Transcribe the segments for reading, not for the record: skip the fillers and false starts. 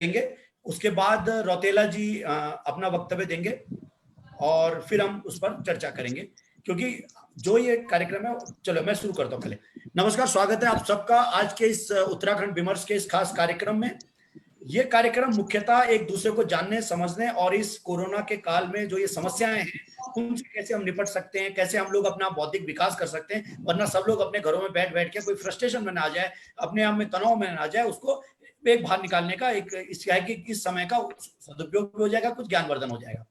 देंगे, उसके बाद रौतेला जी अपना वक्तव्य देंगे और फिर हम उस पर चर्चा करेंगे, क्योंकि जो ये कार्यक्रम है, चलो मैं शुरू करता हूँ पहले। नमस्कार, स्वागत है आप सबका आज के इस उत्तराखंड विमर्श के इस खास कार्यक्रम में। ये कार्यक्रम मुख्यतः एक दूसरे को जानने, समझने और इस कोरोना के काल में जो ये समस्याएं हैं उनसे कैसे हम निपट सकते हैं, कैसे हम लोग अपना बौद्धिक विकास कर सकते हैं, वरना सब लोग अपने घरों में बैठ बैठ के कोई फ्रस्ट्रेशन में ना आ जाए, अपने आप में तनाव में ना आ जाए, उसको एक बाहर निकालने का एक इस समय का सदुपयोग भी हो जाएगा, कुछ ज्ञानवर्धन हो जाएगा।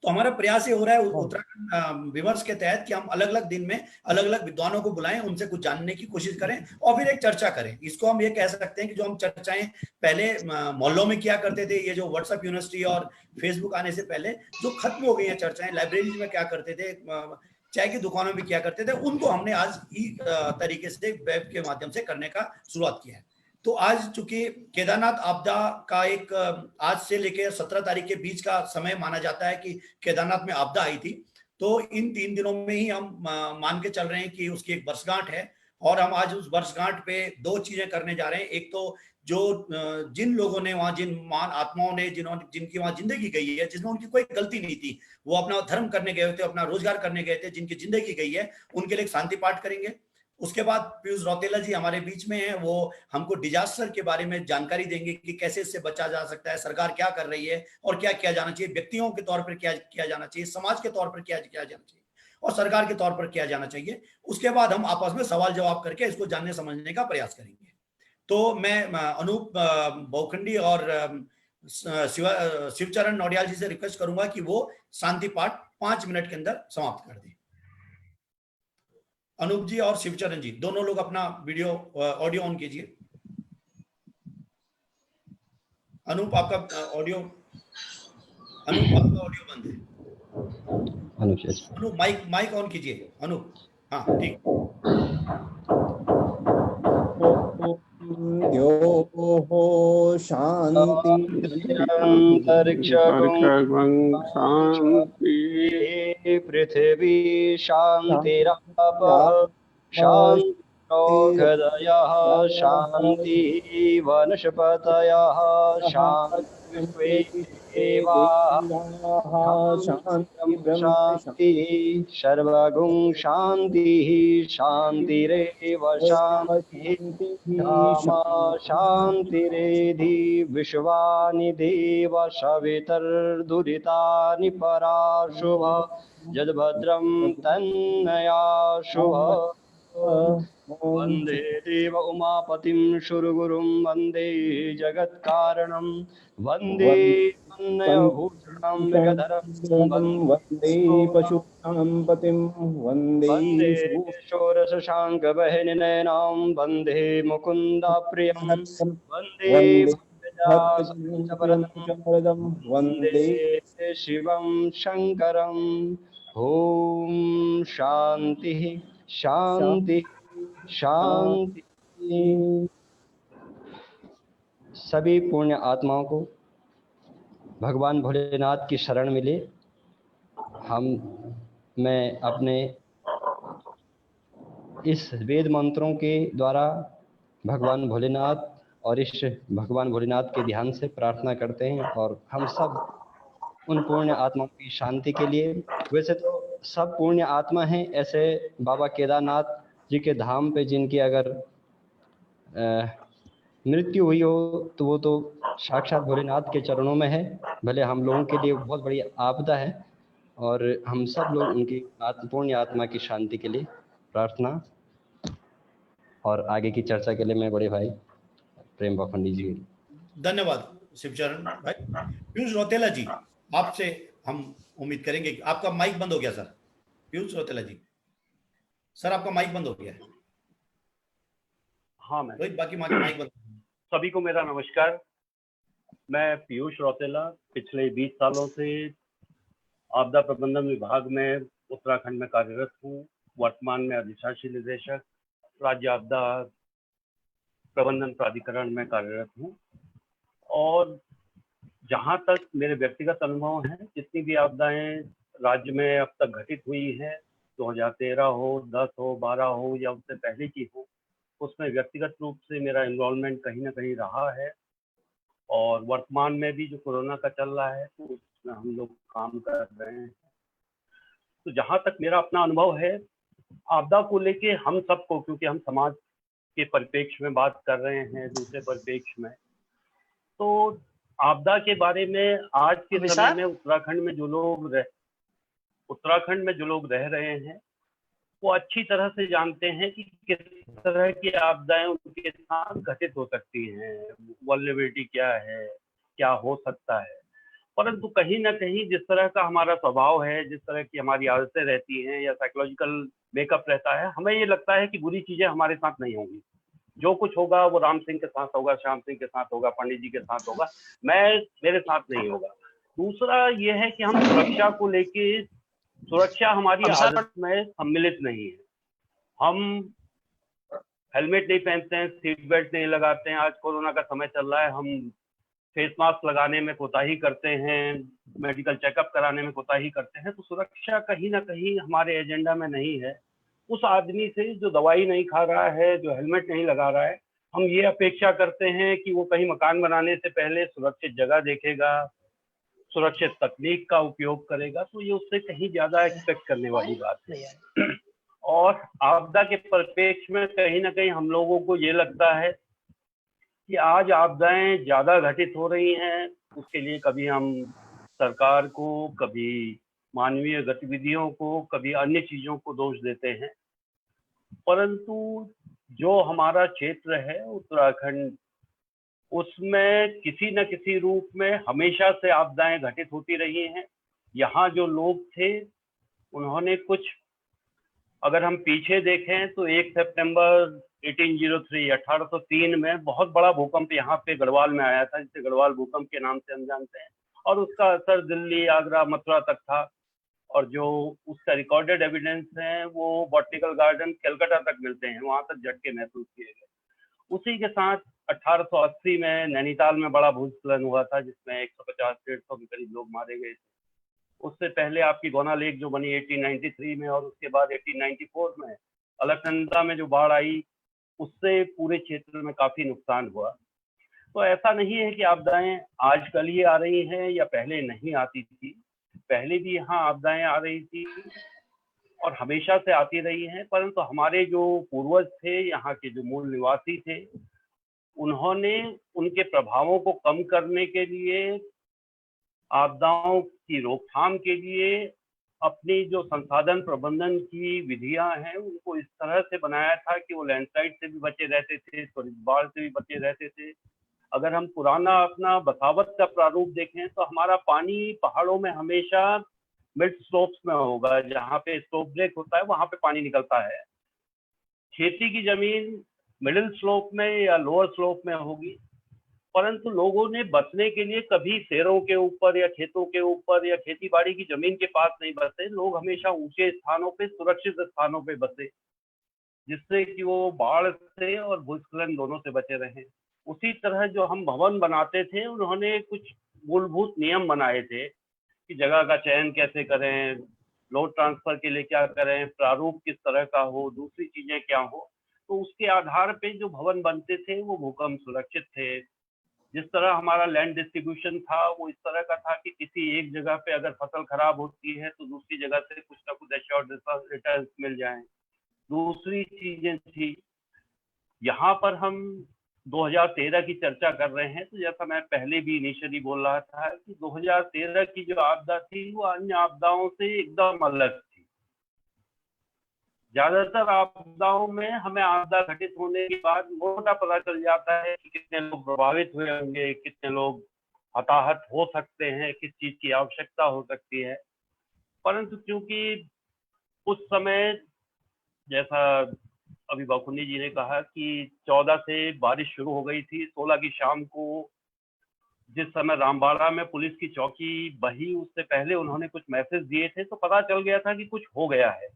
तो हमारा प्रयास ये हो रहा है उत्तराखंड विमर्श के तहत कि हम अलग अलग दिन में अलग अलग विद्वानों को बुलाएं, उनसे कुछ जानने की कोशिश करें और फिर एक चर्चा करें। इसको हम ये कह सकते हैं कि जो हम चर्चाएं पहले मोहल्लों में किया करते थे, ये जो व्हाट्सएप यूनिवर्सिटी और फेसबुक आने से पहले जो खत्म हो गई हैं चर्चाएं, लाइब्रेरीज में क्या करते थे, चाय की दुकानों में किया करते थे, उनको हमने आज तरीके से वेब के माध्यम से करने का शुरुआत किया है। तो आज चूंकि केदारनाथ आपदा का एक आज से लेकर 17 तारीख के बीच का समय माना जाता है कि केदारनाथ में आपदा आई थी, तो इन 3 दिनों में ही हम मान के चल रहे हैं कि उसकी एक वर्षगांठ है और हम आज उस वर्षगांठ पे 2 चीजें करने जा रहे हैं। एक तो जो जिन लोगों ने वहां, जिन महान आत्माओं ने जिनकी वहां जिंदगी गई है, जिसमें उनकी कोई गलती नहीं थी, वो अपना धर्म करने गए थे, अपना रोजगार करने गए थे, जिनकी जिंदगी गई है, उनके लिए शांति पाठ करेंगे। उसके बाद पीयूष रौतेला जी हमारे बीच में हैं, वो हमको डिजास्टर के बारे में जानकारी देंगे कि कैसे इससे बचा जा सकता है, सरकार क्या कर रही है और क्या किया जाना चाहिए, व्यक्तियों के तौर पर क्या किया जाना चाहिए, समाज के तौर पर क्या किया जाना चाहिए और सरकार के तौर पर किया जाना चाहिए। उसके बाद हम आपस में सवाल जवाब करके इसको जानने समझने का प्रयास करेंगे। तो मैं अनूप बहुखंडी और शिवचरण नौडियाल जी से रिक्वेस्ट करूंगा कि वो शांति पाठ 5 मिनट के अंदर समाप्त कर दें। अनूप जी और शिवचरण जी दोनों लोग अपना वीडियो ऑडियो ऑन कीजिए। अनूप आपका ऑडियो, अनूप आपका ऑडियो बंद है। अनूप माइक माइक ऑन कीजिए अनूप। हाँ ठीक। शांति पृथ्वी शांतिरापः शान्तिरोषधयः शान्ति वनस्पतयः शान्ति शांति सर्वगुण शांति शांतिरेव शांति शांतिरेधि विश्वानि देव सवितर्दुरितानि पराशुभ यद्भद्रं तन्नया शुभ वंदे देव उमापतिं सुरगुरुं वंदे जगत्कारणं वंदे भूषणं मृगधरं वंदे पशूनां पतिं वंदे षोडशशाङ्खवहनिनयनां वंदे मुकुन्दाप्रियं वंदे वंदे शिवं शंकरं। ओम शांति शांति शांति। सभी पुण्य आत्माओं को भगवान भोलेनाथ की शरण मिले। मैं अपने इस वेद मंत्रों के द्वारा भगवान भोलेनाथ और इस भगवान भोलेनाथ के ध्यान से प्रार्थना करते हैं और हम सब उन पुण्य आत्माओं की शांति के लिए, वैसे तो सब पुण्य आत्मा हैं, ऐसे बाबा केदारनाथ जी के धाम पे जिनकी अगर मृत्यु हुई हो तो वो तो साक्षात भोलेनाथ के चरणों में है। भले हम लोगों के लिए बहुत बड़ी आपदा है और हम सब लोग उनकी पुण्य आत्मा की शांति के लिए प्रार्थना और आगे की चर्चा के लिए मैं बड़े भाई प्रेम बहुखंडी जी। धन्यवाद शिवचरण भाई। पीयूष रौतेला जी, आपसे हम उम्मीद करेंगे कि आपका माइक बंद हो गया सर। पीयूष रौतेला जी सर, आपका माइक बंद हो गया है। हाँ, मैं बाकी माइक बंद। सभी को मेरा नमस्कार। मैं पीयूष रौतेला पिछले 20 सालों से आपदा प्रबंधन विभाग में उत्तराखंड में कार्यरत हूँ। वर्तमान में अधिशासी निदेशक राज्य आपदा प्रबंधन प्राधिकरण में कार्यरत हूँ और जहाँ तक मेरे व्यक्तिगत अनुभव हैं, जितनी भी आपदाएं राज्य में अब तक घटित हुई हैं, 2013 हो, 10 हो, 12 हो या उससे पहले की हो, उसमें व्यक्तिगत रूप से मेरा इन्वॉल्वमेंट कहीं ना कहीं रहा है और वर्तमान में भी जो कोरोना का चल रहा है तो उसमें हम लोग काम कर रहे हैं। तो जहाँ तक मेरा अपना अनुभव है, आपदा को लेके हम सबको, क्योंकि हम समाज के परिप्रेक्ष्य में बात कर रहे हैं, दूसरे परिप्रेक्ष्य में, तो आपदा के बारे में आज के समय में उत्तराखंड में जो लोग रह रहे हैं वो अच्छी तरह से जानते हैं कि किस तरह की आपदाएं उनके साथ घटित हो सकती हैं, वल्नरेबिलिटी क्या है, क्या हो सकता है। परंतु कहीं ना कहीं जिस तरह का हमारा स्वभाव है, जिस तरह की हमारी आदतें रहती हैं या साइकोलॉजिकल मेकअप रहता है, हमें ये लगता है कि बुरी चीजें हमारे साथ नहीं होंगी। जो कुछ होगा वो राम सिंह के साथ होगा, श्याम सिंह के साथ होगा, पंडित जी के साथ होगा, मेरे साथ नहीं होगा। दूसरा ये है कि हम सुरक्षा को लेके, सुरक्षा हमारी आदत में सम्मिलित नहीं है। हम हेलमेट नहीं पहनते हैं, सीट बेल्ट नहीं लगाते हैं। आज कोरोना का समय चल रहा है, हम फेस मास्क लगाने में कोताही करते हैं, मेडिकल चेकअप कराने में कोताही करते हैं। तो सुरक्षा कहीं ना कहीं हमारे एजेंडा में नहीं है। उस आदमी से जो दवाई नहीं खा रहा है, जो हेलमेट नहीं लगा रहा है, हम ये अपेक्षा करते हैं कि वो कहीं मकान बनाने से पहले सुरक्षित जगह देखेगा, सुरक्षित तकनीक का उपयोग करेगा। तो ये उससे कहीं ज्यादा एक्सपेक्ट करने वाली बात है। और आपदा के परिप्रेक्ष्य में कहीं ना कहीं हम लोगों को ये लगता है कि आज आपदाएं ज्यादा घटित हो रही हैं। उसके लिए कभी हम सरकार को, कभी मानवीय गतिविधियों को, कभी अन्य चीजों को दोष देते हैं। परंतु जो हमारा क्षेत्र है उत्तराखंड, उसमें किसी न किसी रूप में हमेशा से आपदाएं घटित होती रही हैं। यहाँ जो लोग थे उन्होंने कुछ, अगर हम पीछे देखें तो 1 सितंबर 1803 में बहुत बड़ा भूकंप यहाँ पे गढ़वाल में आया था, जिसे गढ़वाल भूकंप के नाम से हम जानते हैं। और उसका असर दिल्ली, आगरा, मथुरा तक था। और जो उसका रिकॉर्डेड एविडेंस है वो बॉटनिकल गार्डन कलकत्ता तक मिलते हैं, वहां तक झटके महसूस किए गए। उसी के साथ 1880 में नैनीताल में बड़ा भूस्खलन हुआ था, जिसमें 150-150 के करीब लोग मारे गए थे। उससे पहले आपकी गोना लेक जो बनी 1893 में, और उसके बाद 1894 में अलकनंदा में जो बाढ़ आई, उससे पूरे क्षेत्र में काफी नुकसान हुआ। तो ऐसा नहीं है कि आपदाएं आजकल ही आ रही हैं या पहले नहीं आती थी। पहले भी यहाँ आपदाएं आ रही थी और हमेशा से आती रही हैं। परंतु हमारे जो पूर्वज थे, यहाँ के जो मूल निवासी थे, उन्होंने उनके प्रभावों को कम करने के लिए, आपदाओं की रोकथाम के लिए अपनी जो संसाधन प्रबंधन की विधियां हैं उनको इस तरह से बनाया था कि वो लैंडस्लाइड से भी बचे रहते थे, त्वरित बाढ़ से भी बचे रहते थे। अगर हम पुराना अपना बसावत का प्रारूप देखें तो हमारा पानी पहाड़ों में हमेशा मिड स्लोप्स में होगा, जहाँ पे स्लोप ब्रेक होता है वहां पे पानी निकलता है। खेती की जमीन मिडिल स्लोप में या लोअर स्लोप में होगी। परंतु लोगों ने बसने के लिए कभी शेरों के ऊपर या खेतों के ऊपर या खेती बाड़ी की जमीन के पास नहीं बसे। लोग हमेशा ऊंचे स्थानों पे, सुरक्षित स्थानों पे बसे, जिससे कि वो बाढ़ से और भूस्खलन दोनों से बचे रहें। उसी तरह जो हम भवन बनाते थे, उन्होंने कुछ मूलभूत नियम बनाए थे कि जगह का चयन कैसे करें, लोड ट्रांसफर के लिए क्या करें, प्रारूप किस तरह का हो, दूसरी चीजें क्या हो। तो उसके आधार पे जो भवन बनते थे वो भूकंप सुरक्षित थे। जिस तरह हमारा लैंड डिस्ट्रीब्यूशन था वो इस तरह का था कि किसी एक जगह पे अगर फसल खराब होती है तो दूसरी जगह से कुछ ना कुछ एश्योर्ड रिटर्न्स मिल जाएं। दूसरी चीजें थी, यहाँ पर हम 2013 की चर्चा कर रहे हैं, तो जैसा मैं पहले भी इनिशियली बोल रहा था कि 2013 की जो आपदा थी वो अन्य आपदाओं से एकदम अलग थी। ज्यादातर आपदाओं में हमें आपदा घटित होने के बाद मोटा पता चल जाता है कि कितने लोग प्रभावित हुए होंगे, कितने लोग हताहत हो सकते हैं, किस चीज की आवश्यकता हो सकती है। परंतु क्योंकि उस समय, जैसा अभी बाकुनी जी ने कहा कि 14 से बारिश शुरू हो गई थी, 16 की शाम को जिस समय रामबाड़ा में पुलिस की चौकी बही, उससे पहले उन्होंने कुछ मैसेज दिए थे, तो पता चल गया था कि कुछ हो गया है।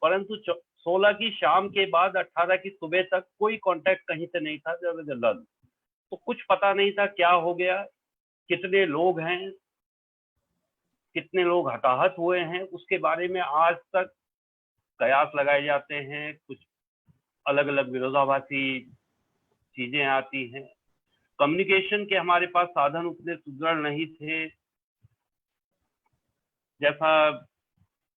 परंतु 16 की शाम के बाद 18 की सुबह तक कोई कांटेक्ट कहीं से नहीं था जनरल। तो कुछ पता नहीं था क्या हो गया, कितने लोग हैं, कितने लोग हताहत हुए हैं, उसके बारे में आज तक कयास लगाए जाते हैं। कुछ अलग अलग विरोधाभासी चीजें आती हैं। कम्युनिकेशन के हमारे पास साधन उतने सुदृढ़ नहीं थे। जैसा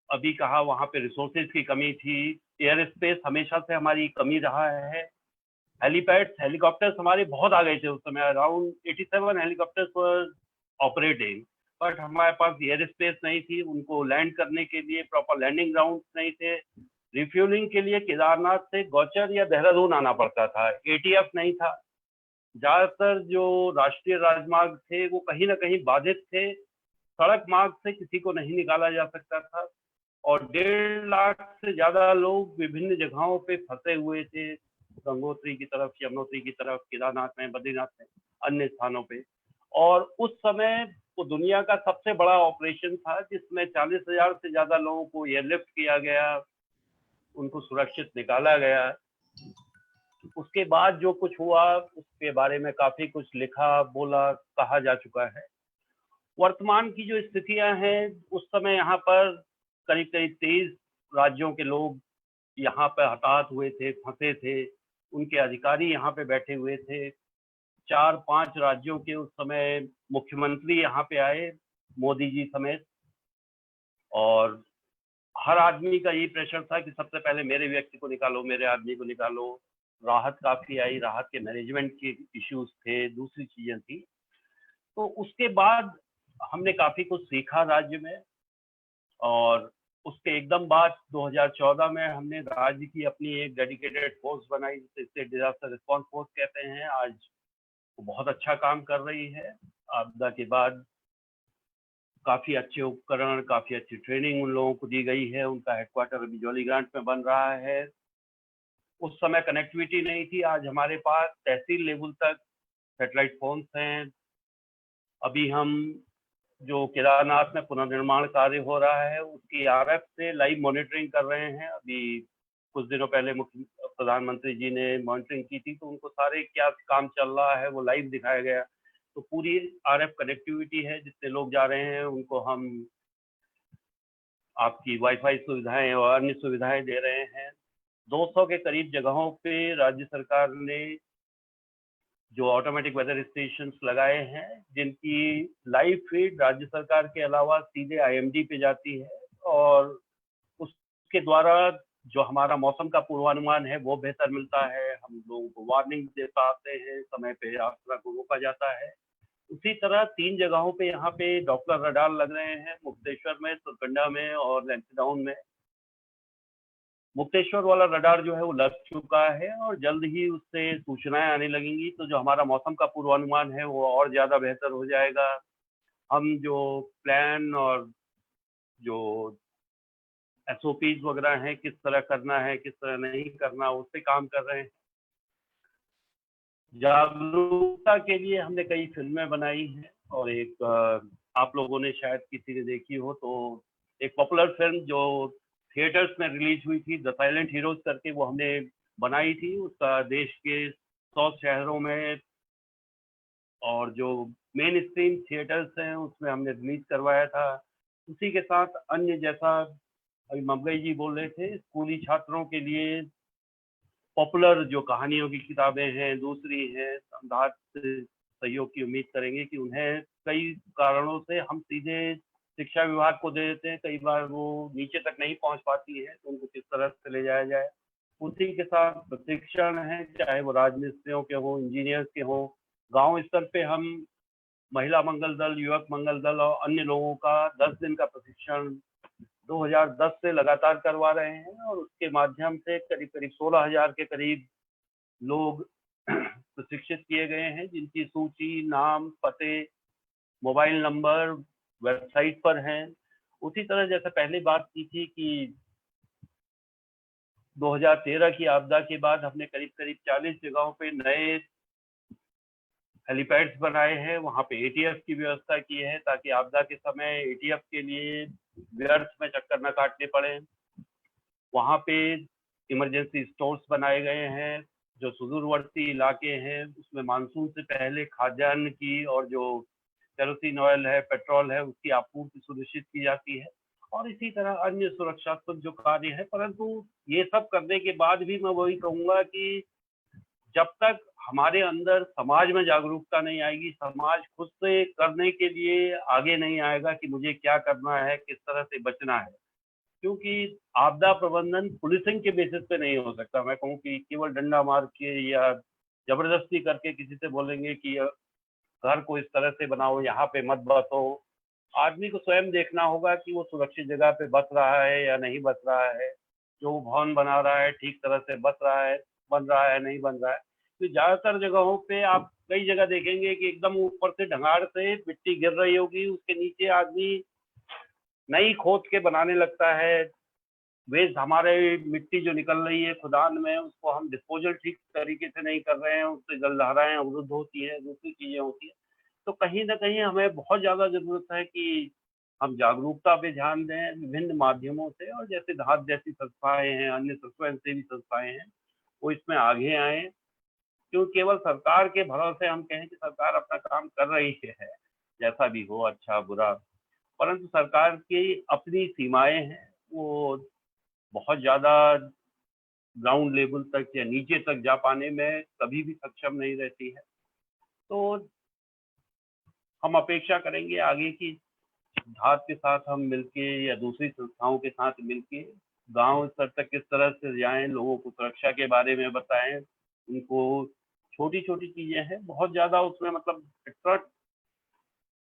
अभी कहा, वहां पे रिसोर्सेज की कमी थी। एयर स्पेस हमेशा से हमारी कमी रहा है। हेलीपैड्स, हेलीकॉप्टर्स हमारे बहुत आ गए थे उस समय, around 87 helicopters were operating, but हमारे पास एयर स्पेस नहीं थी। उनको लैंड करने के लिए प्रॉपर लैंडिंग ग्राउंड नहीं थे। रिफ्यूलिंग के लिए केदारनाथ से गौचर या देहरादून आना पड़ता था। एटीएफ नहीं था। ज्यादातर जो राष्ट्रीय राजमार्ग थे वो कहीं ना कहीं बाधित थे। सड़क मार्ग से किसी को नहीं निकाला जा सकता था, और 1.5 लाख से ज्यादा लोग विभिन्न जगहों पे फंसे हुए थे, गंगोत्री की तरफ, यमुनोत्री की तरफ, केदारनाथ में, बद्रीनाथ में, अन्य स्थानों पे। और उस समय वो दुनिया का सबसे बड़ा ऑपरेशन था, जिसमें 40,000 से ज्यादा लोगों को एयरलिफ्ट किया गया, उनको सुरक्षित निकाला गया। उसके बाद जो कुछ हुआ उसके बारे में काफी कुछ लिखा, बोला, कहा जा चुका है। वर्तमान की जो स्थितियां हैं, उस समय यहाँ पर करीब करीब 23 राज्यों के लोग यहाँ पर हताहत हुए थे, फंसे थे। उनके अधिकारी यहाँ पे बैठे हुए थे। 4-5 राज्यों के उस समय मुख्यमंत्री यहाँ पे आए, मोदी जी समेत, और हर आदमी का यही प्रेशर था कि सबसे पहले मेरे व्यक्ति को निकालो, मेरे आदमी को निकालो। राहत काफी आई, राहत के मैनेजमेंट के इश्यूज थे, दूसरी चीजें थी। तो उसके बाद हमने काफी कुछ सीखा राज्य में, और उसके एकदम बाद 2014 में हमने राज्य की अपनी एक डेडिकेटेड फोर्स बनाई, जिसे स्टेट डिजास्टर रिस्पॉन्स फोर्स कहते हैं। आज वो बहुत अच्छा काम कर रही है। आपदा के बाद काफी अच्छे उपकरण, काफी अच्छी ट्रेनिंग उन लोगों को दी गई है। उनका हेडक्वार्टर अभी जॉलीग्रांट में बन रहा है। उस समय कनेक्टिविटी नहीं थी, आज हमारे पास तहसील लेवल तक सैटेलाइट फोन्स हैं। अभी हम जो केदारनाथ में पुनर्निर्माण कार्य हो रहा है उसकी आरएफ से लाइव मॉनिटरिंग कर रहे हैं। अभी कुछ दिनों पहले मुख्य प्रधानमंत्री जी ने मॉनिटरिंग की थी, तो उनको सारे क्या काम चल रहा है वो लाइव दिखाया गया। तो पूरी आरएफ कनेक्टिविटी है। जितने लोग जा रहे हैं उनको हम आपकी वाईफाई सुविधाएं और अन्य सुविधाएं दे रहे हैं। 200 के करीब जगहों पे राज्य सरकार ने जो ऑटोमेटिक वेदर स्टेशन लगाए हैं, जिनकी लाइव फीड राज्य सरकार के अलावा सीधे आईएमडी पे जाती है, और उसके द्वारा जो हमारा मौसम का पूर्वानुमान है वो बेहतर मिलता है। हम लोगों को वार्निंग दे पाते हैं, समय पे यात्रा को रोका जाता है। उसी तरह 3 जगहों पे यहाँ पे डॉप्लर रडार लग रहे हैं, मुक्तेश्वर में, सुरकंडा में और लैंसडाउन में। मुक्तेश्वर वाला रडार जो है वो लग चुका है, और जल्द ही उससे सूचनाएं आने लगेंगी, तो जो हमारा मौसम का पूर्वानुमान है वो और ज्यादा बेहतर हो जाएगा। हम जो प्लान और जो एसओपीज वगैरह हैं, किस तरह करना है, किस तरह नहीं करना, उस पे काम कर रहे हैं। जागरूकता के लिए हमने कई फिल्में बनाई हैं, और एक आप लोगों ने शायद किसी ने देखी हो तो एक पॉपुलर फिल्म जो थिएटर्स में रिलीज हुई थी, द साइलेंट हीरोज करके, वो हमने बनाई थी। उसका देश के 100 शहरों में और जो मेन स्ट्रीम थिएटर्स हैं उसमें हमने रिलीज करवाया था। उसी के साथ अन्य, जैसा अभी ममगई जी बोल रहे थे, स्कूली छात्रों के लिए पॉपुलर जो कहानियों की किताबें हैं, दूसरी हैं, समझदार से सहयोग की उम्मीद करेंगे कि उन्हें कई कारणों से हम सीधे शिक्षा विभाग को दे देते हैं। कई बार वो नीचे तक नहीं पहुंच पाती है, तो उनको किस तरह से ले जाया जाए। उसी के साथ प्रशिक्षण है, चाहे वो राजमिस्त्रियों के हो, इंजीनियर्स के हो। गांव स्तर पे हम महिला मंगल दल, युवक मंगल दल और अन्य लोगों का 10 दिन का प्रशिक्षण 2010 से लगातार करवा रहे हैं, और उसके माध्यम से करीब करीब 16,000 के करीब लोग प्रशिक्षित किए गए हैं, जिनकी सूची, नाम, पते, मोबाइल नंबर वेबसाइट पर हैं। उसी तरह जैसे पहले बात की थी कि 2013 की आपदा के बाद हमने करीब करीब 40 जगहों पे नए हेलीपैड्स बनाए हैं। वहाँ पे एटीएफ की व्यवस्था की है, ताकि आपदा के समय एटीएफ के लिए व्यर्थ में चक्कर न काटने पड़े। वहाँ पे इमरजेंसी स्टोर्स बनाए गए हैं। जो सुदूरवर्ती इलाके हैं उसमें मानसून से पहले खाद्यान्न की और जो केरोसिन ऑयल है, पेट्रोल है, उसकी आपूर्ति सुनिश्चित की जाती है, और इसी तरह अन्य सुरक्षात्मक जो कार्य है। परंतु ये सब करने के बाद भी मैं वही कहूँगा कि जब तक हमारे अंदर समाज में जागरूकता नहीं आएगी, समाज खुद से करने के लिए आगे नहीं आएगा कि मुझे क्या करना है, किस तरह से बचना है। क्योंकि आपदा प्रबंधन पुलिसिंग के बेसिस पे नहीं हो सकता। मैं कहूँ कि केवल डंडा मार के या जबरदस्ती करके किसी से बोलेंगे कि घर को इस तरह से बनाओ, यहाँ पे मत बसो। आदमी को स्वयं देखना होगा कि वो सुरक्षित जगह पे बस रहा है या नहीं बस रहा है, जो वो भवन बना रहा है ठीक तरह से बस रहा है, बन रहा है, नहीं बन रहा है। तो ज़्यादातर जगहों पे आप कई जगह देखेंगे कि एकदम ऊपर से ढंगाड़ से मिट्टी गिर रही होगी, उसके नीचे आदमी नई खोद के बनाने लगता है। वेस्ट हमारे मिट्टी जो निकल रही है खुदान में, उसको हम डिस्पोजल ठीक तरीके से नहीं कर रहे हैं, उससे जलधाराएं अवरुद्ध होती है, दूसरी चीजें होती है। तो कहीं ना कहीं हमें बहुत ज्यादा जरूरत है कि हम जागरूकता पे ध्यान दें विभिन्न माध्यमों से, और जैसे धात जैसी संस्थाएं हैं, अन्य स्वयंसेवी संस्थाएं हैं, वो इसमें आगे आए। क्यों केवल सरकार के भरोसे हम कहें कि सरकार अपना काम कर रही है, जैसा भी हो, अच्छा बुरा, परंतु सरकार की अपनी सीमाएं हैं। वो बहुत ज्यादा ग्राउंड लेवल तक या नीचे तक जा पाने में कभी भी सक्षम नहीं रहती है। तो हम अपेक्षा करेंगे आगे की धात के साथ हम मिलके या दूसरी संस्थाओं के साथ मिलके गांव स्तर तक किस तरह से जाएं, लोगों को सुरक्षा के बारे में बताएं, उनको छोटी छोटी चीजें हैं, बहुत ज्यादा उसमें मतलब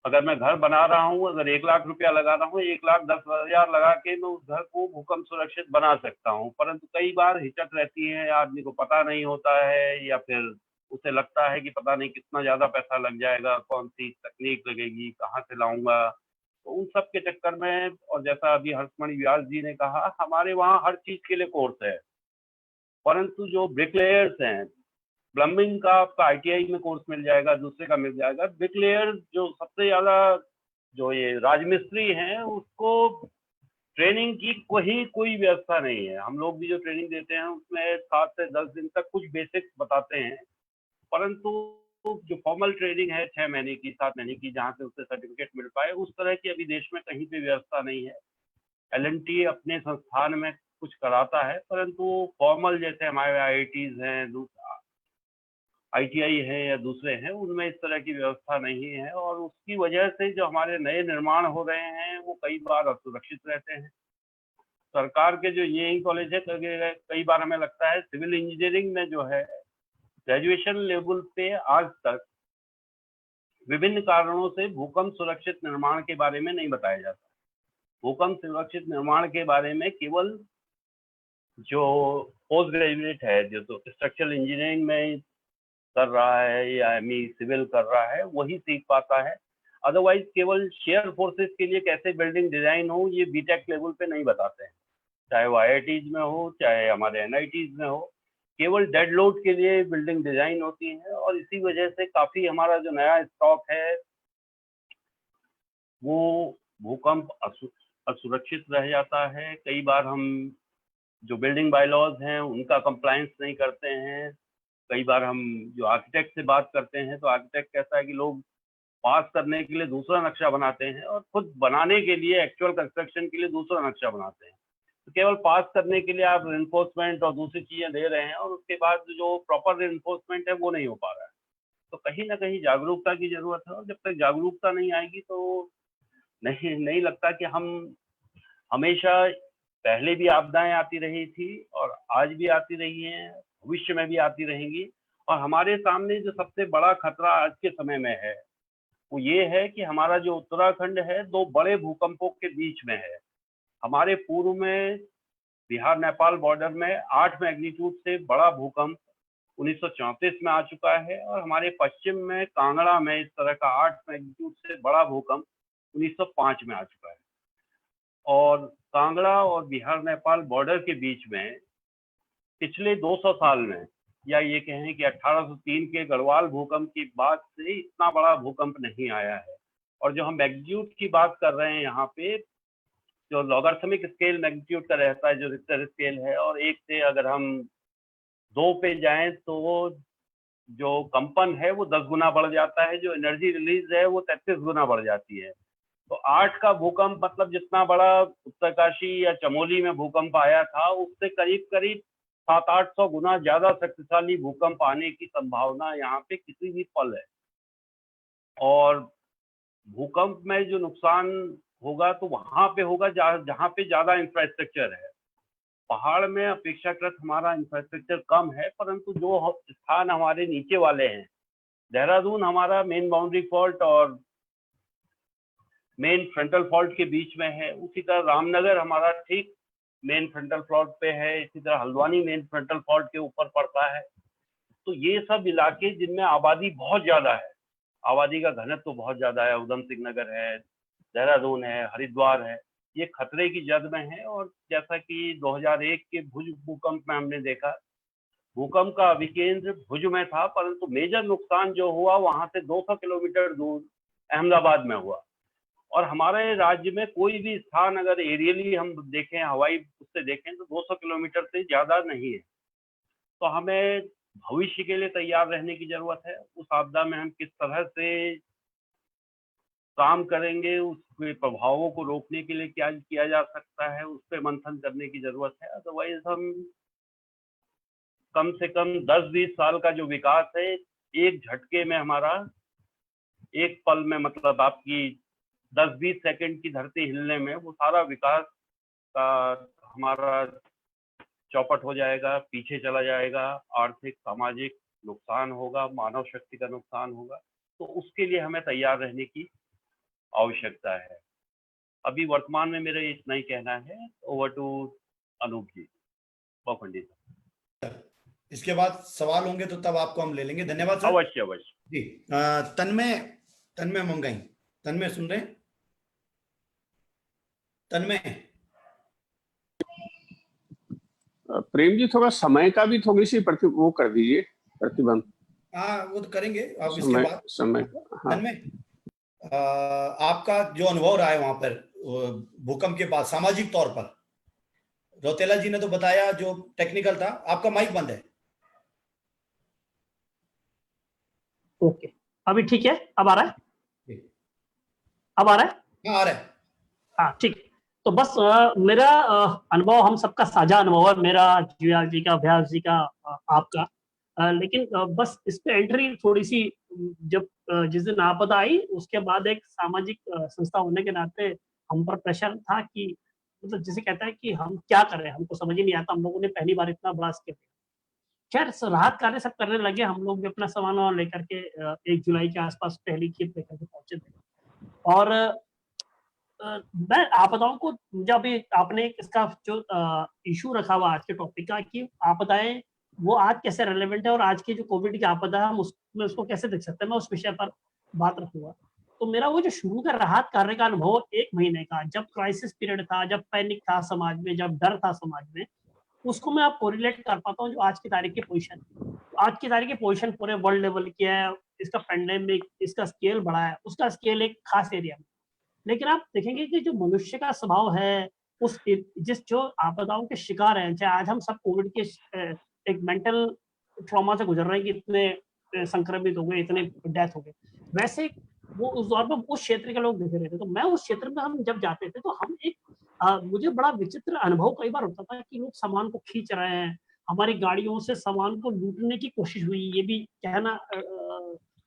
अगर मैं घर बना रहा हूँ, अगर 1 लाख रुपया लगा रहा हूँ, 1,10,000 लगा के मैं उस घर को भूकंप सुरक्षित बना सकता हूँ। परंतु कई बार हिचक रहती है, आदमी को पता नहीं होता है, या फिर उसे लगता है कि पता नहीं कितना ज्यादा पैसा लग जाएगा, कौन सी तकनीक लगेगी, कहाँ से लाऊंगा। तो उन सब के चक्कर में, और जैसा अभी हर्षमणि व्यास जी ने कहा, हमारे वहाँ हर चीज के लिए कोर्स है, परंतु जो ब्रिकलेयर्स हैं, प्लम्बिंग का आपका आईटीआई में कोर्स मिल जाएगा, दूसरे का मिल जाएगा। ब्रिकलेयर जो सबसे ज्यादा जो ये राजमिस्त्री हैं, उसको ट्रेनिंग की कोई व्यवस्था नहीं है। हम लोग भी जो ट्रेनिंग देते हैं उसमें 7 से 10 दिन तक कुछ बेसिक्स बताते हैं, परंतु जो फॉर्मल ट्रेनिंग है 6 महीने की, 7 महीने की, जहाँ से उससे सर्टिफिकेट मिल पाए, उस तरह की अभी देश में कहीं पे व्यवस्था नहीं है। एल&टी अपने संस्थान में कुछ कराता है, परंतु फॉर्मल जैसे हमारे आईआईटीज हैं, आईटीआई है या दूसरे हैं, उनमें इस तरह की व्यवस्था नहीं है, और उसकी वजह से जो हमारे नए निर्माण हो रहे हैं वो कई बार असुरक्षित रहते हैं। सरकार के जो इंजीनियरिंग कॉलेज है, कई बार हमें लगता है सिविल इंजीनियरिंग में जो है ग्रेजुएशन लेवल पे आज तक विभिन्न कारणों से भूकंप सुरक्षित निर्माण के बारे में नहीं बताया जाता। भूकंप सुरक्षित निर्माण के बारे में केवल जो पोस्ट ग्रेजुएट है, जो तो स्ट्रक्चरल इंजीनियरिंग में कर रहा है या एमई सिविल कर रहा है, वही सीख पाता है। अदरवाइज केवल शेयर फोर्सेस के लिए कैसे बिल्डिंग डिजाइन हो, ये बीटेक लेवल पे नहीं बताते हैं, चाहे वो आईआईटीज में हो, चाहे हमारे एनआईटीज में हो। केवल डेड लोड के लिए बिल्डिंग डिजाइन होती है, और इसी वजह से काफी हमारा जो नया स्टॉक है वो भूकंप असुरक्षित रह जाता है। कई बार हम जो बिल्डिंग बायलॉज हैं उनका कंप्लायंस नहीं करते हैं। कई बार हम जो आर्किटेक्ट से बात करते हैं, तो आर्किटेक्ट कहता है कि लोग पास करने के लिए दूसरा नक्शा बनाते हैं, और खुद बनाने के लिए, एक्चुअल कंस्ट्रक्शन के लिए दूसरा नक्शा बनाते हैं। तो केवल पास करने के लिए आप रेनफोर्समेंट और दूसरी चीजें दे रहे हैं, और उसके बाद जो प्रॉपर रेनफोर्समेंट है वो नहीं हो पा रहा है। तो कहीं ना कहीं जागरूकता की जरूरत है, और जब तक जागरूकता नहीं आएगी तो नहीं लगता कि हम हमेशा, पहले भी आपदाएं आती रही थी और आज भी आती रही हैं, भविष्य में भी आती रहेंगी। और हमारे सामने जो सबसे बड़ा खतरा आज के समय में है वो ये है कि हमारा जो उत्तराखंड है 2 बड़े भूकंपों के बीच में है। हमारे पूर्व में बिहार नेपाल बॉर्डर में 8 मैग्नीट्यूड से बड़ा भूकंप 1934 में आ चुका है, और हमारे पश्चिम में कांगड़ा में इस तरह का 8 मैग्नीट्यूड से बड़ा भूकंप 1905 में आ चुका है। और कांगड़ा और बिहार नेपाल बॉर्डर के बीच में पिछले 200 साल में, या ये कहें कि 1803 के गढ़वाल भूकंप की बाद से इतना बड़ा भूकंप नहीं आया है। और जो हम मैग्नीट्यूड की बात कर रहे हैं यहाँ पे, जो लॉगरिथमिक स्केल मैग्नीट्यूड का रहता है, जो रिक्टर स्केल है, और 1 से अगर हम 2 पे जाएं तो जो कंपन है वो 10 गुना बढ़ जाता है, जो एनर्जी रिलीज है वो 33 गुना बढ़ जाती है। तो 8 का भूकंप मतलब जितना बड़ा उत्तरकाशी या चमोली में भूकंप आया था, उससे करीब करीब 700-800 गुना ज्यादा शक्तिशाली भूकंप आने की संभावना यहाँ पे किसी भी पल है। और भूकंप में जो नुकसान होगा तो वहां पे होगा जहाँ पे ज्यादा इंफ्रास्ट्रक्चर है। पहाड़ में अपेक्षाकृत हमारा इंफ्रास्ट्रक्चर कम है, परंतु जो स्थान हमारे नीचे वाले हैं, देहरादून हमारा मेन बाउंड्री फॉल्ट और मेन फ्रंटल फॉल्ट के बीच में है, उसी तरह रामनगर हमारा ठीक मेन फ्रंटल फॉल्ट पे है, इसी तरह हल्द्वानी मेन फ्रंटल फॉल्ट के ऊपर पड़ता है। तो ये सब इलाके जिनमें आबादी बहुत ज्यादा है, आबादी का घनत्व तो बहुत ज्यादा है, उधम सिंह नगर है, देहरादून है, हरिद्वार है, ये खतरे की जद में है। और जैसा कि 2001 के भुज भूकंप में हमने देखा, भूकंप का अभिकेंद्र भुज में था, परंतु मेजर नुकसान जो हुआ वहां से 200 किलोमीटर दूर अहमदाबाद में हुआ। और हमारे राज्य में कोई भी स्थान अगर एरियली हम देखें, हवाई उससे देखें, तो 200 किलोमीटर से ज्यादा नहीं है। तो हमें भविष्य के लिए तैयार रहने की जरूरत है। उस आपदा में हम किस तरह से काम करेंगे, उसके प्रभावों को रोकने के लिए क्या किया जा सकता है, उस पर मंथन करने की जरूरत है। अदरवाइज हम कम से कम 10-20 साल का जो विकास है, एक झटके में हमारा, एक पल में, मतलब आपकी 10-20 सेकंड की धरती हिलने में वो सारा विकास का हमारा चौपट हो जाएगा, पीछे चला जाएगा, आर्थिक सामाजिक नुकसान होगा, मानव शक्ति का नुकसान होगा। तो उसके लिए हमें तैयार रहने की आवश्यकता है। अभी वर्तमान में मेरा इतना ही कहना है। ओवर टू अनूप जी, पाखंडी साहब। इसके बाद सवाल होंगे तो तब आपको हम ले लेंगे। धन्यवाद सर। अवश्य अवश्य जी। तन्मय मंगाई, तन्मय सुन रहे हैं? तन्मय। प्रेम जी, थोड़ा समय का भी थोड़ी सी वो कर दीजिए, प्रतिबंध। हाँ, वो तो करेंगे अब इसके बाद। समय। हाँ। तन्मय, आपका जो अनुभव रहा है वहां पर भूकंप के बाद सामाजिक तौर पर, रौतेला जी ने तो बताया जो टेक्निकल था। आपका माइक बंद है। ओके, अभी ठीक है? अब आ रहा है? अब आ रहा है? हाँ, आ रहा है। हाँ, ठीक है। तो बस मेरा अनुभव हम सबका साझा अनुभव है, मेरा, जीवाल जी का, अभ्यास जी का, आपका। लेकिन बस इस पे एंट्री थोड़ी सी, जब जिस दिन आपदा आई उसके बाद एक सामाजिक संस्था होने के नाते हम पर प्रेशर था कि मतलब जिसे कहता है कि हम क्या कर रहे हैं, हमको समझ ही नहीं आता। हम लोगों ने पहली बार इतना बड़ा स्केल, खैर राहत कार्य सब करने लगे। हम लोग भी अपना सामान वामान लेकर के 1 जुलाई के आसपास पहली खेप लेकर के पहुंचे थे। और मैं आपदाओं को, जब आपने इसका जो इशू रखा हुआ आज के टॉपिक का कि आपदाएं वो आज कैसे रेलेवेंट है और आज की जो कोविड की आपदा है हम उसमें उसको कैसे देख सकते हैं, मैं उस विषय पर बात रखूंगा। तो मेरा वो जो शुरू का राहत कार्य का अनुभव 1 महीने का, जब क्राइसिस पीरियड था, जब पैनिक था समाज में, जब डर था समाज में, उसको मैं आप कोरिलेट कर पाता हूँ जो आज की तारीख की पोजीशन। आज की तारीख की पोजीशन पूरे वर्ल्ड लेवल की है, इसका पेंडेमिक, इसका स्केल बड़ा है, उसका स्केल एक खास एरिया में। लेकिन आप देखेंगे कि जो मनुष्य का स्वभाव है, उस जिस जो आपदाओं के शिकार हैं, चाहे आज हम सब कोविड के एक मेंटल ट्रॉमा से गुजर रहे हैं कि इतने संक्रमित हो गए, इतने डेथ हो गए, वैसे वो उस दौर में उस क्षेत्र के लोग देख रहे थे। तो मैं उस क्षेत्र में हम जब जाते थे तो हम एक मुझे बड़ा विचित्र अनुभव कई बार होता था कि लोग सामान को खींच रहे हैं, हमारी गाड़ियों से सामान को लूटने की कोशिश हुई। ये भी कहना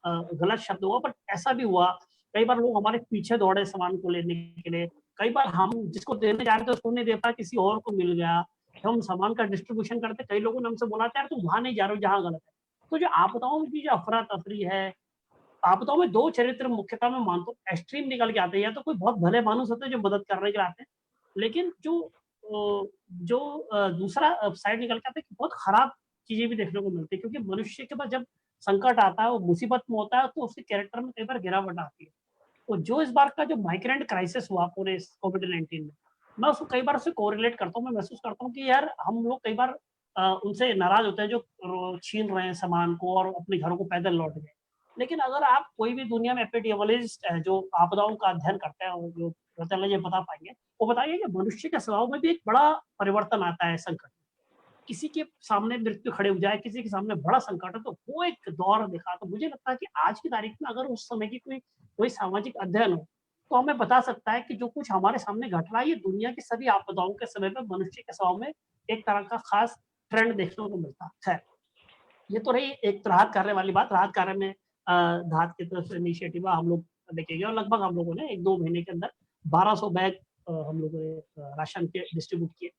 गलत शब्द हुआ, बट ऐसा भी हुआ। कई बार लोग हमारे पीछे दौड़े सामान को लेने के लिए। कई बार हम जिसको देने जा रहे थे उसको नहीं दे पाया, किसी और को मिल गया। हम सामान का डिस्ट्रीब्यूशन करते, कई लोगों ने हमसे बोला था यार तुम वहां नहीं जा रहे हो जहाँ गलत है। तो जो आपदाओं की जो अफरा तफरी है, आपदाओं में 2 चरित्र मुख्यतः मैं मानता हूँ एक्सट्रीम निकल के आते हैं। या तो कोई बहुत भले मानुस होते हैं जो मदद करने के लिए आते हैं, लेकिन जो दूसरा साइड निकल के आता है कि बहुत खराब चीजें भी देखने को मिलती है। क्योंकि मनुष्य के पास जब संकट आता है, वो मुसीबत में होता है, तो उसके कैरेक्टर में कई बार गिरावट आती है। तो जो इस बार का जो माइग्रेंट क्राइसिस हुआ पूरे कोविड-19 में, मैं उसको कई बार उससे कोरिलेट करता हूँ। मैं महसूस करता हूँ कि यार हम लोग कई बार उनसे नाराज होते हैं जो छीन रहे हैं सामान को और अपने घरों को पैदल लौट गए। लेकिन अगर आप कोई भी दुनिया में एपिडेमियोलॉजिस्ट है जो आपदाओं का अध्ययन करते हैं और जो रतन जी बता पाएंगे, वो बताइए कि मनुष्य के स्वभाव में भी एक बड़ा परिवर्तन आता है संकट। किसी के सामने मृत्यु खड़े हो जाए, किसी के सामने बड़ा संकट है, तो वो एक दौर दिखा। तो मुझे लगता है कि आज की तारीख में अगर उस समय की कोई सामाजिक अध्ययन हो तो हमें बता सकता है कि जो कुछ हमारे सामने घट रहा है ये दुनिया की सभी आपदाओं के समय पे मनुष्य के स्वभाव में एक तरह का खास ट्रेंड देखने को मिलता है। खैर, ये तो रही एक राहत कार्य वाली बात। राहत कार्य में धात की तरफ से इनिशिएटिव हम लोग देखेंगे और लगभग हम लोगों ने 1-2 महीने के अंदर 1200 बैग हम लोगों ने राशन के डिस्ट्रीब्यूट किए।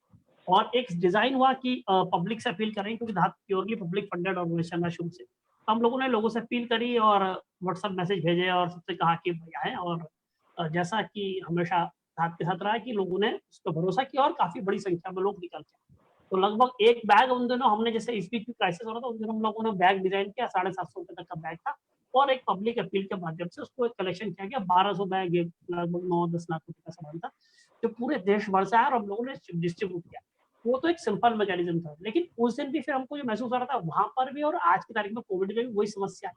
और एक डिजाइन हुआ कि पब्लिक से अपील करें, क्योंकि धात प्योरली पब्लिक फंडेड ऑर्गेनाइजेशन है शुरू से। हम लोगों ने लोगों से अपील करी और व्हाट्सएप मैसेज भेजे और सबसे कहा कि भाई आए। और जैसा कि हमेशा धात के साथ रहा है कि लोगों ने उस पर भरोसा किया और काफी बड़ी संख्या में लोग निकल के। तो लगभग एक बैग उन दिनों हमने, जैसे इस बीच क्राइसिस हो रहा था उन दिनों हम लोगों ने बैग डिजाइन किया, 750 रुपए तक का बैग था और एक पब्लिक अपील के माध्यम से उसको एक कलेक्शन किया गया। 1200 बैग, लगभग 9-10 लाख रुपए का सामान था जो पूरे देश भर से आया और हम लोगों ने डिस्ट्रीब्यूट किया। वो तो एक सिंपल मैकेनिज्म था, लेकिन उस दिन भी फिर हमको जो महसूस हो रहा था वहां पर भी और आज की तारीख में कोविड में भी वही समस्या है।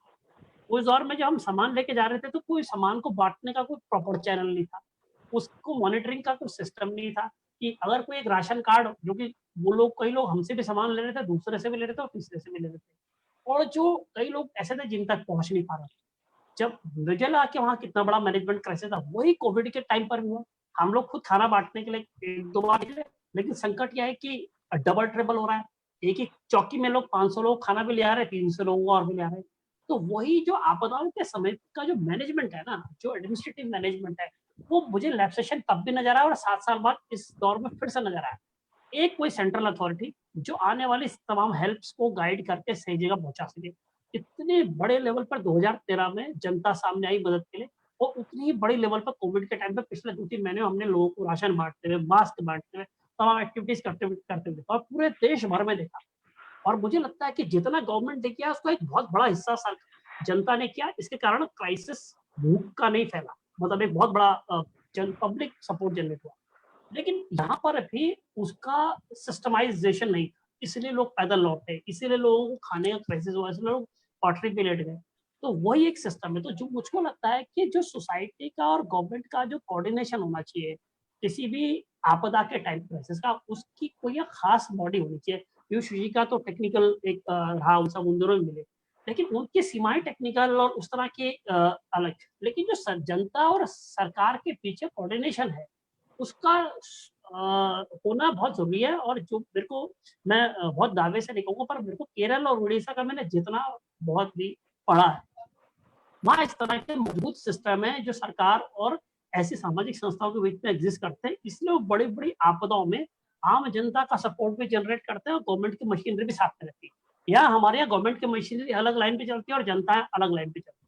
उस दौर में जब हम सामान लेके जा रहे थे तो कोई सामान को बांटने का कोई प्रॉपर चैनल नहीं था, उसको मॉनिटरिंग का कोई सिस्टम नहीं था कि अगर कोई एक राशन कार्ड, जो कि वो लोग कई लोग हमसे भी सामान ले रहे थे, दूसरे से भी ले रहे थे और तीसरे से भी ले रहे थे, और जो कई लोग ऐसे थे जिन तक पहुंच नहीं पा रहे। जब रिजल्ट आके वहाँ कितना बड़ा मैनेजमेंट क्राइसिस था, वही कोविड के टाइम पर भी हुआ। हम लोग खुद खाना बांटने के लिए 1-2 बार निकले, लेकिन संकट यह है कि डबल ट्रिपल हो रहा है। एक ही चौकी में लोग 500 लोग खाना भी ले आ रहे हैं, 300 लोगों को और भी ले आ रहे हैं। तो वही जो आपदाओं के समय का जो मैनेजमेंट है ना, जो एडमिनिस्ट्रेटिव मैनेजमेंट है, वो मुझे लैप्सेशन तब भी नजर आया और 7 साल बाद इस दौर में फिर से नजर आया। एक कोई सेंट्रल अथॉरिटी जो आने वाली तमाम हेल्प्स को गाइड करके सही जगह पहुंचा सके। इतने बड़े लेवल पर 2013 में जनता सामने आई मदद के लिए, और उतनी ही बड़ी लेवल पर कोविड के टाइम पे पिछले 2-3 महीने हमने लोगों को राशन बांटते हुए, मास्क बांटते हुए, तमाम एक्टिविटीज करते हुए देखा और पूरे देश भर में देखा। और मुझे लगता है कि जितना गवर्नमेंट ने किया उसका एक बहुत बड़ा हिस्सा जनता ने किया। इसके कारण क्राइसिस भूख का नहीं फैला, मतलब एक बहुत बड़ा पब्लिक सपोर्ट जनरेट हुआ। लेकिन यहाँ पर भी उसका सिस्टमाइजेशन नहीं था, इसलिए लोग पैदल लौटे, इसीलिए लोगों को खाने का क्राइसिस हुआ, इसलिए लोग पटरी पे लेट गए। तो वही एक सिस्टम है। तो जो मुझको लगता है कि जो सोसाइटी का और गवर्नमेंट का जो कोऑर्डिनेशन होना चाहिए किसी भी आपदा के टाइम क्राइसिस का, उसकी कोई एक खास बॉडी होनी चाहिए। पीयूष जी का तो टेक्निकल एक रहा, उनसे उन दोनों मिले, लेकिन उनकी सीमाएं टेक्निकल और उस तरह के अलग। लेकिन जो जनता और सरकार के पीछे कोऑर्डिनेशन है उसका होना बहुत जरूरी है। और जो मेरे को, मैं बहुत दावे से नहीं कहूँगा, पर मेरे को केरल और उड़ीसा का मैंने जितना बहुत भी पढ़ा है, वहाँ इस तरह के मजबूत सिस्टम है जो सरकार और ऐसी सामाजिक संस्थाओं के बीच में एग्जिस्ट करते हैं। इसलिए वो बड़ी बड़ी आपदाओं में आम जनता का सपोर्ट भी जनरेट करते हैं और गवर्नमेंट की मशीनरी भी साथ में रहती है। यहाँ हमारे यहाँ गवर्नमेंट की मशीनरी अलग लाइन पे चलती है और जनता अलग लाइन पे चलती है।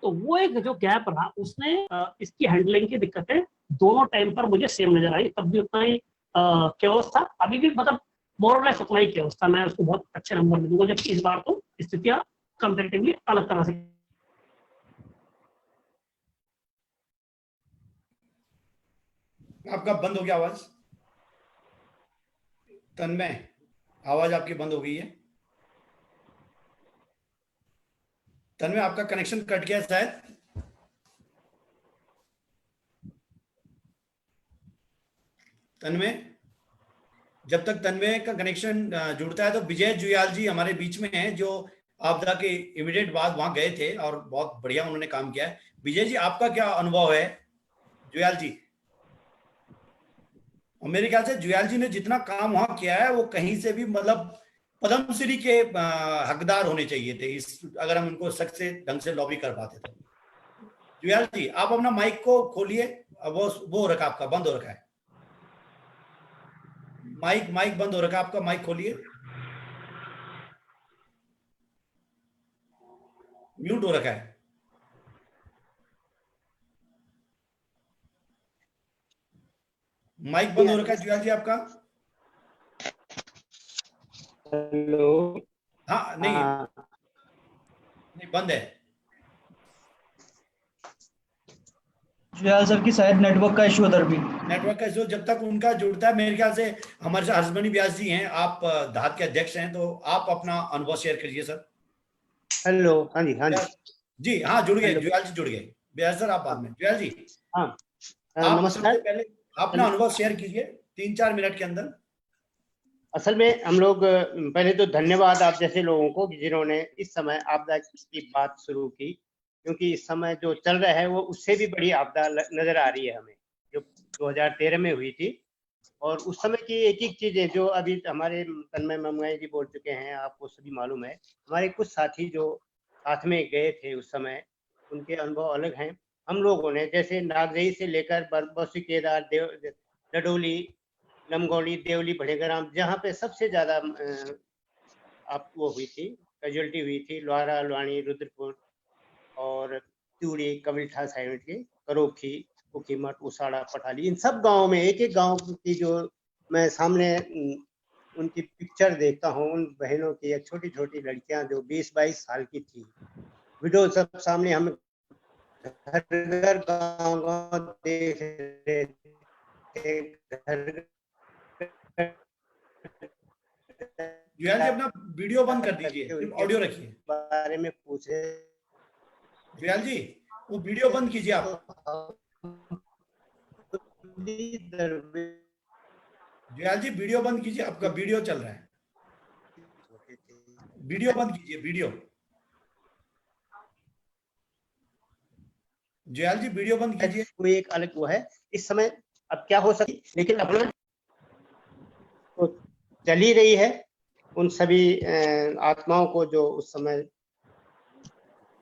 तो वो एक जो गैप रहा उसने इसकी हैंडलिंग की दिक्कतें दोनों टाइम पर मुझे सेम नजर आई। तब भी उतना ही केओस था, अभी भी मतलब मोर और लेस उतना ही केओस था। मैं उसको बहुत अच्छे नंबर दूंगा, जबकि इस बार तो स्थितियां कंपैरेटिवली अलग तरह से। आपका बंद हो गया आवाज, तन्मय, आवाज आपकी बंद हो गई है। तन्मय, आपका कनेक्शन कट गया शायद। तन्मय, जब तक तन्मय का कनेक्शन जुड़ता है तो विजय जुयाल जी हमारे बीच में हैं, जो आपदा के इमीडिएट बाद वहां गए थे और बहुत बढ़िया उन्होंने काम किया है। विजय जी, आपका क्या अनुभव है? जुयाल जी, और मेरे ख्याल से जुयाल जी ने जितना काम वहां किया है वो कहीं से भी, मतलब पद्मश्री के हकदार होने चाहिए थे इस, अगर हम उनको सच से ढंग से लॉबी कर पाते तो। जुयाल जी, आप अपना माइक को खोलिए, वो रखा, आपका बंद हो रखा है माइक बंद हो रखा है आपका, माइक खोलिए, म्यूट हो रखा है। माइक बंद हो रखा है जुयाल जी आपका। हेलो। हाँ, नहीं बंद है। जुयाल सर की शायद नेटवर्क का इशू उधर भी। नेटवर्क का इशू, जब तक उनका जुड़ता है, मेरे ख्याल से हमारे हर्षमणि व्यास जी हैं, आप धात के अध्यक्ष हैं, तो आप अपना अनुभव शेयर कीजिए सर। हेलो। हाँ जी, हाँ जी जी, हाँ जुड़ गए, जुयाल जी जुड़ गए। व्यास सर आप बाद में। जुयाल जी, हाँ, आप नमस्कार। सबसे पहले अपना अनुभव शेयर कीजिए 3-4 मिनट के अंदर। असल में हम लोग पहले तो धन्यवाद आप जैसे लोगों को जिन्होंने इस समय आपदा की बात शुरू की, क्योंकि इस समय जो चल रहा है वो उससे भी बड़ी आपदा नजर आ रही है हमें, जो 2013 में हुई थी। और उस समय की एक एक चीजें जो अभी हमारे तन्मय ममगाई जी बोल चुके हैं, आपको सभी मालूम है। हमारे कुछ साथी जो साथ में गए थे उस समय, उनके अनुभव अलग हैं। हम लोगों ने जैसे नागजई से लेकर बरबसी, केदार, डडोली, लमगौड़ी, देवली, भड़ेग्राम, जहाँ पे सबसे ज्यादा आप वो हुई थी, कैजुअलिटी हुई थी, लोहारा, लुहानी, रुद्रपुर और त्यूड़ी, कविल्ठा साइड के, करोखी, उखीमठ, उसाड़ा, पठाली, इन सब गाँव में एक एक गाँव की जो मैं सामने उनकी पिक्चर देखता हूँ, उन बहनों की, छोटी छोटी लड़कियां जो 20-22 साल की थी, वीडियो सब सामने हम घर घर गाँव देख रहे थे, घर जुयाल जी अपना वीडियो बंद कर दीजिए, सिर्फ ऑडियो रखिए। बारे में पूछे। जुयाल जी वो वीडियो बंद कीजिए आप। जुयाल जी वीडियो बंद कीजिए, आपका वीडियो चल रहा है, वीडियो बंद कीजिए, वीडियो। जुयाल जी वीडियो बंद कीजिए। कोई एक अलग वो है इस समय, अब क्या हो सके, लेकिन अपना तो चल ही रही है। उन सभी आत्माओं को जो उस समय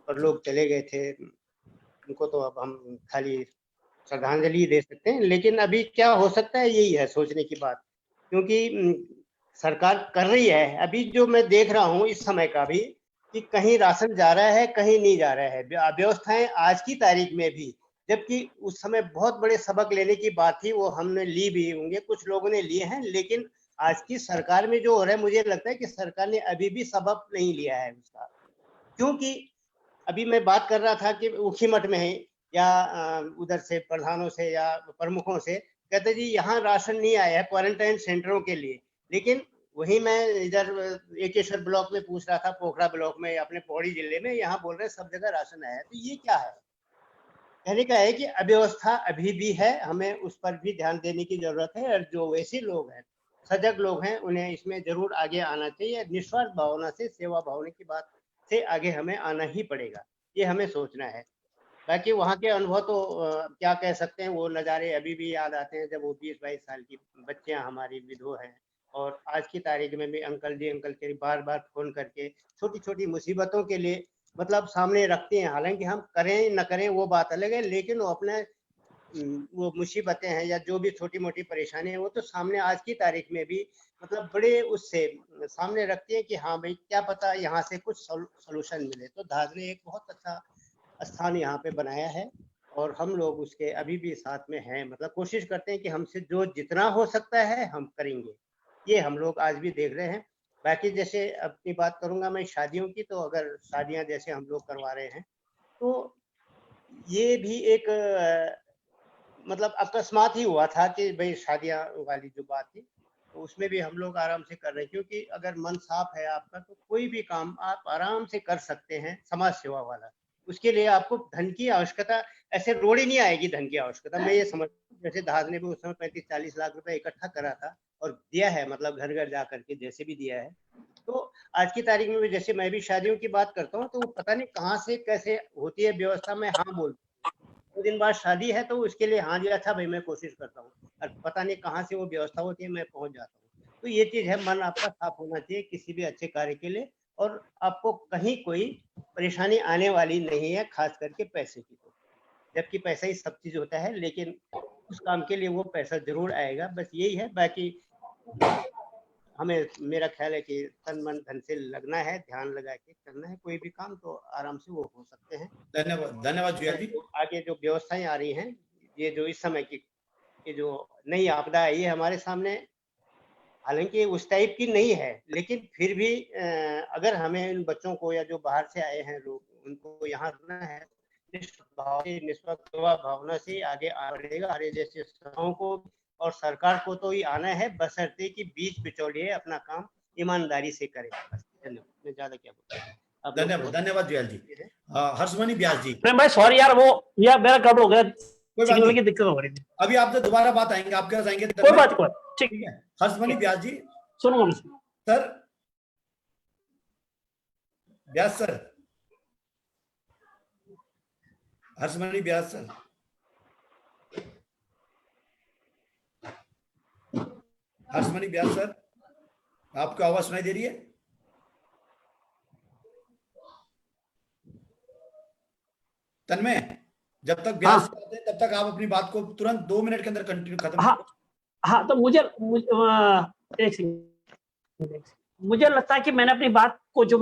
पर लोग चले गए थे, उनको तो अब हम खाली श्रद्धांजलि दे सकते हैं। लेकिन अभी क्या हो सकता है, यही है सोचने की बात, क्योंकि सरकार कर रही है। अभी जो मैं देख रहा हूँ इस समय का भी, कि कहीं राशन जा रहा है, कहीं नहीं जा रहा है, व्यवस्थाएं आज की तारीख में भी, जबकि उस समय बहुत बड़े सबक लेने की बात थी, वो हमने ली भी होंगे, कुछ लोगों ने लिए हैं। लेकिन आज की सरकार में जो हो रहा है, मुझे लगता है कि सरकार ने अभी भी सबक नहीं लिया है उसका। क्योंकि अभी मैं बात कर रहा था कि ऊखीमठ में है, या उधर से प्रधानों से या प्रमुखों से, कहते जी यहाँ राशन नहीं आया है क्वारंटाइन सेंटरों के लिए। लेकिन वही मैं इधर एकेश्वर ब्लॉक में पूछ रहा था, पोखरा ब्लॉक में, अपने पौड़ी जिले में, यहाँ बोल रहे सब जगह राशन आया है। तो ये क्या है? कहने का है कि अव्यवस्था अभी भी है, हमें उस पर भी ध्यान देने की जरूरत है। और जो वैसे लोग हैं, सजग लोग हैं, उन्हें इसमें जरूर आगे आना चाहिए। निस्वार्थ भावना से, सेवा भावना की बात से आगे हमें आना ही पड़ेगा, ये हमें सोचना है। बाकी वहाँ के अनुभव तो क्या कह सकते हैं, वो नज़ारे अभी भी याद आते हैं, जब वो 20-22 साल की बच्चियां हमारी विधवा हैं, और आज की तारीख में भी अंकल जी बार बार फोन करके छोटी छोटी मुसीबतों के लिए मतलब सामने रखते हैं। हालांकि हम करें न करें वो बात अलग है, लेकिन वो अपने वो मुसीबतें हैं या जो भी छोटी मोटी परेशानी है, वो तो सामने आज की तारीख में भी मतलब बड़े उससे सामने रखती है कि हाँ भाई, क्या पता यहाँ से कुछ सोल्यूशन मिले। तो दाद ने एक बहुत अच्छा स्थान यहाँ पे बनाया है, और हम लोग उसके अभी भी साथ में हैं। मतलब कोशिश करते हैं कि हमसे जो जितना हो सकता है हम करेंगे, ये हम लोग आज भी देख रहे हैं। बाकी जैसे अपनी बात करूंगा मैं शादियों की, तो अगर शादियां जैसे हम लोग करवा रहे हैं, तो ये भी एक मतलब अकस्मात ही हुआ था कि भाई शादियां वाली जो बात थी, तो उसमें भी हम लोग आराम से कर रहे हैं। क्योंकि अगर मन साफ है आपका, तो कोई भी काम आप आराम से कर सकते हैं, समाज सेवा वाला। उसके लिए आपको धन की आवश्यकता, ऐसे रोड ही नहीं आएगी धन की आवश्यकता। मैं ये समझ, जैसे दाद ने भी उस समय 35-40 लाख रुपए इकट्ठा करा था और दिया है, मतलब घर घर जा करके जैसे भी दिया है। तो आज की तारीख में भी जैसे मैं भी शादियों की बात करता हूँ, तो वो पता नहीं कहाँ से कैसे होती है व्यवस्था, में हाँ बोलता हूँ। 2 दिन बाद शादी है, तो उसके लिए हाँ जी, अच्छा भाई मैं कोशिश करता हूँ, और पता नहीं कहाँ से वो व्यवस्था होती है, मैं पहुंच जाता हूँ। तो ये चीज है, मन आपका साफ होना चाहिए किसी भी अच्छे कार्य के लिए, और आपको कहीं कोई परेशानी आने वाली नहीं है, खास करके पैसे की। तो जबकि पैसा ही सब चीज होता है, लेकिन उस काम के लिए वो पैसा जरूर आएगा, बस यही है। बाकी हमें, मेरा ख्याल है कि तन मन धन से लगना है, ध्यान लगा के करना है कोई भी काम, तो आराम से वो हो सकते हैं। धन्यवाद, धन्यवाद जुयाल जी। तो आगे जो व्यवस्थाएं आ रही हैं, ये जो इस समय की ये जो नई आपदा है, ये हमारे सामने हालांकि उस टाइप की नहीं है, लेकिन फिर भी अगर हमें इन बच्चों को या जो बाहर से आए हैं लोग, उनको यहाँ रहना है, निष्पक्ष भावना से आगे बढ़ेगा। हमारे जैसे संस्थाओं को और सरकार को तो ही आना है, बशर्ते कि बीच बिचौलिए अपना काम ईमानदारी से करें। धन्यवाद, मैं ज्यादा क्या बोलूं। धन्यवाद, धन्यवाद जुयाल जी। हर्षमणि व्यास जी। प्रेम भाई सॉरी यार, वो यार मेरा गड़बड़ हो गया, कोई बात सिग्नल नहीं, की दिक्कत हो रही थी। अभी आपसे दोबारा बात आएंगे, आपके पास आएंगे। कोई बात, ठीक ठीक है, हर्षमणि व्यास जी। सुनूंगा मैं। सर, व्यास सर, हर्षमणि व्यास सर। हर्षमणि व्यास सर, आपको आवाज सुनाई दे रही है? तन्मय, जब तक व्यास हाँ। आते हैं तब तक आप अपनी बात को तुरंत 2 मिनट के अंदर कंटिन्यू खत्म हाँ करो। हाँ, तो एक सेकंड, मुझे लगता है कि मैंने अपनी बात को जो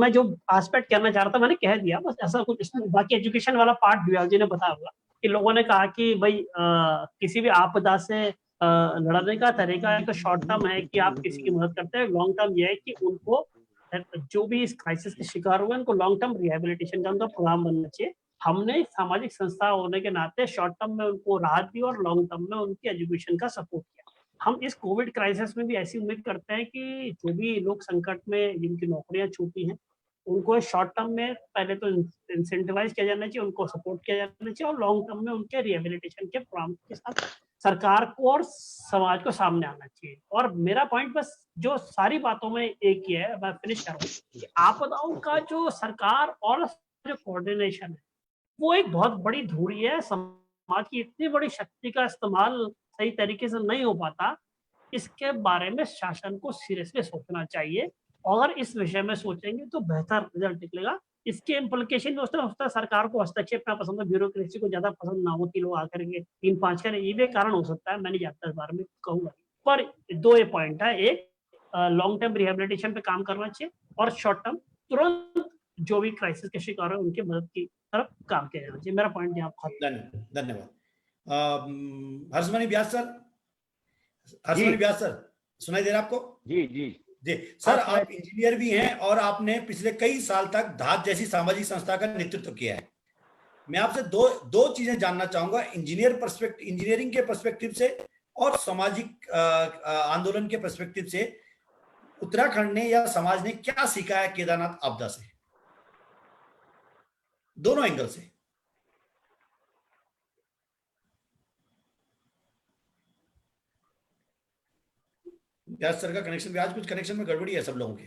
एस्पेक्ट कहना चाह रहा था मैंने कह दिया, बस ऐसा कुछ इसमें बाकी एजुकेशन वाला पार्ट जुयाल जी ने बताया होगा कि लोगों ने कहा कि भाई किसी भी आपदा से लड़ने का तरीका एक शॉर्ट टर्म है कि आप किसी की मदद करते हैं, लॉन्ग टर्म ये है कि उनको जो भी इस क्राइसिस के शिकार हुए उनको लॉन्ग टर्म रिहेबिलिटेशन का उनका प्रोग्राम बनना चाहिए। हमने सामाजिक संस्था होने के नाते शॉर्ट टर्म में उनको राहत दी और लॉन्ग टर्म में उनकी एजुकेशन का सपोर्ट किया। हम इस कोविड क्राइसिस में भी ऐसी उम्मीद करते हैं कि जो भी लोग संकट में जिनकी नौकरियां छूटी हैं उनको शॉर्ट टर्म में पहले तो इंसेंटिवाइज किया जाना चाहिए, उनको सपोर्ट किया जाना चाहिए और लॉन्ग टर्म में उनके रिहेबिलिटेशन के प्रोग्राम के साथ सरकार को और समाज को सामने आना चाहिए। और मेरा पॉइंट बस जो सारी बातों में एक ही है, मैं फिनिश करूँ, आपदाओं का जो सरकार और जो कोऑर्डिनेशन है वो एक बहुत बड़ी धुरी है। समाज की इतनी बड़ी शक्ति का इस्तेमाल सही तरीके से नहीं हो पाता, इसके बारे में शासन को सीरियसली सोचना चाहिए। अगर इस विषय में सोचेंगे तो बेहतर रिजल्ट निकलेगा। इसके इम्प्लीकेशन हो सकता है सरकार को हस्तक्षेप ना पसंद हो, ब्यूरोक्रेसी को ज्यादा पसंद ना हो कि लोग आकर के 3-5 करें, ये भी कारण हो सकता है, मैं नहीं जानता इस बारे में कहूंगा। पर 2 ये पॉइंट है, एक लॉन्ग टर्म रिहेबिलिटेशन पे काम करना चाहिए और शॉर्ट टर्म तुरंत जो भी क्राइसिस के शिकार है उनकी मदद की तरफ काम किया जाना चाहिए। मेरा पॉइंट यहाँ धन्यवाद। हर्षमणि व्यास सर, हर्षमणि व्यास सर, सुनाई दे रहा आपको? जी जी जी सर, आप इंजीनियर भी हैं और आपने पिछले कई साल तक धात जैसी सामाजिक संस्था का नेतृत्व किया है। मैं आपसे दो चीजें जानना चाहूंगा, इंजीनियरिंग के पर्सपेक्टिव से और सामाजिक आंदोलन के पर्सपेक्टिव से। उत्तराखंड ने या समाज ने क्या सीखा है केदारनाथ आपदा से, दोनों एंगल से? व्यास सर का कनेक्शन भी, आज कुछ कनेक्शन में गड़बड़ी है सब लोगों के।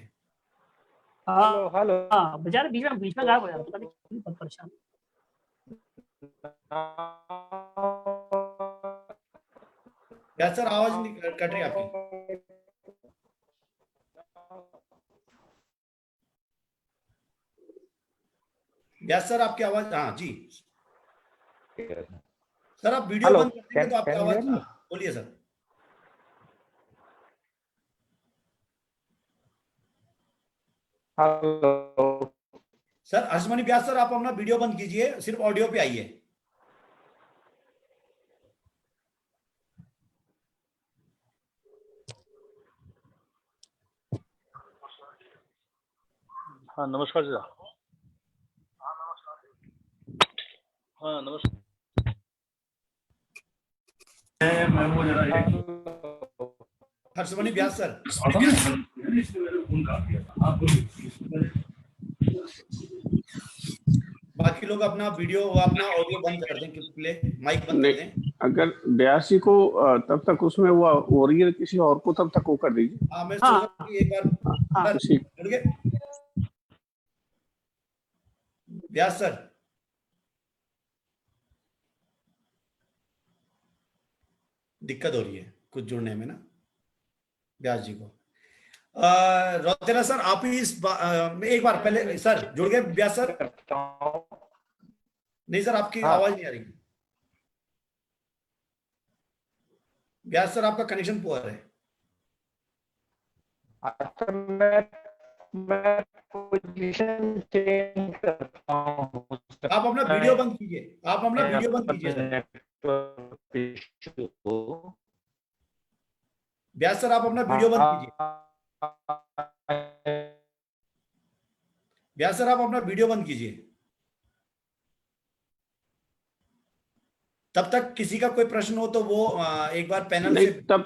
हेलो हेलो हाँ, बेचारे बीच में गायब हो जाता, पता नहीं बहुत परेशान। व्यास सर, आवाज नहीं कट रही आपकी। व्यास सर, आपकी आवाज, हाँ जी सर, आप वीडियो बंद कर देंगे तो आपकी आवाज, बोलिए सर। हेलो सर हर्षमणि व्यास सर, आप अपना वीडियो बंद कीजिए, सिर्फ ऑडियो पे आइए। हाँ नमस्कार जी। हाँ नमस्कार। हर्षमणि व्यास सर, बाकी लोग अपना वीडियो अपना ऑडियो बंद कर दें, प्ले माइक बंद कर दें। अगर व्यास जी को तब तक उसमें वो हो रही है, किसी और को तब तक वो कर दीजिए। हाँ, मैं सोच रहा हूँ कि एक बार जुड़ गए व्यास सर। दिक्कत हो रही है कुछ जुड़ने में ना व्यास जी को। रौतेला सर, आप ही एक बार पहले सर जुड़ गए व्यास सर? नहीं सर, आपकी आवाज नहीं आ रही। व्यास सर, आपका कनेक्शन पुअर है। मैं पोजीशन चेंज करता हूं। आप अपना वीडियो बंद कीजिए, आप अपना वीडियो बंद कीजिए सर। व्यास सर, आप अपना वीडियो बंद कीजिए। व्यास सर, आप अपना वीडियो बंद कीजिए। तब तक किसी का कोई प्रश्न हो तो वो एक बार पैनल से तब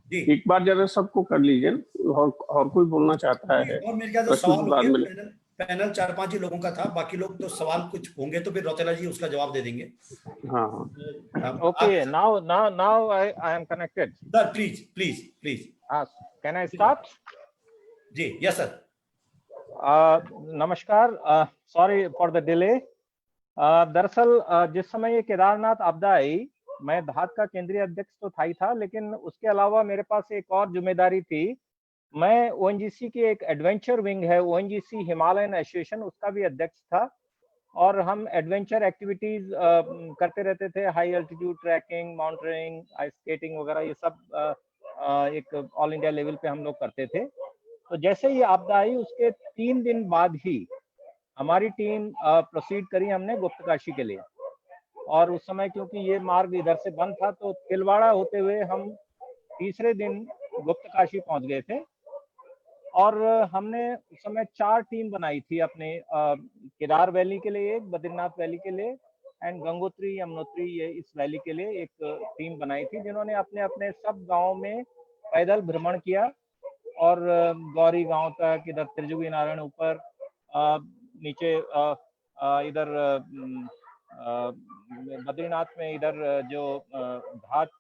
जी एक बार जरा सबको कर लीजिए, और कोई बोलना चाहता है। और मेरे ख्याल से सवाल हो गया, पैनल 4-5 ही लोगों का था, बाकी लोग तो सवाल कुछ होंगे तो फिर रौतेला जी उसका जवाब दे देंगे। हाँ okay, now I am connected sir. Please can I start? जी यस सर। नमस्कार, सॉरी फॉर द डिले। दरअसल जिस समय ये केदारनाथ आपदा आई मैं धाद का केंद्रीय अध्यक्ष तो था ही था, लेकिन उसके अलावा मेरे पास एक और जिम्मेदारी थी। मैं ओएनजीसी की एक एडवेंचर विंग है, ओएनजीसी हिमालयन एसोसिएशन, उसका भी अध्यक्ष था। और हम एडवेंचर एक्टिविटीज करते रहते थे, high altitude trekking, mountaineering, ice skating वगैरह, ये सब एक ऑल इंडिया लेवल पे हम लोग करते थे। तो जैसे ही आपदा आई उसके 3 दिन बाद ही हमारी टीम प्रोसीड करी हमने गुप्तकाशी के लिए। और उस समय क्योंकि ये मार्ग इधर से बंद था, तो तिलवाड़ा होते हुए हम तीसरे दिन गुप्तकाशी पहुंच गए थे। और हमने उस समय 4 टीम बनाई थी अपने, केदार वैली के लिए एक, बद्रीनाथ वैली के लिए एंड गंगोत्री यमुनोत्री, ये इस वैली के लिए एक टीम बनाई थी, जिन्होंने अपने अपने सब गांव में पैदल भ्रमण किया। और गौरी गांव तक, इधर त्रिजुगी नारायण ऊपर, नीचे इधर बद्रीनाथ में, इधर जो घाट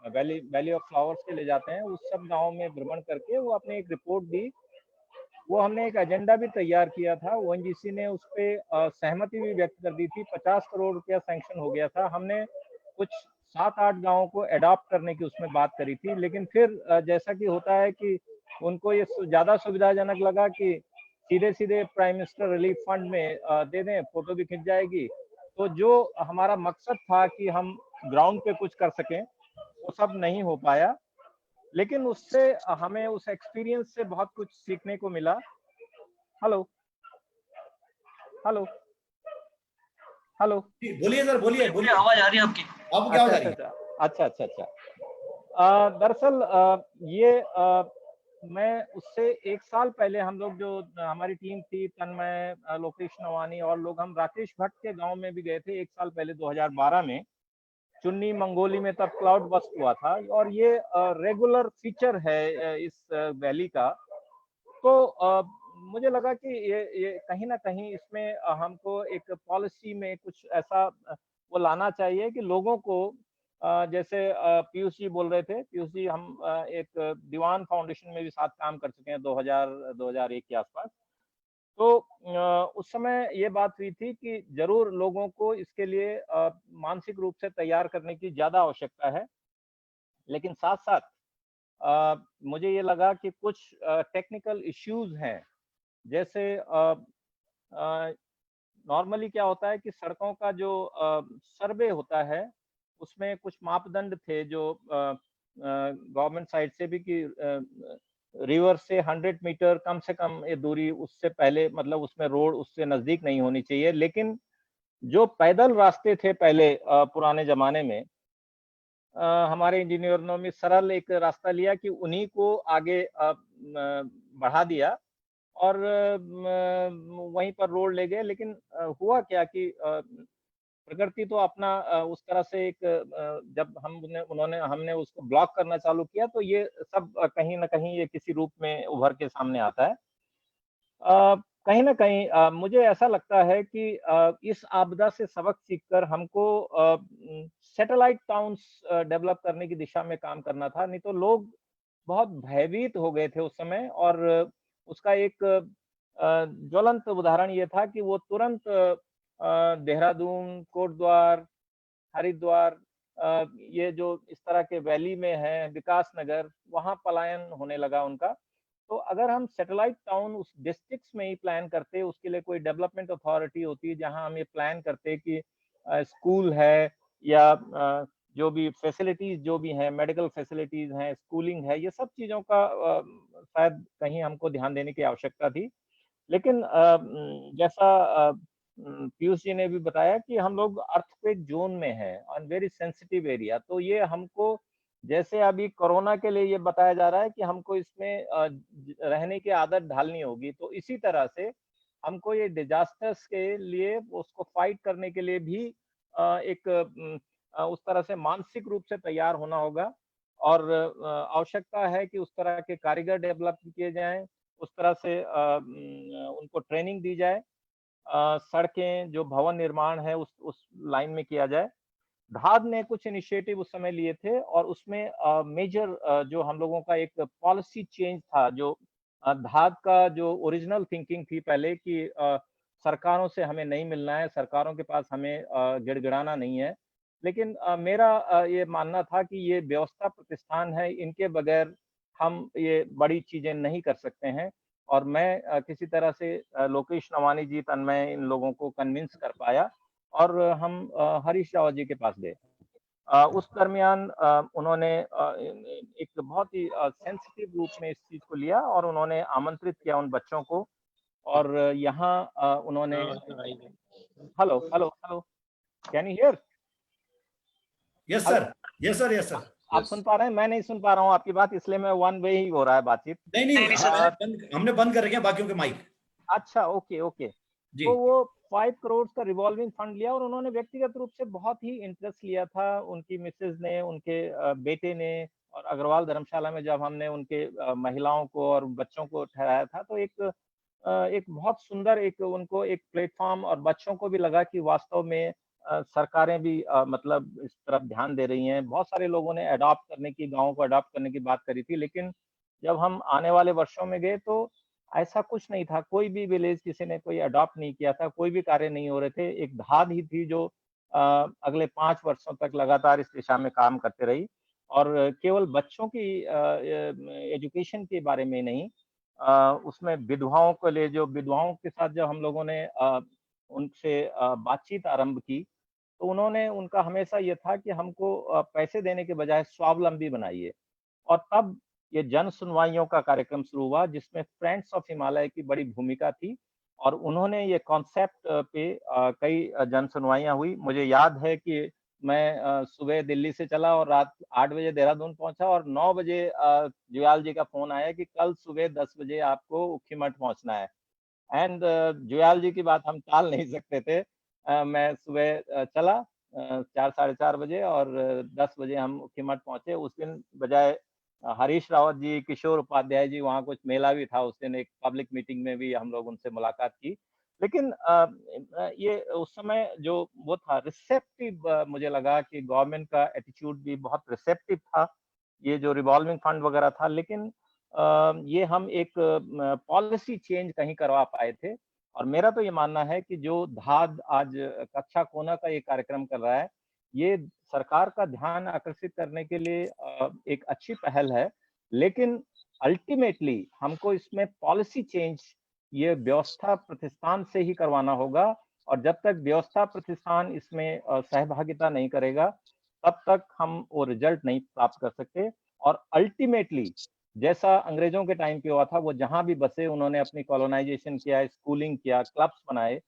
वैली ऑफ फ्लावर्स के ले जाते हैं, उस सब गांव में भ्रमण करके वो अपने एक रिपोर्ट दी। वो हमने एक एजेंडा भी तैयार किया था, ओएनजीसी ने उस पर सहमति भी व्यक्त कर दी थी। 50 करोड़ रुपया सैंक्शन हो गया था। हमने कुछ 7-8 गांवों को अडॉप्ट करने की उसमें बात करी थी, लेकिन फिर जैसा कि होता है कि उनको ये ज्यादा सुविधाजनक लगा कि सीधे सीधे प्राइम मिनिस्टर रिलीफ फंड में दे दें, फोटो भी खिंच जाएगी। तो जो हमारा मकसद था कि हम ग्राउंड पे कुछ कर सकें, वो सब नहीं हो पाया। लेकिन उससे हमें, उस एक्सपीरियंस से बहुत कुछ सीखने को मिला। हेलो हेलो हेलो जी, बोलिए सर, बोलिए बोलिए। आवाज आ रही है आपकी? आपको क्या आवाज आ रही है? अच्छा। दरअसल ये मैं उससे 1 साल पहले, हम लोग जो हमारी टीम थी, तन्मय, लोकेश नवानी और लोग, हम राकेश भट्ट के गांव में भी गए थे 1 साल पहले 2012 में। चुन्नी मंगोली में तब क्लाउड बस्ट हुआ था, और ये रेगुलर फीचर है इस वैली का। तो मुझे लगा कि ये कहीं ना कहीं इसमें हमको एक पॉलिसी में कुछ ऐसा वो लाना चाहिए कि लोगों को, जैसे पीयूष जी बोल रहे थे, पीयूष जी हम एक दीवान फाउंडेशन में भी साथ काम कर चुके हैं 2001 के आसपास। तो उस समय ये बात हुई थी कि जरूर लोगों को इसके लिए मानसिक रूप से तैयार करने की ज्यादा आवश्यकता है। लेकिन साथ साथ मुझे ये लगा कि कुछ टेक्निकल इश्यूज हैं। जैसे नॉर्मली क्या होता है कि सड़कों का जो सर्वे होता है, उसमें कुछ मापदंड थे जो गवर्नमेंट साइड से भी, कि रिवर से 100 मीटर कम से कम ये दूरी, उससे पहले, मतलब उसमें रोड उससे नजदीक नहीं होनी चाहिए। लेकिन जो पैदल रास्ते थे पहले पुराने जमाने में, हमारे इंजीनियरों ने सरल एक रास्ता लिया कि उन्हीं को आगे बढ़ा दिया और वहीं पर रोड ले गए। लेकिन हुआ क्या कि प्रकृति तो अपना उस तरह से एक, जब हमने उसको ब्लॉक करना चालू किया, तो ये सब कहीं ना कहीं ये किसी रूप में उभर के सामने आता है। कहीं ना कहीं मुझे ऐसा लगता है कि इस आपदा से सबक सीखकर हमको सैटेलाइट टाउन्स डेवलप करने की दिशा में काम करना था। नहीं तो लोग बहुत भयभीत हो गए थे उस समय। और उसका एक ज्वलंत उदाहरण ये था कि वो तुरंत देहरादून, कोटद्वार, हरिद्वार, ये जो इस तरह के वैली में है, विकास नगर, वहां पलायन होने लगा उनका। तो अगर हम सैटेलाइट टाउन उस डिस्ट्रिक्ट्स में ही प्लान करते, उसके लिए कोई डेवलपमेंट अथॉरिटी होती जहां हम ये प्लान करते कि स्कूल है या जो भी फैसिलिटीज जो भी हैं, मेडिकल फैसिलिटीज हैं, स्कूलिंग है, ये सब चीजों का शायद कहीं हमको ध्यान देने की आवश्यकता थी। लेकिन जैसा पीयूष जी ने भी बताया कि हम लोग अर्थक्वेक जोन में हैं, ऑन वेरी सेंसिटिव एरिया। तो ये हमको, जैसे अभी कोरोना के लिए ये बताया जा रहा है कि हमको इसमें रहने की आदत ढालनी होगी, तो इसी तरह से हमको ये डिजास्टर्स के लिए, उसको फाइट करने के लिए भी एक उस तरह से मानसिक रूप से तैयार होना होगा। और आवश्यकता है कि उस तरह के कारीगर डेवलप किए जाएं, उस तरह से उनको ट्रेनिंग दी जाए, सड़कें, जो भवन निर्माण है उस लाइन में किया जाए। धाद ने कुछ इनिशिएटिव उस समय लिए थे, और उसमें मेजर जो हम लोगों का एक पॉलिसी चेंज था, जो धाद का जो ओरिजिनल थिंकिंग थी पहले कि सरकारों से हमें नहीं मिलना है, सरकारों के पास हमें गिड़गिड़ाना नहीं है, लेकिन मेरा ये मानना था कि ये व्यवस्था प्रतिष्ठान है, इनके बगैर हम ये बड़ी चीजें नहीं कर सकते हैं। और मैं किसी तरह से लोकेश नवानी जी, तन्मय, इन लोगों को कन्विंस कर पाया और हम हरीश रावत जी के पास गए। उस दरमियान उन्होंने एक बहुत ही सेंसिटिव रूप में इस चीज को लिया और उन्होंने आमंत्रित किया उन बच्चों को। और यहाँ उन्होंने hello hello hello, can you here? Yes sir, yes sir, yes sir. आप सुन पा रहे हैं? मैं नहीं सुन पा रहा हूँ आपकी बात, इसलिए मैं वन वे ही हो रहा है बातचीत। नहीं नहीं, हमने बंद कर रखे हैं बाकियों के माइक। अच्छा, ओके ओके। जी। तो वो 5 करोड़ का रिवॉल्विंग फंड लिया और उन्होंने व्यक्तिगत रूप से बहुत ही इंटरेस्ट लिया था। उनकी मिसेज ने, उनके बेटे ने, और अग्रवाल धर्मशाला में जब हमने उनके महिलाओं को और बच्चों को ठहराया था, तो एक बहुत सुंदर एक उनको एक प्लेटफॉर्म, और बच्चों को भी लगा कि वास्तव में सरकारें भी मतलब इस तरफ ध्यान दे रही हैं। बहुत सारे लोगों ने अडॉप्ट करने की, गाँव को अडॉप्ट करने की बात करी थी, लेकिन जब हम आने वाले वर्षों में गए तो ऐसा कुछ नहीं था। कोई भी विलेज किसी ने कोई अडॉप्ट नहीं किया था, कोई भी कार्य नहीं हो रहे थे। एक धाद ही थी जो अगले 5 वर्षों तक लगातार इस दिशा में काम करते रही। और केवल बच्चों की एजुकेशन के बारे में नहीं, उसमें विधवाओं के लिए, जो विधवाओं के साथ जब हम लोगों ने उनसे बातचीत आरंभ की, तो उन्होंने, उनका हमेशा ये था कि हमको पैसे देने के बजाय स्वावलंबी बनाइए। और तब ये जन सुनवाइयों का कार्यक्रम शुरू हुआ, जिसमें फ्रेंड्स ऑफ हिमालय की बड़ी भूमिका थी और उन्होंने ये कॉन्सेप्ट पे कई जन सुनवाइयाँ हुई। मुझे याद है कि मैं सुबह दिल्ली से चला और रात 8 बजे देहरादून पहुंचा और 9 बजे जुयाल जी का फोन आया कि कल सुबह 10 बजे आपको ऊखीमठ पहुंचना है। एंड जुयाल जी की बात हम टाल नहीं सकते थे। मैं सुबह चला 4 साढ़े 4 बजे और 10 बजे हम ऊखीमठ पहुंचे। उस दिन बजाय हरीश रावत जी, किशोर उपाध्याय जी, वहाँ कुछ मेला भी था उस दिन, एक पब्लिक मीटिंग में भी हम लोग उनसे मुलाकात की। लेकिन ये उस समय जो वो था रिसेप्टिव, मुझे लगा कि गवर्नमेंट का एटीट्यूड भी बहुत रिसेप्टिव था, ये जो रिवॉल्विंग फंड वगैरह था। लेकिन ये हम एक पॉलिसी चेंज कहीं करवा पाए थे। और मेरा तो ये मानना है कि जो धाद आज कक्षा कोना का ये कार्यक्रम कर रहा है, ये सरकार का ध्यान आकर्षित करने के लिए एक अच्छी पहल है। लेकिन अल्टीमेटली हमको इसमें पॉलिसी चेंज, ये व्यवस्था प्रतिष्ठान से ही करवाना होगा। और जब तक व्यवस्था प्रतिष्ठान इसमें सहभागिता नहीं करेगा, तब तक हम वो रिजल्ट नहीं प्राप्त कर सकते। और अल्टीमेटली जैसा अंग्रेजों के टाइम पे हुआ था, वो जहां भी बसे उन्होंने अपनी कॉलोनाइजेशन किया, स्कूलिंग किया, क्लब्स बनाए।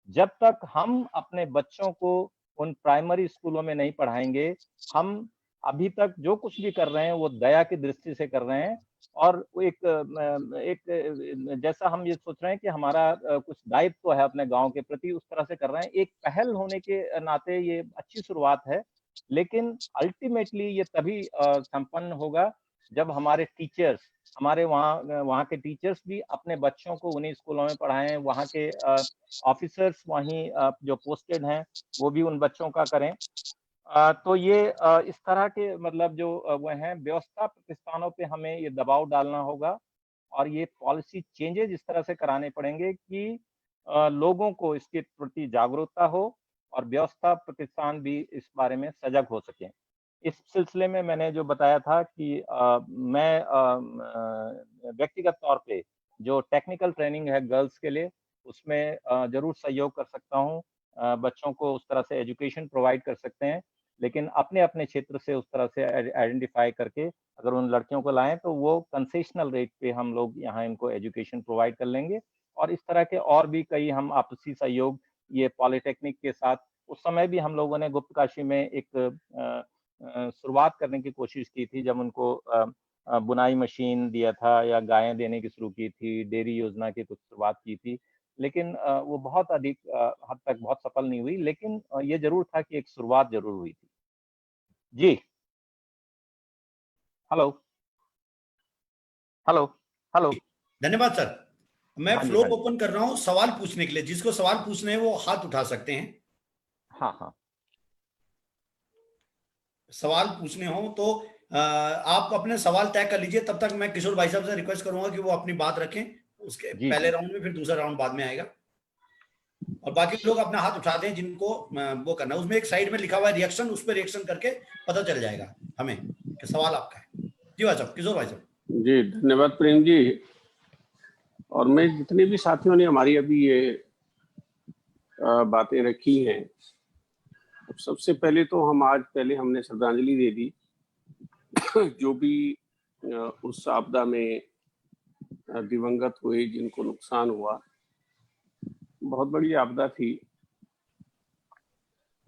जब तक हम अपने बच्चों को उन प्राइमरी स्कूलों में नहीं पढ़ाएंगे, हम अभी तक जो कुछ भी कर रहे हैं वो दया की दृष्टि से कर रहे हैं। और वो एक जैसा हम ये सोच रहे हैं कि हमारा कुछ दायित्व है अपने गांव के प्रति, उस तरह से कर रहे हैं। एक पहल होने के नाते ये अच्छी शुरुआत है, लेकिन अल्टीमेटली ये तभी संपन्न होगा जब हमारे टीचर्स, हमारे वहाँ के टीचर्स भी अपने बच्चों को उन्हीं स्कूलों में पढ़ाएं, वहाँ के ऑफिसर्स वहीं जो पोस्टेड हैं वो भी उन बच्चों का करें। तो ये इस तरह के मतलब जो वो हैं व्यवस्था प्रतिष्ठानों पे हमें ये दबाव डालना होगा और ये पॉलिसी चेंजेस इस तरह से कराने पड़ेंगे कि लोगों को इसके प्रति जागरूकता हो और व्यवस्था प्रतिष्ठान भी इस बारे में सजग हो सकें। इस सिलसिले में मैंने जो बताया था कि मैं व्यक्तिगत तौर पे जो टेक्निकल ट्रेनिंग है गर्ल्स के लिए, उसमें जरूर सहयोग कर सकता हूँ। बच्चों को उस तरह से एजुकेशन प्रोवाइड कर सकते हैं, लेकिन अपने अपने क्षेत्र से उस तरह से आइडेंटिफाई करके अगर उन लड़कियों को लाएं तो वो कंसेशनल रेट पे हम लोग यहाँ इनको एजुकेशन प्रोवाइड कर लेंगे। और इस तरह के और भी कई हम आपसी सहयोग, ये पॉलिटेक्निक के साथ, उस समय भी हम लोगों ने गुप्तकाशी में एक शुरुआत करने की कोशिश की थी, जब उनको बुनाई मशीन दिया था या गायें देने की शुरू की थी, डेयरी योजना की कुछ शुरुआत की थी। लेकिन वो बहुत अधिक हद तक बहुत सफल नहीं हुई, लेकिन ये जरूर था कि एक शुरुआत जरूर हुई थी। जी हेलो हेलो हेलो। धन्यवाद सर। मैं हाँ जी, फ्लोर हाँ जी। ओपन कर रहा हूं सवाल पूछने के लिए। जिसको सवाल पूछने हैं वो हाथ उठा सकते हैं। हाँ हाँ, सवाल पूछने हो तो आप अपने सवाल तय कर लीजिए। तब तक मैं किशोर भाई साहब से रिक्वेस्ट करूंगा कि वो अपनी बात रखें। उसके जी पहले जी राउंड में, फिर दूसरा राउंड बाद में आएगा। और बाकी लोग अपना हाथ उठा दें जिनको वो करना। उसमें एक साइड में लिखा हुआ है रिएक्शन, उस पर रिएक्शन करके पता चल जाएगा हमें कि सवाल आपका है। जी भाई साहब, किशोर भाई साहब। जी धन्यवाद प्रेम जी। और मैं जितने भी साथियों ने हमारी अभी ये बातें रखी हैं, सबसे पहले तो हमने श्रद्धांजलि दे दी जो भी उस आपदा में दिवंगत हुए, जिनको नुकसान हुआ। बहुत बड़ी आपदा थी।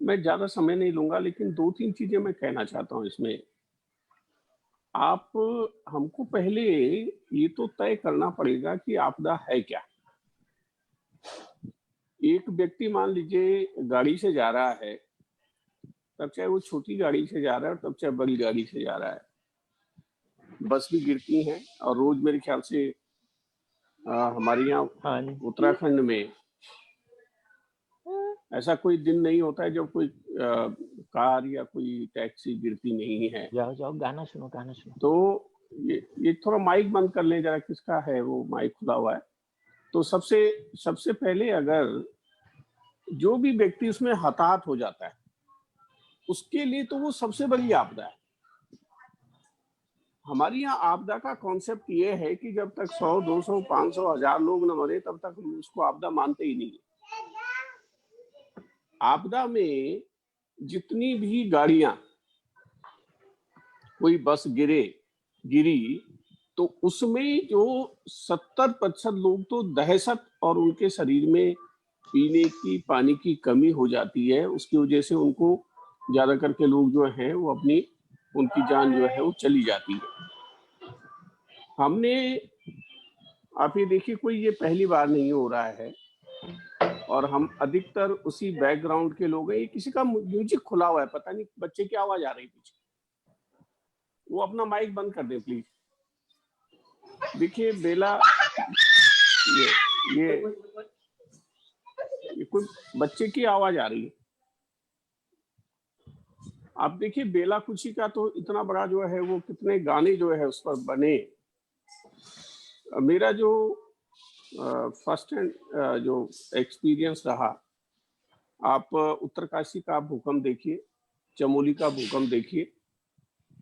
मैं ज्यादा समय नहीं लूंगा, लेकिन 2-3 चीजें मैं कहना चाहता हूं इसमें। आप हमको पहले ये तो तय करना पड़ेगा कि आपदा है क्या। एक व्यक्ति मान लीजिए गाड़ी से जा रहा है, तब चाहे वो छोटी गाड़ी से जा रहा है और तब चाहे बड़ी गाड़ी से जा रहा है, बस भी गिरती हैं। और रोज मेरे ख्याल से हमारे यहाँ उत्तराखंड में ऐसा कोई दिन नहीं होता है जब कोई कार या कोई टैक्सी गिरती नहीं है। जाओ गाना सुनो। तो ये थोड़ा माइक बंद कर लें जरा, किसका है वो माइक खुला हुआ है। तो सबसे पहले अगर जो भी व्यक्ति उसमें हताहत हो जाता है, उसके लिए तो वो सबसे बड़ी आपदा है। हमारी यहाँ आपदा का कॉन्सेप्ट ये है कि जब तक 100, 200, 500, 1000 लोग न मरे तब तक हम उसको आपदा मानते ही नहीं। आपदा में जितनी भी गाड़ियां, कोई बस गिरी तो उसमें जो 70% लोग तो दहशत और उनके शरीर में पीने की पानी की कमी हो जाती है। उसकी वजह से उनको ज्यादा करके लोग जो हैं वो उनकी जान जो है वो चली जाती है। हमने आप ये देखिए, कोई ये पहली बार नहीं हो रहा है और हम अधिकतर उसी बैकग्राउंड के लोग हैं। ये किसी का म्यूजिक खुला हुआ है, पता नहीं बच्चे की आवाज आ रही पीछे, वो अपना माइक बंद कर दें प्लीज। देखिए बेला, ये कोई बच्चे की आवाज आ रही है। आप देखिए बेला कुची का तो इतना बड़ा जो है वो कितने गाने जो है उस पर बने। मेरा जो फर्स्ट हैंड जो एक्सपीरियंस रहा, आप उत्तरकाशी का भूकंप देखिए, चमोली का भूकंप देखिए,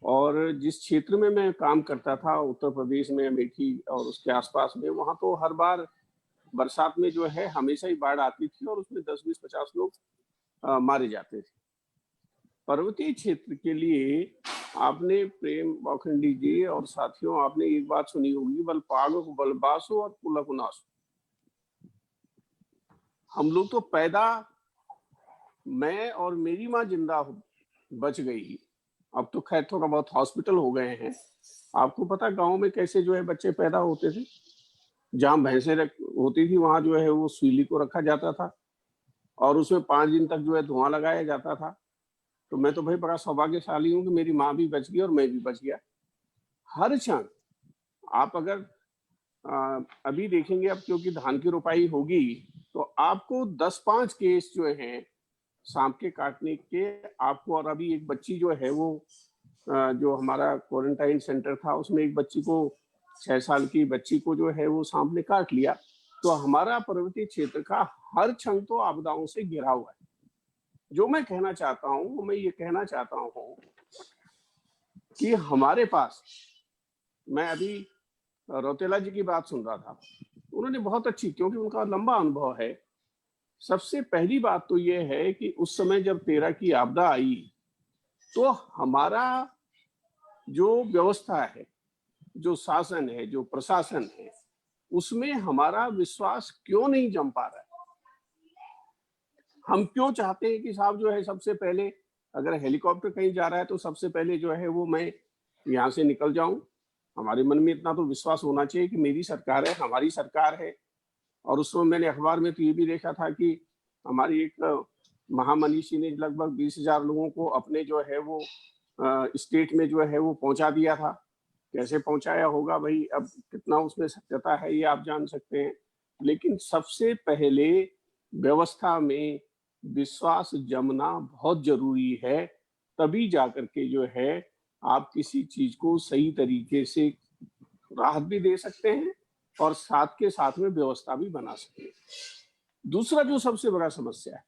और जिस क्षेत्र में मैं काम करता था उत्तर प्रदेश में, अमेठी और उसके आसपास में, वहां तो हर बार बरसात में जो है हमेशा ही बाढ़ आती थी और उसमें 10, 20, 50 लोग मारे जाते थे। पर्वतीय क्षेत्र के लिए आपने प्रेम बौखंडी जी और साथियों, आपने एक बात सुनी होगी, बल पागो बल बासो और पुलक उनासो। हम लोग तो पैदा, मैं और मेरी माँ जिंदा बच गई। अब तो खैर थोड़ा बहुत हॉस्पिटल हो गए हैं। आपको पता गांव में कैसे जो है बच्चे पैदा होते थे? जहाँ भैंसे होती थी वहां जो है वो सूली को रखा जाता था और उसमें 5 दिन तक जो है धुआं लगाया जाता था। तो मैं तो भाई बड़ा सौभाग्यशाली हूँ कि मेरी माँ भी बच गई और मैं भी बच गया। हर क्षण आप अगर अभी देखेंगे, अब क्योंकि धान की रोपाई होगी तो आपको 10-5 केस जो हैं सांप के काटने के आपको। और अभी एक बच्ची जो है वो जो हमारा क्वारंटाइन सेंटर था उसमें एक बच्ची को, 6 साल की बच्ची को जो है वो सांप ने काट लिया। तो हमारा पर्वतीय क्षेत्र का हर क्षण तो आपदाओं से घिरा हुआ है। जो मैं कहना चाहता हूँ, मैं ये कहना चाहता हूँ कि हमारे पास, मैं अभी रौतेला जी की बात सुन रहा था, उन्होंने बहुत अच्छी, क्योंकि उनका लंबा अनुभव है। सबसे पहली बात तो ये है कि उस समय जब 13 की आपदा आई तो हमारा जो व्यवस्था है, जो शासन है, जो प्रशासन है, उसमें हमारा विश्वास क्यों नहीं जम पा रहा है? हम क्यों चाहते हैं कि साहब जो है सबसे पहले, अगर हेलीकॉप्टर कहीं जा रहा है तो सबसे पहले जो है वो मैं यहाँ से निकल जाऊं। हमारे मन में इतना तो विश्वास होना चाहिए कि मेरी सरकार है, हमारी सरकार है। और उस समय मैंने अखबार में तो ये भी देखा था कि हमारी एक महामनीषी ने लगभग 20,000 लोगों को अपने जो है वो स्टेट में जो है वो पहुंचा दिया था। कैसे पहुंचाया होगा भाई, अब कितना उसमें सत्यता है ये आप जान सकते हैं। लेकिन सबसे पहले व्यवस्था में विश्वास जमना बहुत जरूरी है, तभी जाकर के जो है आप किसी चीज को सही तरीके से राहत भी दे सकते हैं और साथ के साथ में व्यवस्था भी बना सकते हैं। दूसरा जो सबसे बड़ा समस्या है,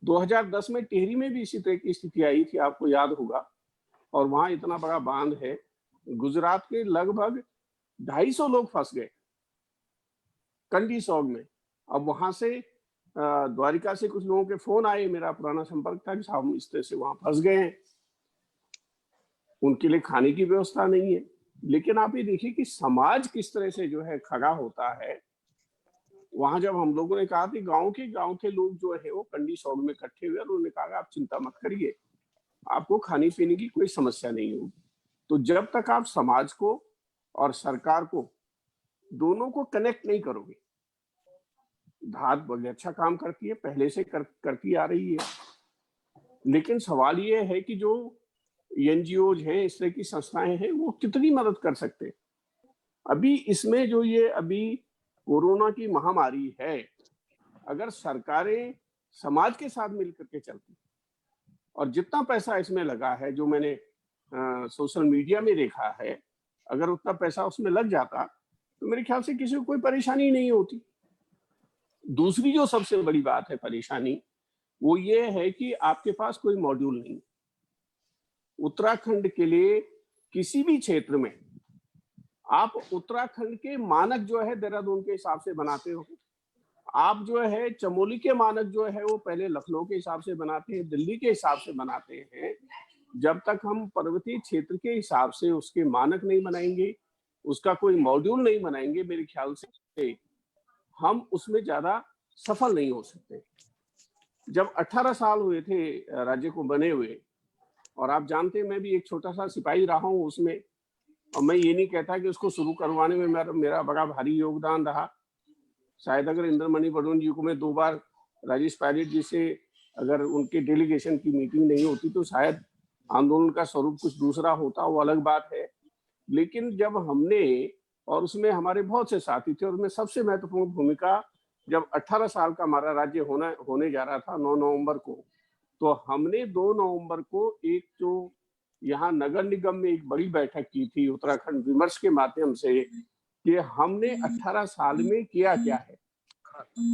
2010 में टिहरी में भी इसी तरह की स्थिति आई थी, आपको याद होगा, और वहां इतना बड़ा बांध है, गुजरात के लगभग 250 लोग फंस गए कंडी सौग में। अब वहां से द्वारिका से कुछ लोगों के फोन आए, मेरा पुराना संपर्क था कि साहब इस तरह से वहां फंस गए हैं, उनके लिए खाने की व्यवस्था नहीं है। लेकिन आप ये देखिए कि समाज किस तरह से जो है खड़ा होता है। वहां जब हम लोगों ने कहा कि गांव के लोग जो है वो कंडी सौग में इकट्ठे हुए, और उन्होंने कहा आप चिंता मत करिए, आपको खाने पीने की कोई समस्या नहीं होगी। तो जब तक आप समाज को और सरकार को दोनों को कनेक्ट नहीं करोगे, धात बड़े अच्छा काम करती है, पहले से करती आ रही है, लेकिन सवाल ये है कि जो एनजीओज हैं, इस तरह की संस्थाएं हैं, वो कितनी मदद कर सकते हैं। अभी इसमें जो ये अभी कोरोना की महामारी है, अगर सरकारें समाज के साथ मिलकर के चलती, और जितना पैसा इसमें लगा है, जो मैंने सोशल मीडिया में देखा है, अगर उतना पैसा उसमें लग जाता तो मेरे ख्याल से किसी को कोई परेशानी नहीं होती। दूसरी जो सबसे बड़ी बात है परेशानी, वो ये है कि आपके पास कोई मॉड्यूल नहीं। उत्तराखंड के लिए किसी भी क्षेत्र में आप उत्तराखंड के मानक जो है देहरादून के हिसाब से बनाते हो, आप जो है चमोली के मानक जो है वो पहले लखनऊ के हिसाब से बनाते हैं, दिल्ली के हिसाब से बनाते हैं। जब तक हम पर्वतीय क्षेत्र के हिसाब से उसके मानक नहीं बनाएंगे, उसका कोई मॉड्यूल नहीं बनाएंगे, मेरे ख्याल से हम उसमें ज्यादा सफल नहीं हो सकते। जब 18 साल हुए थे राज्य को बने हुए, और आप जानते हैं मैं भी एक छोटा सा सिपाही रहा हूं उसमें, और मैं ये नहीं कहता कि उसको शुरू करवाने में मेरा बड़ा भारी योगदान रहा। शायद अगर इंद्रमणि बडोन जी को मैं 2 बार राजेश पायलट जी से अगर उनके डेलीगेशन की मीटिंग नहीं होती तो शायद आंदोलन का स्वरूप कुछ दूसरा होता, वो अलग बात है। लेकिन जब हमने, और उसमें हमारे बहुत से साथी थे, और उसमें सबसे महत्वपूर्ण भूमिका जब 18 साल का हमारा राज्य होने जा रहा था 9 नवंबर को, तो हमने 2 नवंबर को एक जो यहाँ नगर निगम में एक बड़ी बैठक की थी उत्तराखंड विमर्श के माध्यम से, कि हमने 18 साल में किया क्या है,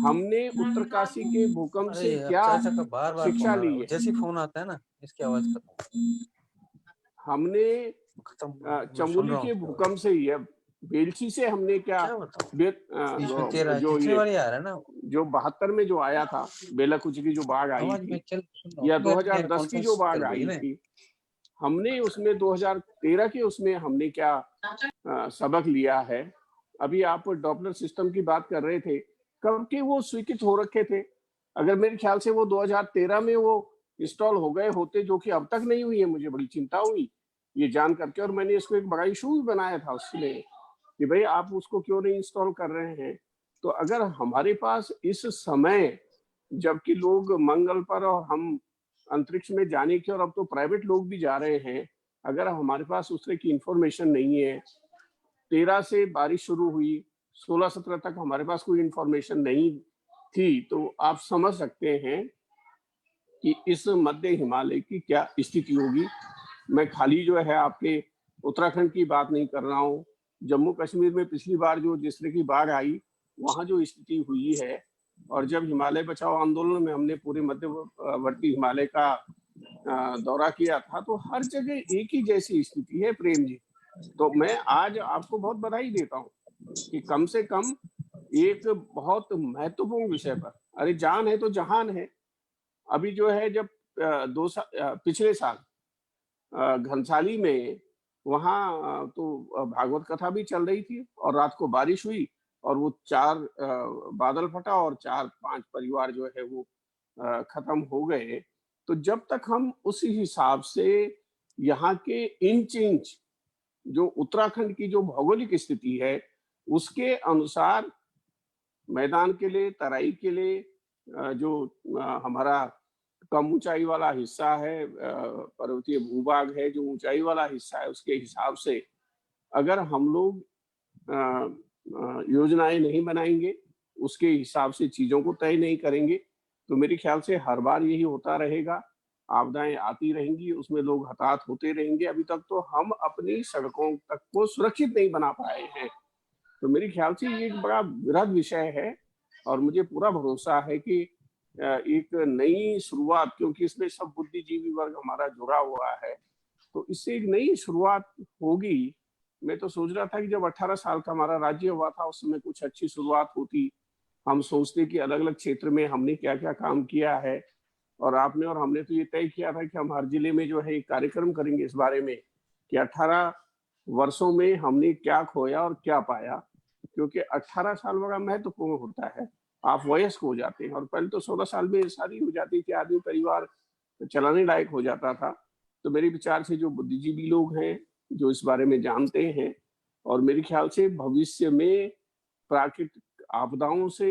हमने उत्तरकाशी के भूकंप से क्या शिक्षा ली है। जैसे फोन आता है ना, इसकी आवाज हमने चमोली के भूकंप से ही, बेलछी से हमने क्या जो जो 72 में जो आया था बेलाकुच की जो बाढ़ आई थी, या 2010 की जो बाढ़ आई थी, हमने उसमें 2013 के उसमें हमने क्या सबक लिया है। अभी आप डॉपलर सिस्टम की बात कर रहे थे, कब के वो स्वीकृत हो रखे थे। अगर मेरे ख्याल से वो 2013 में वो इंस्टॉल हो गए होते, जो कि अब तक नहीं हुई है, मुझे बड़ी चिंता हुई ये जान करके, और मैंने इसको एक बड़ा इशू भी बनाया था उसमें कि भाई आप उसको क्यों नहीं इंस्टॉल कर रहे हैं। तो अगर हमारे पास इस समय, जबकि लोग मंगल पर और हम अंतरिक्ष में जाने की, और अब तो प्राइवेट लोग भी जा रहे हैं, अगर हमारे पास उस तरह की इंफॉर्मेशन नहीं है, 13 से बारिश शुरू हुई, 16-17 तक हमारे पास कोई इंफॉर्मेशन नहीं थी, तो आप समझ सकते हैं कि इस मध्य हिमालय की क्या स्थिति होगी। मैं खाली जो है आपके उत्तराखंड की बात नहीं कर रहा हूँ, जम्मू कश्मीर में पिछली बार जो जिस तरह की बाढ़ आई, वहाँ जो स्थिति हुई है, और जब हिमालय बचाओ आंदोलन में हमने पूरे मध्यवर्ती हिमालय का दौरा किया था, तो हर जगह एक ही जैसी स्थिति है प्रेम जी। तो मैं आज आपको बहुत बधाई देता हूँ कि कम से कम एक बहुत महत्वपूर्ण विषय पर, अरे जान है तो जहान है। अभी जो है जब पिछले साल घनसाली में वहाँ तो भागवत कथा भी चल रही थी, और रात को बारिश हुई, और वो 4 बादल फटा, और 4-5 परिवार जो है वो खत्म हो गए। तो जब तक हम उस हिसाब से यहाँ के इंच जो उत्तराखंड की जो भौगोलिक स्थिति है उसके अनुसार मैदान के लिए, तराई के लिए, जो हमारा कम ऊंचाई वाला हिस्सा है, पर्वतीय भूभाग है, जो ऊंचाई वाला हिस्सा है, उसके हिसाब से अगर हम लोग योजनाएं नहीं बनाएंगे, उसके हिसाब से चीजों को तय नहीं करेंगे, तो मेरे ख्याल से हर बार यही होता रहेगा। आपदाएं आती रहेंगी, उसमें लोग हताहत होते रहेंगे। अभी तक तो हम अपनी सड़कों तक को सुरक्षित नहीं बना पाए हैं। तो मेरे ख्याल से ये एक बड़ा वृहद विषय है, और मुझे पूरा भरोसा है कि एक नई शुरुआत, क्योंकि इसमें सब बुद्धिजीवी वर्ग हमारा जुड़ा हुआ है, तो इससे एक नई शुरुआत होगी। मैं तो सोच रहा था कि जब 18 साल का हमारा राज्य हुआ था उस समय कुछ अच्छी शुरुआत होती। हम सोचते कि अलग अलग क्षेत्र में हमने क्या क्या काम किया है, और आपने और हमने तो ये तय किया था कि हम हर जिले में जो है एक कार्यक्रम करेंगे इस बारे में कि 18 वर्षों में हमने क्या खोया और क्या पाया, क्योंकि 18 साल बड़ा महत्वपूर्ण होता है। आप वयस्क हो जाते हैं, और पहले तो 16 साल में शादी हो जाती थी, आदमी परिवार चलाने लायक हो जाता था। तो मेरे विचार से जो बुद्धिजीवी लोग हैं, जो इस बारे में जानते हैं, और मेरे ख्याल से भविष्य में प्राकृतिक आपदाओं से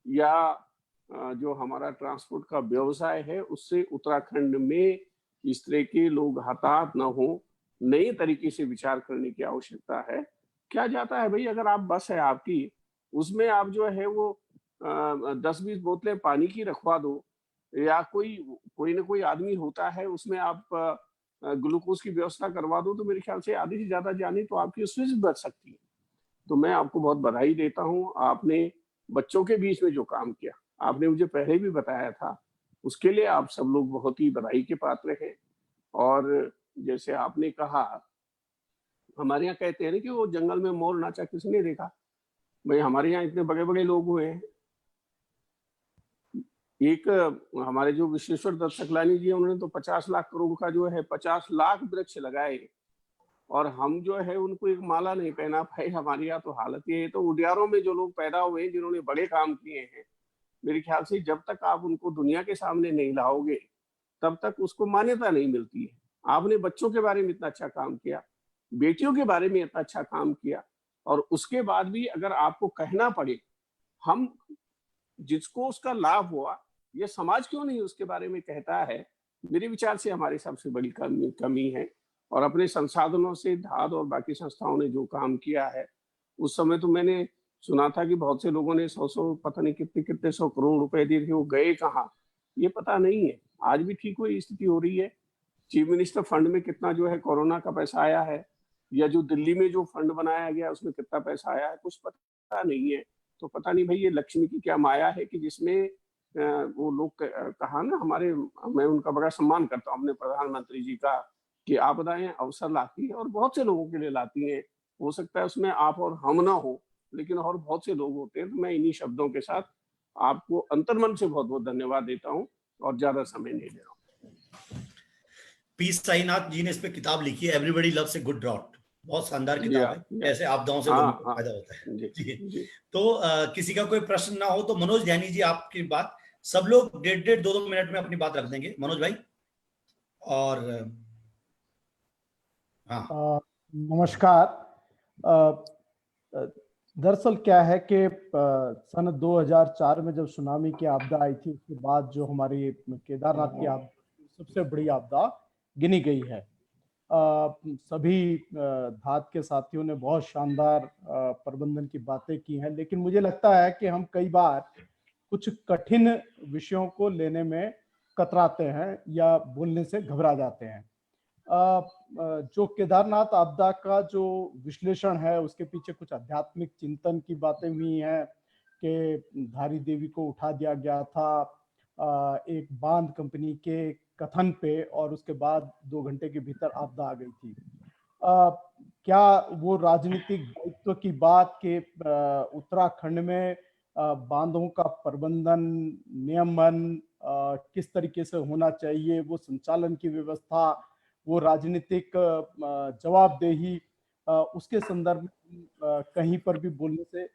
या जो हमारा ट्रांसपोर्ट का व्यवसाय है उससे उत्तराखंड में इस तरह के लोग हताहत न हो, नए तरीके से विचार करने की आवश्यकता है। क्या जाता है भाई, अगर आप बस है आपकी, उसमें आप जो है वो 10-20 बोतलें पानी की रखवा दो, या कोई न कोई आदमी होता है उसमें आप ग्लूकोज की व्यवस्था करवा दो, तो मेरे ख्याल से आधी से ज्यादा जाने तो आपकी उसमें से बच सकती है। तो मैं आपको बहुत बधाई देता हूँ, आपने बच्चों के बीच में जो काम किया, आपने मुझे पहले भी बताया था, उसके लिए आप सब लोग बहुत ही बधाई के पात्र हैं। और जैसे आपने कहा, हमारे यहाँ कहते हैं ना कि वो जंगल में मोर नाचा किसने देखा। भाई हमारे यहाँ इतने बड़े बड़े लोग हुए हैं। एक हमारे जो विश्वेश्वर दत्त सकलानी जी, उन्होंने तो 50 लाख करोड़ का जो है 50 लाख वृक्ष लगाए, और हम जो है उनको एक माला नहीं पहना पाए। हमारे यहाँ तो हालत ये है। तो उडियारों में जो लोग पैदा हुए हैं, जिन्होंने बड़े काम किए हैं, मेरे ख्याल से जब तक आप उनको दुनिया के सामने नहीं लाओगे तब तक उसको मान्यता नहीं मिलती है। आपने बच्चों के बारे में इतना अच्छा काम किया, बेटियों के बारे में इतना अच्छा काम किया, और उसके बाद भी अगर आपको कहना पड़े हम जिसको उसका लाभ हुआ, ये समाज क्यों नहीं उसके बारे में कहता है, मेरे विचार से हमारी सबसे बड़ी कमी है। और अपने संसाधनों से धाद और बाकी संस्थाओं ने जो काम किया है, उस समय तो मैंने सुना था कि बहुत से लोगों ने 100 पता नहीं कितने कितने 100 करोड़ रुपए दिए थे, वो गए कहाँ ये पता नहीं है। आज भी ठीक वही स्थिति हो रही है। चीफ मिनिस्टर फंड में कितना जो है कोरोना का पैसा आया है, या जो दिल्ली में जो फंड बनाया गया उसमें कितना पैसा आया है, कुछ पता नहीं है। तो पता नहीं भाई ये लक्ष्मी की क्या माया है कि जिसमें वो लोग कहा ना, हमारे, मैं उनका बड़ा सम्मान करता हूँ अपने प्रधानमंत्री जी का, कि आपदाएं अवसर लाती है और बहुत से लोगों के लिए लाती हैं। हो सकता है उसमें आप और हम ना हो, लेकिन और बहुत से लोग होते हैं। तो मैं इन्हीं शब्दों के साथ आपको अंतर्मन से बहुत बहुत धन्यवाद देता हूँ, और ज्यादा समय नहीं ले रहा हूँ। पी साईनाथ जी ने इस पे किताब लिखी है, everybody loves a good drought. बहुत शानदार किताब है, कैसे आपदाओं से लोगों को फायदा होता है। जी। तो किसी का कोई प्रश्न ना हो तो मनोज ध्यानी जी, आपकी बात, सब लोग 1.5-2 मिनट में अपनी बात रख देंगे। मनोज भाई। और हाँ, नमस्कार। दरअसल क्या है कि सन 2004 में जब सुनामी की आपदा आई थी, उसके बाद जो हमारी केदारनाथ की आपदा सबसे बड़ी आपदा गिनी गई है। सभी धात के साथियों ने बहुत शानदार प्रबंधन की बातें की हैं, लेकिन मुझे लगता है कि हम कई बार कुछ कठिन विषयों को लेने में कतराते हैं या बोलने से घबरा जाते हैं। जो केदारनाथ आपदा का जो विश्लेषण है, उसके पीछे कुछ आध्यात्मिक चिंतन की बातें भी हैं कि धारी देवी को उठा दिया गया था एक बांध कंपनी के कथन पे, और उसके बाद 2 घंटे के भीतर आपदा आ गई थी। क्या वो राजनीतिक दायित्व की बात के उत्तराखंड में बांधों का प्रबंधन, नियमन किस तरीके से होना चाहिए, वो संचालन की व्यवस्था, वो राजनीतिक जवाबदेही, उसके संदर्भ में कहीं पर भी बोलने से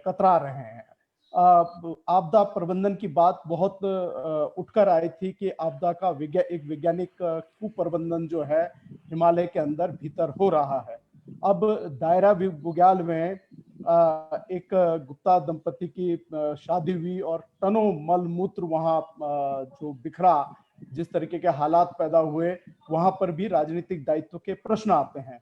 कतरा रहे हैं। आपदा प्रबंधन की बात बहुत उठकर आई थी कि आपदा का एक वैज्ञानिक कुप्रबंधन जो है हिमालय के अंदर भीतर हो रहा है। अब दायरा बुग्याल में एक गुप्ता दंपति की शादी हुई और टनों मल मूत्र वहां जो बिखरा, जिस तरीके के हालात पैदा हुए, वहां पर भी राजनीतिक दायित्व के प्रश्न आते हैं।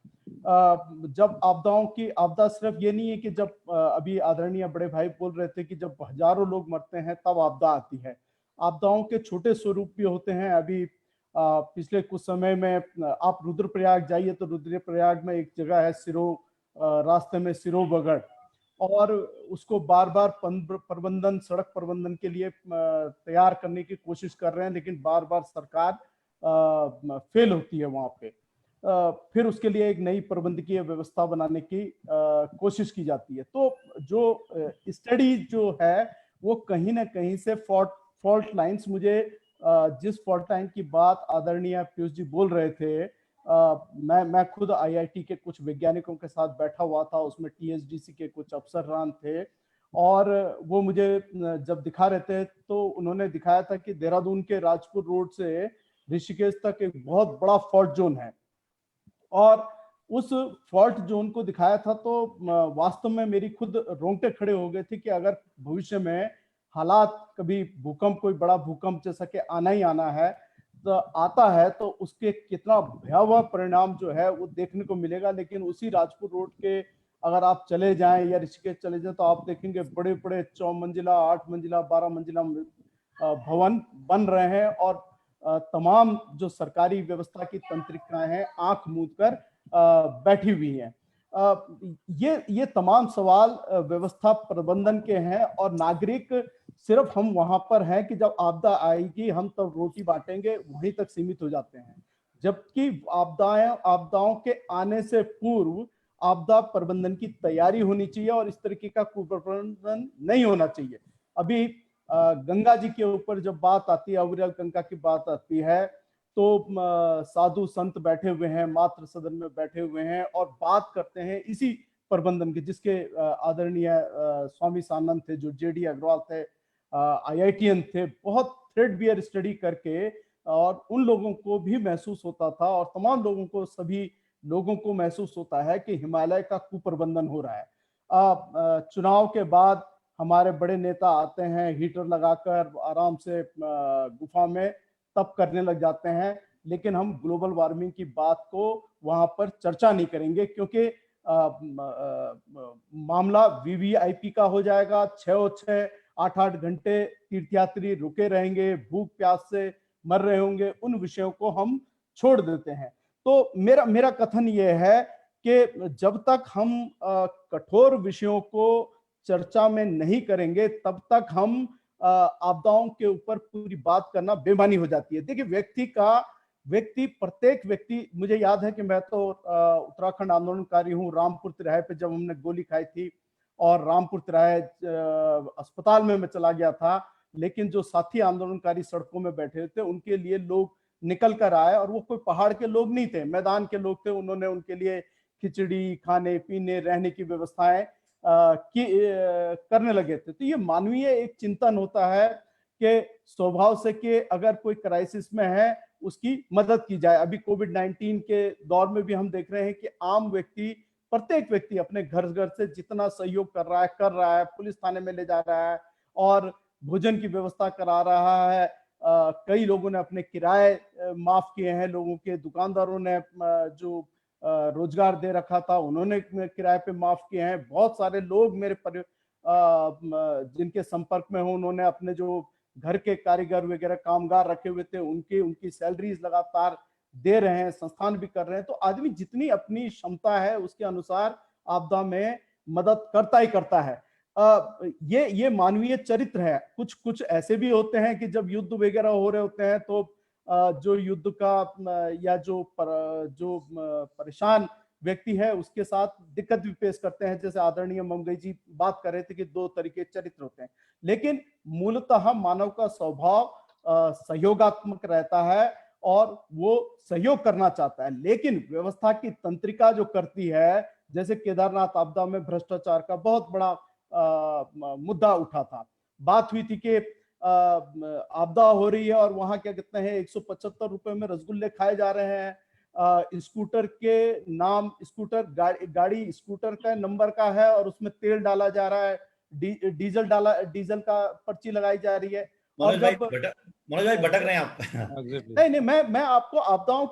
जब आपदा सिर्फ ये नहीं है कि जब अभी आदरणीय बड़े भाई बोल रहे थे कि जब हजारों लोग मरते हैं तब आपदा आती है। आपदाओं के छोटे स्वरूप भी होते हैं। अभी पिछले कुछ समय में आप रुद्रप्रयाग जाइए तो रुद्रप्रयाग में एक जगह है सिरो, रास्ते में सिरो बगड़, और उसको बार बार प्रबंधन, सड़क प्रबंधन के लिए तैयार करने की कोशिश कर रहे हैं, लेकिन बार बार सरकार फेल होती है वहां पे। फिर उसके लिए एक नई प्रबंधकीय व्यवस्था बनाने की कोशिश की जाती है। तो जो स्टडी जो है वो कहीं ना कहीं से फॉल्ट लाइंस, मुझे जिस फॉल्ट लाइन की बात आदरणीय पीयूष जी बोल रहे थे, मैं खुद आईआईटी के कुछ वैज्ञानिकों के साथ बैठा हुआ था, उसमें टीएचडीसी के कुछ अफसरान थे, और वो मुझे जब दिखा रहे थे तो उन्होंने दिखाया था कि देहरादून के राजपुर रोड से ऋषिकेश तक एक बहुत बड़ा फॉल्ट जोन है, और उस फॉल्ट जोन को दिखाया था तो वास्तव में मेरी खुद रोंगटे खड़े हो गए थे कि अगर भविष्य में हालात, कभी भूकंप, कोई बड़ा भूकंप जैसा कि आना ही आना है, तो आता है तो उसके कितना भयावह परिणाम जो है वो देखने को मिलेगा। लेकिन उसी राजपुर रोड के अगर आप चले जाएं या ऋषिकेश चले जाएं तो आप देखेंगे बड़े बड़े 4 मंजिला, 8 मंजिला, 12 मंजिला भवन बन रहे हैं, और तमाम जो सरकारी व्यवस्था की तंत्रिकाएं हैं आंख मूंद कर बैठी हुई हैं। ये तमाम सवाल व्यवस्था प्रबंधन के हैं, और नागरिक सिर्फ हम वहां पर हैं कि जब आपदा आएगी हम तब रोटी बांटेंगे, वहीं तक सीमित हो जाते हैं। जबकि आपदाओं के आने से पूर्व आपदा प्रबंधन की तैयारी होनी चाहिए, और इस तरीके का कुप्रबंधन नहीं होना चाहिए। अभी गंगा जी के ऊपर जब बात आती है, अविरल गंगा की बात आती है, तो साधु संत बैठे हुए हैं, मात्र सदन में बैठे हुए हैं और बात करते हैं इसी प्रबंधन के, जिसके आदरणीय स्वामी सानंद थे, जो जेडी अग्रवाल थे, आईआईटीएन थे, बहुत थ्रेडबियर स्टडी करके, और उन लोगों को भी महसूस होता था, और तमाम लोगों को, सभी लोगों को महसूस होता है कि हिमालय का कुप्रबंधन हो रहा है। चुनाव के बाद हमारे बड़े नेता आते हैं, हीटर लगाकर आराम से गुफा में तप करने लग जाते हैं, लेकिन हम ग्लोबल वार्मिंग की बात को वहां पर चर्चा नहीं करेंगे, क्योंकि मामला वीवीआईपी का हो जाएगा। 6 8 घंटे तीर्थयात्री रुके रहेंगे, भूख प्यास से मर रहे होंगे, उन विषयों को हम छोड़ देते हैं। तो मेरा कथन यह है कि जब तक हम कठोर विषयों को चर्चा में नहीं करेंगे, तब तक हम आपदाओं के ऊपर पूरी बात करना बेमानी हो जाती है। देखिए, प्रत्येक व्यक्ति, मुझे याद है कि मैं तो उत्तराखंड आंदोलनकारी हूँ। रामपुर तिराहे पे जब हमने गोली खाई थी और रामपुर तिराहे अस्पताल में मैं चला गया था, लेकिन जो साथी आंदोलनकारी सड़कों में बैठे थे उनके लिए लोग निकल कर आए, और वो कोई पहाड़ के लोग नहीं थे, मैदान के लोग थे। उन्होंने उनके लिए खिचड़ी, खाने पीने, रहने की व्यवस्थाएं करने लगे थे। तो ये मानवीय एक चिंतन होता है कि स्वभाव से कि अगर कोई क्राइसिस में है उसकी मदद की जाए। अभी कोविड-19 के दौर में भी हम देख रहे हैं कि आम व्यक्ति, प्रत्येक व्यक्ति अपने घर से जितना सहयोग कर रहा है, पुलिस थाने में ले जा रहा है और भोजन की व्यवस्था करा रहा है। कई लोगों ने अपने किराए माफ किए हैं, लोगों के, दुकानदारों ने जो रोजगार दे रखा था उन्होंने किराए पे माफ किए हैं। बहुत सारे लोग मेरे जिनके संपर्क में हो, उन्होंने अपने जो घर के कारीगर वगैरह कामगार रखे हुए थे उनकी सैलरीज लगातार दे रहे हैं, संस्थान भी कर रहे हैं। तो आदमी जितनी अपनी क्षमता है उसके अनुसार आपदा में मदद करता ही करता है। ये मानवीय चरित्र है। कुछ ऐसे भी होते हैं कि जब युद्ध वगैरह हो रहे होते हैं तो जो युद्ध का या जो परेशान व्यक्ति है उसके साथ दिक्कत भी पेश करते हैं। जैसे आदरणीय ममगई जी बात कर रहे थे कि 2 तरीके चरित्र होते हैं, लेकिन मूलतः मानव का स्वभाव सहयोगात्मक रहता है और वो सहयोग करना चाहता है। लेकिन व्यवस्था की तंत्रिका जो करती है, जैसे केदारनाथ आपदा में भ्रष्टाचार का बहुत बड़ा मुद्दा उठा था। बात हुई थी कि आपदा हो रही है और वहां क्या कहते हैं 175 रुपए में रसगुल्ले खाए जा रहे हैं। स्कूटर के नाम, गाड़ी स्कूटर का नंबर का है और उसमें तेल डाला जा रहा है, डीजल का पर्ची लगाई जा रही है। मनोज भाई भटक रहे हैं आप। नहीं, मैं आपको आपदाओं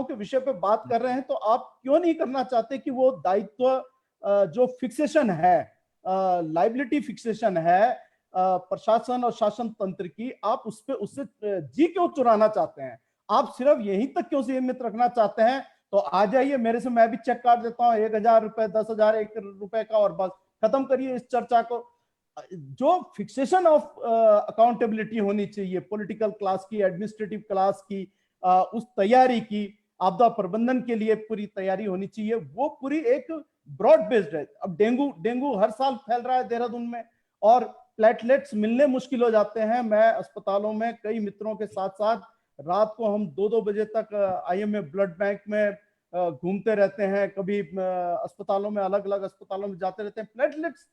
के विषय पे बात कर रहे हैं, तो आप क्यों नहीं करना चाहते कि वो दायित्व जो फिक्सेशन है, लाइबिलिटी फिक्सेशन है प्रशासन और शासन तंत्र की, आप उससे जी क्यों चुराना चाहते हैं? आप सिर्फ यहीं तक क्यों सीमित रखना चाहते हैं? तो आ जाइए मेरे से, मैं भी चेक काट देता हूँ 1000 रुपए, 10,000, 1 रुपए का, और बस खत्म करिए इस चर्चा को। जो फिक्सेशन ऑफ अकाउंटेबिलिटी होनी चाहिए पॉलिटिकल क्लास की, एडमिनिस्ट्रेटिव क्लास की, उस तैयारी की, आपदा प्रबंधन के लिए पूरी तैयारी होनी चाहिए, वो पूरी एक ब्रॉड बेस्ड है। अब डेंगू हर साल फैल रहा है देहरादून में और प्लेटलेट्स मिलने मुश्किल हो जाते हैं। मैं अस्पतालों में कई मित्रों के साथ साथ रात को हम 2-2 बजे तक आईएमए ब्लड बैंक में घूमते रहते हैं, कभी अस्पतालों में, अलग अलग अस्पतालों में जाते रहते हैं, प्लेटलेट्स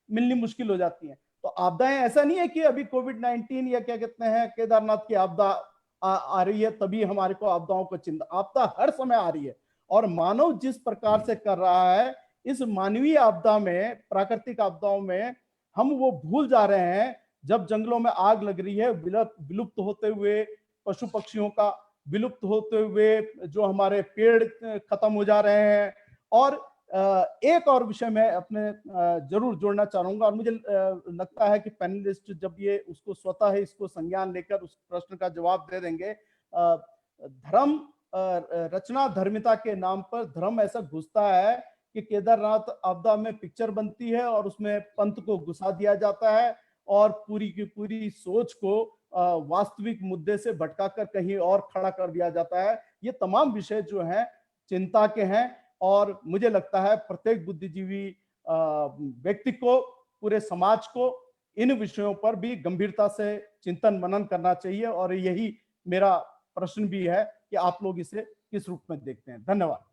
मिलनी मुश्किल हो जाती हैं। तो आपदाएं, ऐसा नहीं है कि अभी कोविड-19 या क्या कहते हैं केदारनाथ की आपदा आ रही है तभी हमारे को आपदाओं को चिंता, आपदा हर समय आ रही है। और मानव जिस प्रकार से कर रहा है, इस मानवीय आपदा में, प्राकृतिक आपदाओं में हम वो भूल जा रहे हैं। जब जंगलों में आग लग रही है, विलुप्त होते हुए पशु पक्षियों का, विलुप्त होते हुए जो हमारे पेड़ खत्म हो जा रहे हैं। और एक और विषय मैं अपने जरूर जोड़ना चाहूंगा, और मुझे लगता है कि पैनलिस्ट जब ये उसको स्वतः ही इसको संज्ञान लेकर उस प्रश्न का जवाब दे देंगे। धर्म, रचना धर्मिता के नाम पर धर्म ऐसा घुसता है कि केदारनाथ आपदा में पिक्चर बनती है और उसमें पंथ को घुसा दिया जाता है और पूरी की पूरी सोच को वास्तविक मुद्दे से भटकाकर कहीं और खड़ा कर दिया जाता है। ये तमाम विषय जो हैं चिंता के हैं और मुझे लगता है प्रत्येक बुद्धिजीवी व्यक्ति को, पूरे समाज को इन विषयों पर भी गंभीरता से चिंतन मनन करना चाहिए। और यही मेरा प्रश्न भी है कि आप लोग इसे किस रूप में देखते हैं। धन्यवाद।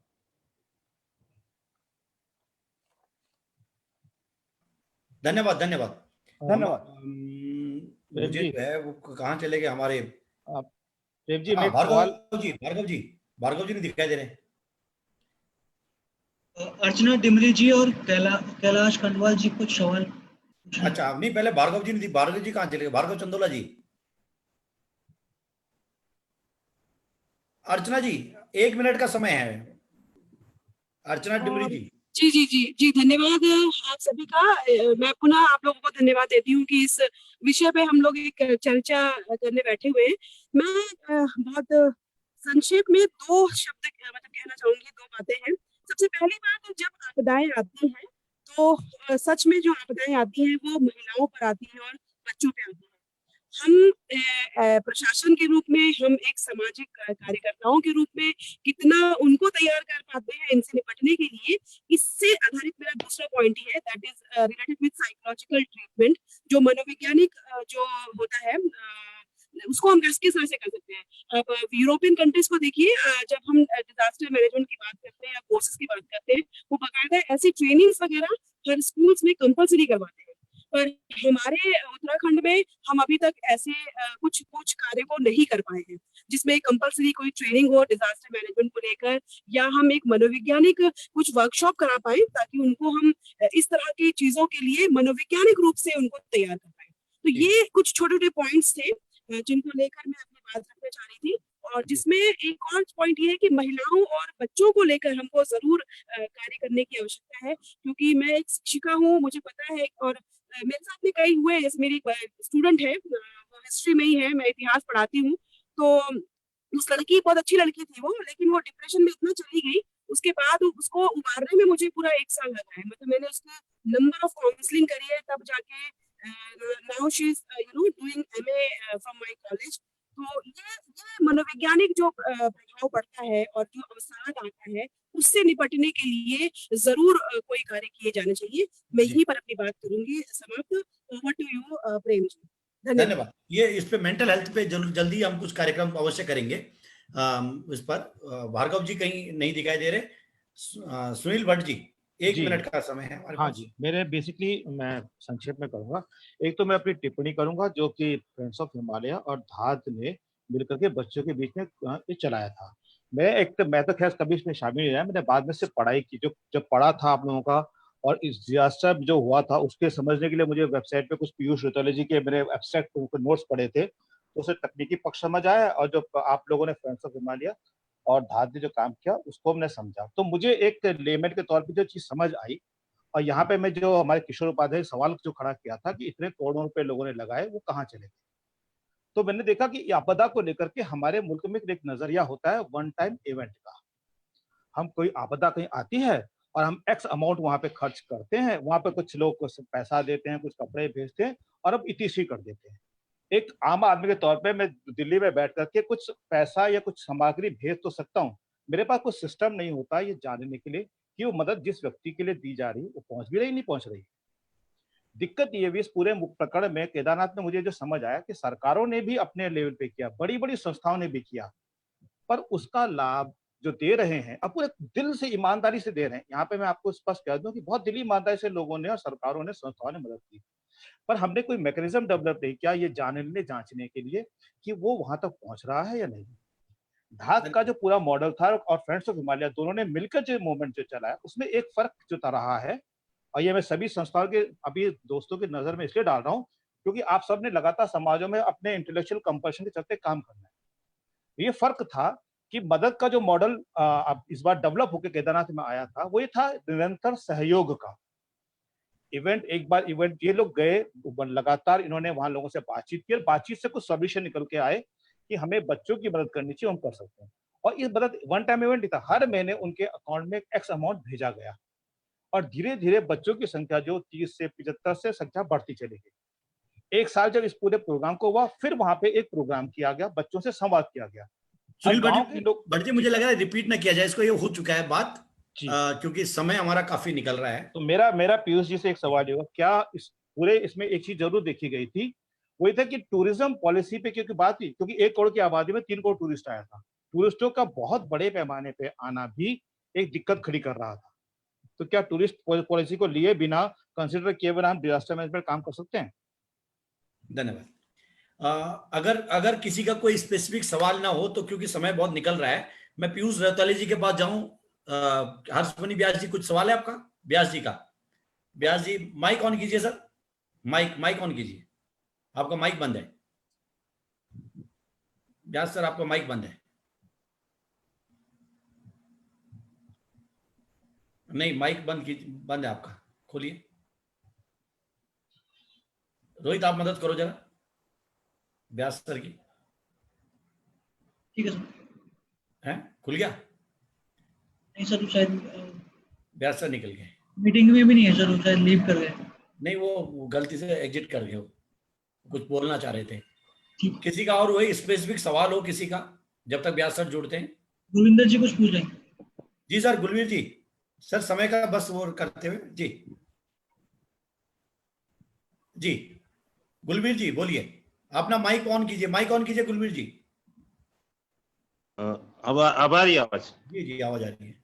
धन्यवाद धन्यवाद धन्यवाद। मुझे जो है वो कहाँ चले गए हमारे प्रेम जी, हाँ, भार्गव जी नहीं दिखाई दे रहे। अर्चना डिमरी जी और कैलाश खंडवाल जी कुछ सवाल। अच्छा, नहीं, पहले भार्गव जी नहीं थी। भार्गव जी कहाँ चले गए? भार्गव चंदोला जी। अर्चना जी 1 मिनट का समय है। अर्चना डिमरी जी। जी जी जी जी, धन्यवाद आप सभी का। मैं पुनः आप लोगों को धन्यवाद देती हूँ कि इस विषय पे हम लोग एक चर्चा करने बैठे हुए हैं। मैं बहुत संक्षेप में 2 शब्द मतलब कहना चाहूंगी, 2 बातें हैं। सबसे पहली बात, जब आपदाएं आती हैं तो सच में जो आपदाएं आती हैं वो महिलाओं पर आती हैं और बच्चों पे आती हैं। हम प्रशासन के रूप में, हम एक सामाजिक कार्यकर्ताओं के रूप में कितना उनको तैयार कर पाते हैं इनसे निपटने के लिए, इससे आधारित मेरा दूसरा पॉइंट ही है, that is related with psychological treatment. जो मनोवैज्ञानिक जो होता है उसको हम किस तरह से कर सकते हैं। अब यूरोपियन कंट्रीज को देखिए, जब हम डिजास्टर मैनेजमेंट की बात करते हैं या कोर्सेज की बात करते हैं, वो बाकायदा ऐसी ट्रेनिंग्स वगैरह हर स्कूल्स में कंपलसरी करवाते हैं। पर हमारे उत्तराखंड में हम अभी तक ऐसे कुछ कार्य को नहीं कर पाए हैं जिसमें कंपलसरी कोई ट्रेनिंग हो डिजास्टर मैनेजमेंट को लेकर, या हम एक मनोवैज्ञानिक कुछ वर्कशॉप करा पाए ताकि उनको हम इस तरह की चीजों के लिए मनोवैज्ञानिक रूप से उनको तैयार कर पाए। तो ये कुछ छोटे छोटे पॉइंट्स थे जिनको लेकर मैं अपनी बात रखना चाह रही थी। और जिसमें एक और पॉइंट ये है कि महिलाओं और बच्चों को लेकर हमको जरूर कार्य करने की आवश्यकता है, क्योंकि मैं एक शिक्षिका हूँ, मुझे पता है। और मेरे साथ में कई हुए, जैसे मेरी स्टूडेंट है, वो हिस्ट्री में ही है, मैं इतिहास पढ़ाती हूँ। तो उस लड़की, बहुत अच्छी लड़की थी वो, लेकिन वो डिप्रेशन में इतना चली गई, उसके बाद उसको उबारने में मुझे पूरा 1 साल लगा है। मतलब मैंने उसकी नंबर ऑफ काउंसलिंग करी है, तब जाके now she is doing MA from my college. तो ये मनोवैज्ञानिक जो प्रभाव पड़ता है और जो अवसाद आता है, उससे निपटने के लिए जरूर कोई कार्य किए जाने चाहिए। मैं यहीं पर अपनी बात करूंगी समाप्त। Over to you Prem ji. धन्यवाद। ये इस पे मेंटल हेल्थ पे जल्दी हम कुछ कार्यक्रम अवश्य करेंगे। इस पर भार्गव जी कहीं नहीं दिखाई दे रहे। सुनील भट्ट जी, 1 मिनट का समय है हमारे हाँ पास। जी, मेरे बेसिकली मैं संक्षेप में करूंगा। एक तो मैं अपनी टिप्पणी करूंगा जो कि फ्रेंड्स ऑफ हिमालय और धाद ने मिलकर के बच्चों के बीच में ये चलाया था। मैं तो खैर कभी इसमें शामिल नहीं रहा, मैंने बाद में से पढ़ाई की, जो जब पढ़ा था आप लोगों का, और इस डिजास्टर जो हुआ था उसके समझने के लिए मुझे वेबसाइट पे कुछ पीयूष रौतेला जी के मेरे एब्स्ट्रैक्ट नोट्स पढ़े थे, तो उसे तकनीकी पक्ष समझ आया, और जो आप लोगों ने फ्रेंड्स ऑफ हिमालय और धाद ने जो काम किया उसको हमने समझा। तो मुझे एक लेमेट के तौर पर जो चीज समझ आई, और यहाँ पे मैं जो हमारे किशोर उपाध्याय सवाल जो खड़ा किया था कि इतने करोड़ों रुपए लोगों ने लगाए, वो कहाँ चले गए, तो मैंने देखा कि आपदा को लेकर के हमारे मुल्क में एक नजरिया होता है वन टाइम इवेंट का। हम कोई आपदा कहीं आती है और हम एक्स अमाउंट वहां पे खर्च करते हैं, वहां पे कुछ लोग कुछ पैसा देते हैं, कुछ कपड़े भेजते हैं और अब इतिश्री कर देते हैं। एक आम आदमी के तौर पे मैं दिल्ली में बैठ करके कुछ पैसा या कुछ सामग्री भेज तो सकता हूँ, मेरे पास कुछ सिस्टम नहीं होता ये जानने के लिए कि वो मदद जिस व्यक्ति के लिए दी जा रही है वो पहुंच भी रही नहीं पहुंच रही। दिक्कत ये भी इस पूरे प्रकरण में केदारनाथ में मुझे जो समझ आया कि सरकारों ने भी अपने लेवल पे किया, बड़ी बड़ी संस्थाओं ने भी किया, पर उसका लाभ जो दे रहे हैं अब पूरे दिल से ईमानदारी से दे रहे हैं। यहाँ पे मैं आपको स्पष्ट कह दूं कि बहुत दिली ईमानदारी से लोगों ने और सरकारों ने संस्थाओं ने मदद की, पर हमने कोई मैकेनिज्म डेवलप नहीं किया ये जानने जांचने के लिए कि वो वहां तक पहुंच रहा है या नहीं। धाक का जो पूरा मॉडल था और फ्रेंड्स ऑफ हिमालय दोनों ने मिलकर जो मूवमेंट जो चलाया उसमें एक फर्क जो रहा है, और ये मैं सभी संस्थाओं के अभी दोस्तों की नजर में इसलिए डाल रहा हूँ क्योंकि आप सब ने लगातार समाजों में अपने इंटेलेक्चुअल कंपल्शन के चलते काम करना है। ये फर्क था कि मदद का जो मॉडल अब इस बार डेवलप होकर केदारनाथ में आया था वो ये था निरंतर सहयोग का। इवेंट एक बार इवेंट ये लोग गए, लगातार इन्होंने वहां लोगों से बातचीत की और बातचीत से कुछ सॉल्यूशन निकल के आए कि हमें बच्चों की मदद करनी चाहिए, हम कर सकते हैं। और ये मदद वन टाइम इवेंट नहीं था, हर महीने उनके अकाउंट में एक्स अमाउंट भेजा गया और धीरे धीरे बच्चों की संख्या जो 30 से 75 से संख्या बढ़ती चली गई। एक साल जब इस पूरे प्रोग्राम को हुआ फिर वहां पे एक प्रोग्राम किया गया, बच्चों से संवाद किया गया। सुनील भट्ट जी मुझे लग रहा है रिपीट ना किया जाए इसको, ये हो चुका है बात क्योंकि समय हमारा काफी निकल रहा है। तो मेरा पीयूष जी से एक सवाल होगा, क्या इस पूरे इसमें एक चीज जरूर देखी गई थी, वही था कि टूरिज्म पॉलिसी पे क्योंकि बात थी, क्योंकि 1 करोड़ की आबादी में 3 करोड़ टूरिस्ट आया था, टूरिस्टों का बहुत बड़े पैमाने पे आना भी एक दिक्कत खड़ी कर रहा था। तो क्या टूरिस्ट पॉलिसी को लिए बिना, कंसिडर किए बिना हम डिजास्टर मैनेजमेंट काम कर सकते हैं? धन्यवाद। अगर किसी का कोई स्पेसिफिक सवाल ना हो तो क्योंकि समय बहुत निकल रहा है, मैं पीयूष रौतेला जी के पास जाऊं। हर्षमणि व्यास जी कुछ सवाल है आपका व्यास जी का? व्यास जी माइक ऑन कीजिए सर, माइक ऑन कीजिए, आपका माइक बंद है। व्यास सर आपका माइक बंद है। नहीं माइक बंद है आपका, खोलिए। रोहित आप मदद करो जरा व्यास सर की। ठीक है सर। हैं खुल गया? नहीं सर शायद व्यास सर निकल गए, मीटिंग में भी नहीं है सर, शायद लीव कर गए। नहीं वो गलती से एग्जिट कर गए, कुछ बोलना चाह रहे थे। किसी का और वही स्पेसिफिक सवाल हो किसी का जब तक व्यास सर जुड़ते हैं? गुरविंदर जी कुछ पूछ रहे हैं। जी सर, गुलवीर जी सर समय का बस वो करते हुए जी जी गुलवीर जी बोलिए, अपना माइक ऑन कीजिए गुलवीर जी। अब आ रही आवाज? जी आवाज आ रही है।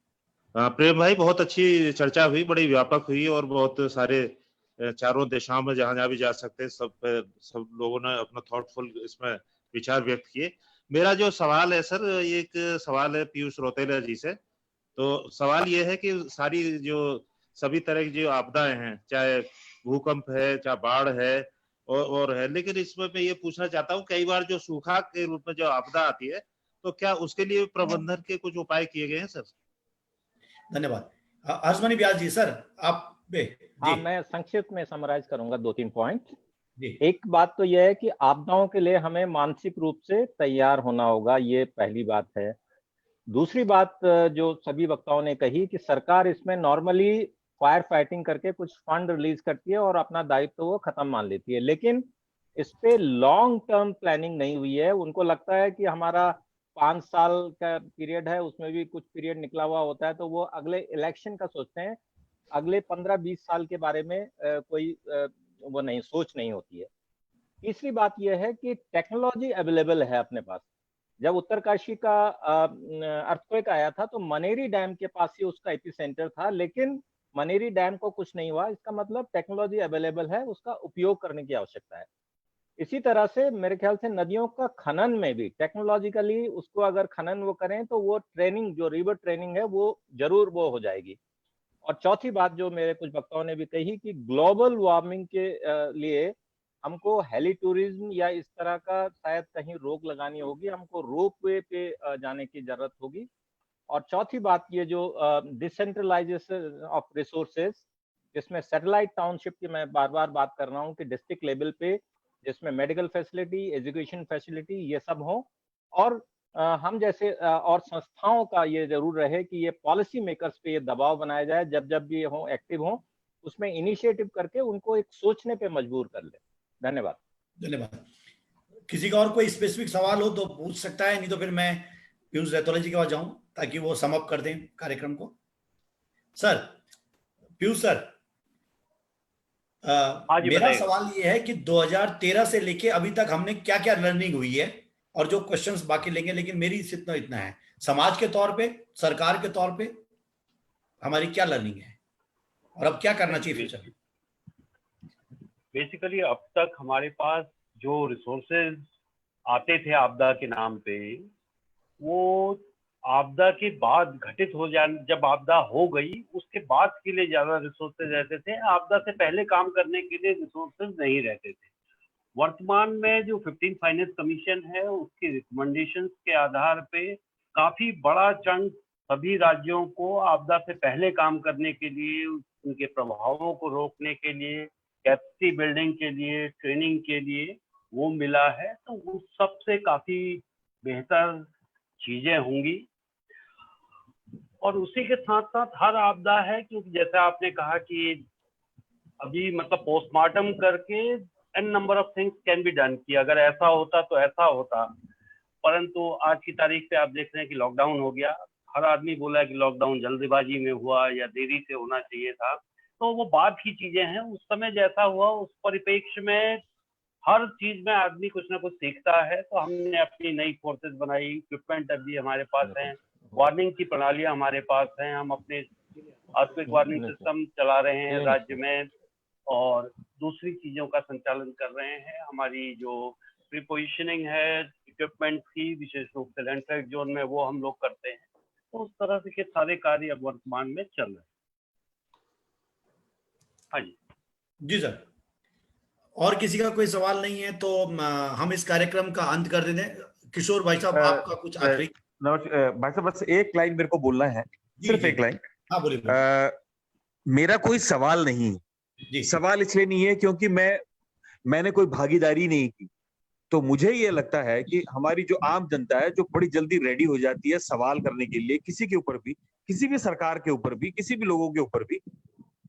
प्रेम भाई बहुत अच्छी चर्चा हुई, बड़ी व्यापक हुई और बहुत सारे चारों दिशाओं में जहां भी जा सकते सब लोगों ने अपना थॉटफुल इसमें विचार व्यक्त किए। मेरा जो सवाल है सर, ये एक सवाल है पीयूष रौतेला जी से। तो सवाल ये है कि सारी जो सभी तरह की जो आपदाएं हैं, चाहे भूकंप है चाहे बाढ़ है और है, लेकिन इसमें मैं ये पूछना चाहता हूँ कई बार जो सूखा के रूप में जो आपदा आती है तो क्या उसके लिए प्रबंधन के कुछ उपाय किए गए हैं सर? धन्यवाद। हर्षमणि व्यास जी सर आप हाँ, मैं संक्षिप्त में समराइज करूंगा 2-3 पॉइंट। एक बात तो यह है कि आपदाओं के लिए हमें मानसिक रूप से तैयार होना होगा, ये पहली बात है। दूसरी बात जो सभी वक्ताओं ने कही कि सरकार इसमें नॉर्मली फायर फाइटिंग करके कुछ फंड रिलीज करती है और अपना दायित्व वो खत्म मान लेती है, लेकिन इस पे लॉन्ग टर्म प्लानिंग नहीं हुई है। उनको लगता है कि हमारा 5 साल का पीरियड है, उसमें भी कुछ पीरियड निकला हुआ होता है, तो वो अगले इलेक्शन का सोचते हैं, अगले 15-20 साल के बारे में कोई वो नहीं सोच नहीं होती है। तीसरी बात यह है कि टेक्नोलॉजी अवेलेबल है अपने पास। जब उत्तरकाशी का अर्थक्वेक आया था तो मनेरी डैम के पास ही उसका एपिसेंटर था, लेकिन मनेरी डैम को कुछ नहीं हुआ। इसका मतलब टेक्नोलॉजी अवेलेबल है, उसका उपयोग करने की आवश्यकता है। इसी तरह से मेरे ख्याल से नदियों का खनन में भी टेक्नोलॉजिकली उसको अगर खनन वो करें तो वो ट्रेनिंग जो रिवर ट्रेनिंग है वो जरूर वो हो जाएगी। और चौथी बात जो मेरे कुछ वक्ताओं ने भी कही कि ग्लोबल वार्मिंग के लिए हमको हेली टूरिज्म या इस तरह का शायद कहीं रोक लगानी होगी, हमको रोपवे पे जाने की जरूरत होगी। और चौथी बात ये जो डिसेंट्रलाइजेशन ऑफ रिसोर्सेज, जिसमें सैटेलाइट टाउनशिप की मैं बार बार बात कर रहा हूँ कि डिस्ट्रिक्ट लेवल पे जिसमें मेडिकल फैसिलिटी, एजुकेशन फैसिलिटी ये सब हो, और हम जैसे और संस्थाओं का ये जरूर रहे कि ये पॉलिसी मेकर्स पे ये दबाव बनाया जाए, जब जब भी हो एक्टिव हो उसमें इनिशिएटिव करके उनको एक सोचने पे मजबूर कर ले। धन्यवाद। धन्यवाद। किसी का और कोई स्पेसिफिक सवाल हो तो पूछ सकता है, नहीं तो फिर मैं पीयूष रौतेला जी के पास जाऊं ताकि वो सम अप कर दें कार्यक्रम को। सर, पीयूष सर, मेरा सवाल ये है कि 2013 से लेके अभी तक हमने क्या क्या लर्निंग हुई है, और जो क्वेश्चंस बाकी लेंगे, लेकिन मेरी इतना है, समाज के तौर पे, सरकार के तौर पे हमारी क्या लर्निंग है और अब क्या करना चाहिए फ्यूचर में? बेसिकली अब तक हमारे पास जो रिसोर्सेज आते थे आपदा के नाम पे, वो आपदा के बाद घटित हो जाने, जब आपदा हो गई उसके बाद के लिए ज्यादा रिसोर्सेज रहते थे, आपदा से पहले काम करने के लिए रिसोर्सेज नहीं रहते थे। वर्तमान में जो 15 फाइनेंस कमीशन है उसके रिकमेंडेशंस के आधार पे काफी बड़ा चंक सभी राज्यों को आपदा से पहले काम करने के लिए, उनके प्रभावों को रोकने के लिए, कैपेसिटी बिल्डिंग के लिए, ट्रेनिंग के लिए वो मिला है। तो उस सब से काफी बेहतर चीजें होंगी। और उसी के साथ साथ हर आपदा है, क्योंकि जैसे आपने कहा कि अभी मतलब पोस्टमार्टम करके an number of things can be done, कि अगर ऐसा होता तो ऐसा होता, परंतु आज की तारीख पे आप देख रहे हैं कि लॉकडाउन हो गया। हर आदमी बोला कि लॉकडाउन जल्दबाजी में हुआ या देरी से होना चाहिए था, तो वो बात की चीजें हैं। उस समय जैसा हुआ उस परिप्रेक्ष्य में हर चीज में आदमी कुछ ना कुछ सीखता है। तो हमने अपनी नई फोर्सेस बनाई, इक्विपमेंट अभी हमारे पास हैं, वार्निंग की प्रणालियां हमारे पास हैं, हम अपने अर्थक्वेक वार्निंग सिस्टम चला रहे हैं राज्य में और दूसरी चीजों का संचालन कर रहे हैं। हमारी जो प्रीपोजिशनिंग है इक्विपमेंट की, विशेष रूप से लैंडस्लाइड जोन में, वो हम लोग करते हैं। तो उस तरह से के सारे कार्य अब वर्तमान में चल रहे हैं। हाँ जी। जी सर, और किसी का कोई सवाल नहीं है तो हम इस कार्यक्रम का अंत कर देते हैं। किशोर भाई साहब, आपका कुछ आखिरी? भाई साहब, बस एक लाइन मेरे को बोलना है, सिर्फ एक लाइन। हाँ बोलिए। मेरा कोई सवाल नहीं है। सवाल इसलिए नहीं है क्योंकि मैंने कोई भागीदारी नहीं की। तो मुझे ये लगता है कि हमारी जो आम जनता है, जो बड़ी जल्दी रेडी हो जाती है सवाल करने के लिए, किसी के ऊपर भी, किसी भी सरकार के ऊपर भी, किसी भी लोगों के ऊपर भी,